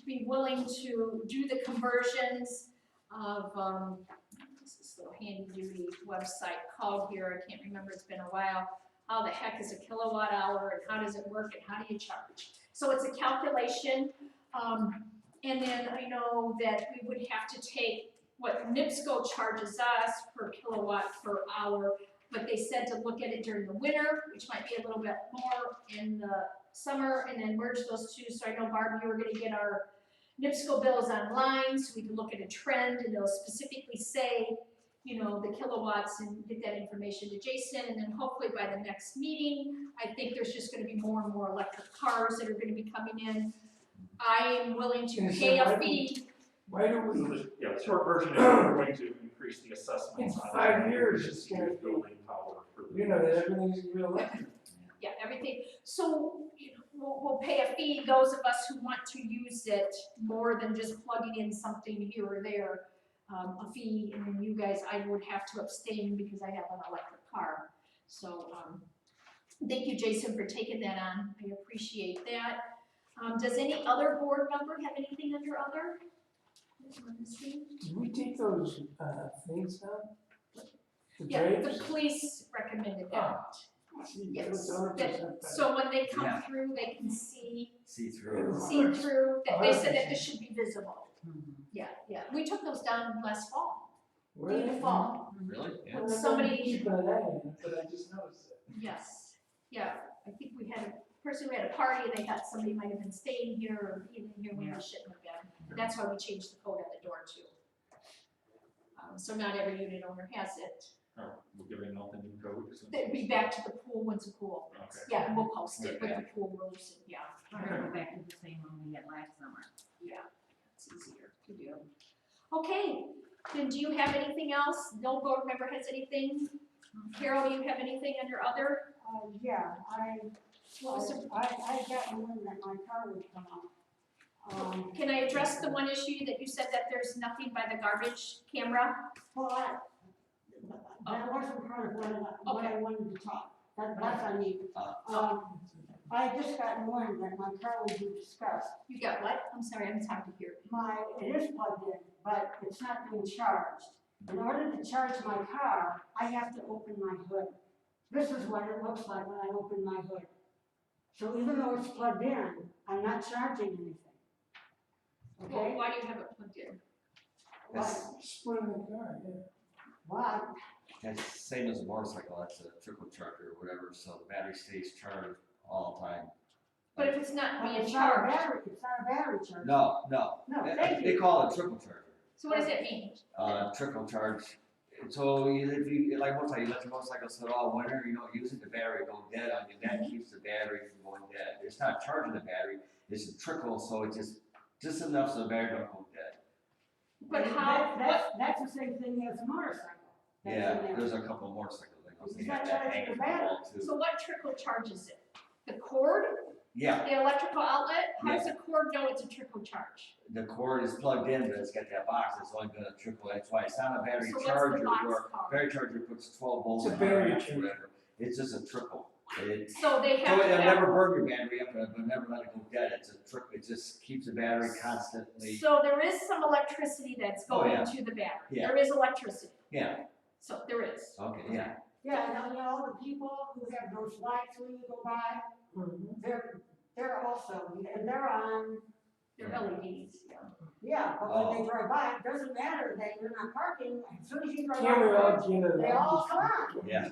be willing to do the conversions of, what's this little handy duty website called here, I can't remember, it's been a while. how the heck is a kilowatt hour and how does it work and how do you charge? So it's a calculation, and then I know that we would have to take what NIPSCO charges us per kilowatt per hour, but they said to look at it during the winter, which might be a little bit more in the summer, and then merge those two. So I know, Barb, you were gonna get our NIPSCO bills online, so we can look at a trend, and it'll specifically say, you know, the kilowatts, and get that information to Jason, and then hopefully by the next meeting, I think there's just gonna be more and more electric cars that are gonna be coming in. I am willing to And so pay a why- fee. Why do So we, the short version is we're going to increase the assessments In on. 5 years, it's gonna be- building power for the. you know, that everything's gonna be electric. Yeah, everything, so, you know, we'll pay a fee, those of us who want to use it more than just plugging in something here or there, a fee, and then you guys, I would have to abstain because I have an electric car. So, thank you, Jason, for taking that on, I appreciate that. Does any other board member have anything under other? On this thing? Did we take those, things down? The Yeah, the drapes? police recommended that. See, Yes, that's 100% that, better. so when they come Yeah. through, they can see See-through. through, that they said that 100%. this should be visible. Yeah, yeah, we took those down last fall, Where in the fall, Really? Yeah. when somebody, Keep an eye on it, but I just noticed it. yes, yeah, I think we had a person who had a party and they thought somebody might have been staying here or even here when they shouldn't have been. That's why we changed the code on the door too. So not every unit owner has it. Oh, we're giving out the new code. It'd be back to the pool once a pool. Okay. Yeah, and we'll post it with the Okay. pool rules, yeah. We're gonna go back to the same one we had last summer. Yeah, it's easier to do. Okay, then do you have anything else? No board member has anything? Carol, do you have anything under other? Yeah, I What was the- I got one that my car would come out. Can I address the one issue that you said that there's nothing by the garbage camera? Well, that wasn't part of what I wanted to talk, that's on you. I just got warned that my car would be discussed. You got what? I'm sorry, I'm hard to hear. It is plugged in, but it's not being charged. In order to charge my car, I have to open my hood. This is what it looks like when I open my hood. So even though it's plugged in, I'm not charging anything. Well, Okay? why do you have it plugged in? That's, Split in the car, yeah. Why? that's same as a motorcycle, that's a trickle charger or whatever, so the battery stays charged all the time. But if it's not But being it's not a charged, battery, it's not a battery charger. No. No, They- thank They you. call it a trickle charger. so what does it mean? Trickle charge. So if you, like most you let your motorcycle sit all winter, you don't use it, the battery will go dead on you, that keeps the battery from going dead. It's not charging the battery, it's a trickle, so it's just enough so the battery don't go dead. But how, what, That's the same thing as a motorcycle. That's Yeah, in there. there's a couple of motorcycles, like, It's they not have that charging hanging the from the wall too. so what trickle charges it? The cord, Yeah, the electrical outlet? How does the cord know it's a trickle charge? the cord is plugged in, but it's got that box, it's only gonna trickle, that's why it's not a battery So what's the charger box where called? battery charger puts 12 volts. It's a in it, battery or charger. whatever. It's just a trickle. It, So they so have to it'll have. never burn your battery up, but never let it go dead, it's a trick, it just keeps the battery constantly, So there is some electricity that's Oh, going yeah. to the battery. Yeah. There is electricity. yeah, So there is. okay, yeah. Yeah, now, you know, the people who have those lights when you go by, they're also, and they're on, They're LEDs, yeah. yeah, but when they drive by, it doesn't matter that you're not parking, as soon as you drive Camera by, all at the end of the they line, all just- come on. Yeah.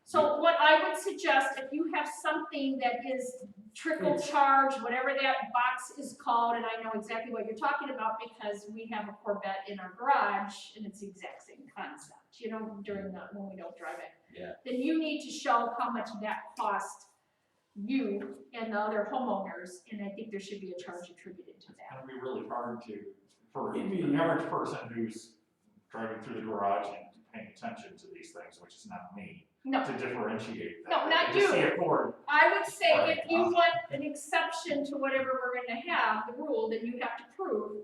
So what I would suggest, if you have something that is trickle charge, whatever that box is called, and I know exactly what you're talking about because we have a Corvette in our garage and it's the exact same concept, you know, during the, when we don't drive it. Yeah. Then you need to show how much that cost you and the other homeowners, and I think there should be a charge attributed to It's that. gonna be really hard to, for the average person who's driving through the garage and paying attention to these things, which is not me, No, to differentiate that. No, not They just see you. a cord. I would say if you want an exception to whatever we're gonna have, the rule, then you have to prove,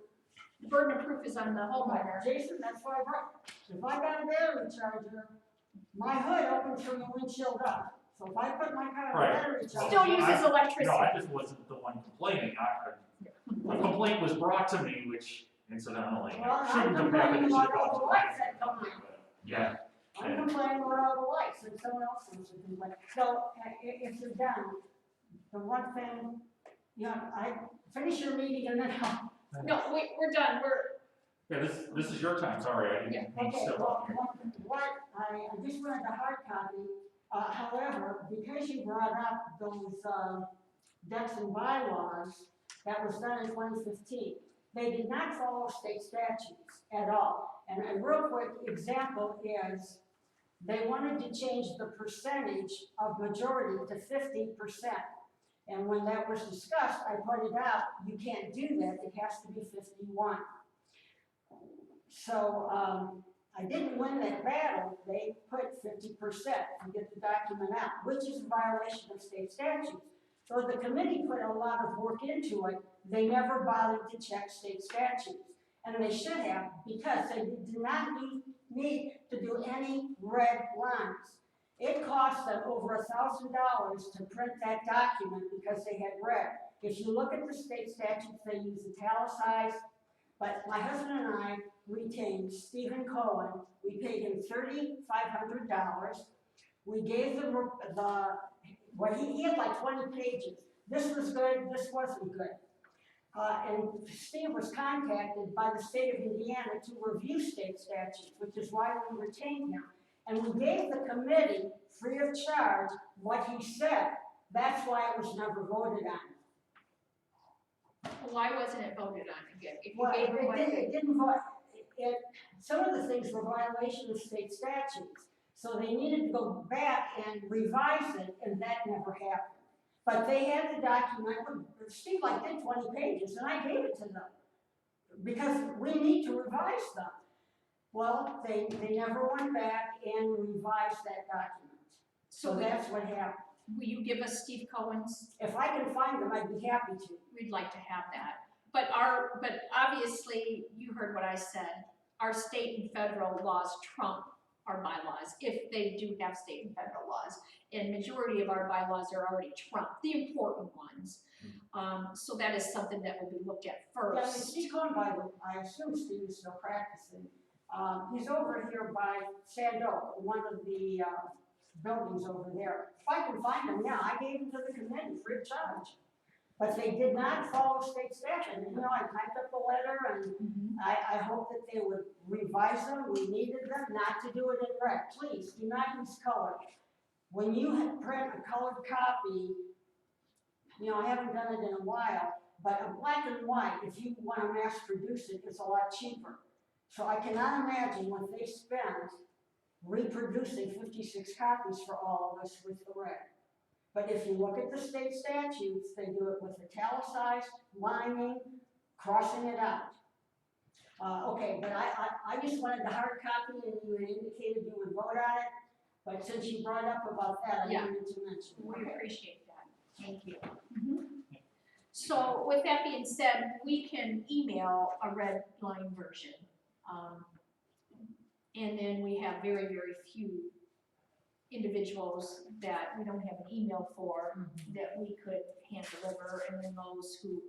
the burden of proof is on the homeowner. Jason, that's why I brought, if I got a battery charger, my hood opens from the windshield up. So if I put my car on Right. a battery charger. Still uses No, electricity. I just wasn't the one complaining, a complaint was brought to me, which incidentally Well, I'm shouldn't have happened, complaining it should have about all gone the to lights that come on. but, yeah. I'm complain about all the lights, and someone else wants to complain. So, if you're done, the one thing, I finish your meeting and then I'll. No, we're done, Yeah, this is your time, sorry, I didn't mean to Okay, step well, on you. I just wanted the hard copy, however, because you brought up those, decks and bylaws, that was done in 2015. They did not follow state statutes at all. And a real quick example is, they wanted to change the percentage of majority to 50%. And when that was discussed, I pointed out, you can't do that, it has to be 51. So, I didn't win that battle, they put 50% to get the document out, which is a violation of state statutes. So the committee put a lot of work into it, they never bothered to check state statutes. And they should have, because they did not need to do any red lines. It cost them over $1,000 to print that document because they had red. If you look at the state statutes, they use italicized, but my husband and I retained Stephen Cohen. We paid him $3,500. We gave them he had like 20 pages. This was good, this wasn't good. And Steve was contacted by the state of Indiana to review state statutes, which is why we retained him. And we gave the committee, free of charge, what he said. That's why it was never voted on. why wasn't it voted on again? If you Well, gave her what- it didn't vote, some of the things were violation of state statutes. So they needed to go back and revise it, and that never happened. But they had the document, Steve like did 20 pages, and I gave it to them. Because we need to revise them. Well, they never went back and revised that document. So that's what happened. Will you give us Steve Cohen's? If I can find them, I'd be happy to. We'd like to have that. But obviously, you heard what I said, our state and federal laws trump our bylaws, if they do have state and federal laws. And majority of our bylaws are already trumped, the important ones. So that is something that will be looked at Yeah, I mean, first. Steve Cohen, I assume Steve is still practicing. He's over here by Sand Oak, one of the buildings over there. If I can find him now, I gave him to the committee free of charge. But they did not follow state statute. And, I typed up a letter and I hope that they would revise them. We needed them not to do it in red. Please, do not use color. When you print a colored copy, I haven't done it in a while, but a black and white, if you want to mass produce it, it's a lot cheaper. So I cannot imagine what they spent reproducing 56 copies for all of us with the red. But if you look at the state statutes, they do it with italicized, lining, crossing it out. Okay, but I just wanted the hard copy, and you had indicated you would vote on it. But since you brought up about that, I Yeah. wanted to mention. We Okay. appreciate that. Thank you. So with that being said, we can email a red line version. And then we have very, very few individuals that we don't have an email for that we could hand deliver, and then those who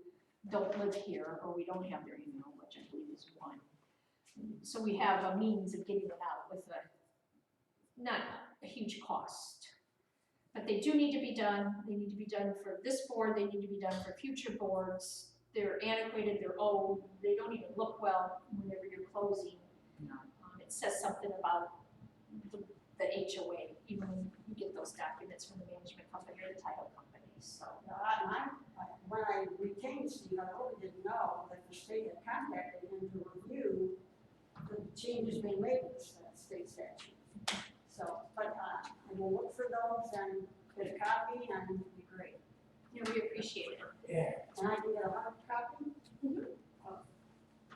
don't live here or we don't have their email, which I believe is one. So we have a means of getting it out with not a huge cost. But they do need to be done. They need to be done for this board. They need to be done for future boards. They're antiquated, they're old, they don't even look well whenever you're closing. It says something about the HOA, even when you get those documents from the management company or the title company, so. When I retained Steve, I really didn't know that the state had contacted him to review the changes being made to the state statute. So, but I will look for those and get a copy, and it'd be great. Yeah, we appreciate it. Yeah. And I can get a hard copy?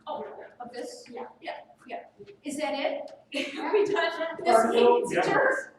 Oh, of this? Yeah. Yeah. Is that it? Are we done? This meeting's Yeah. adjourned.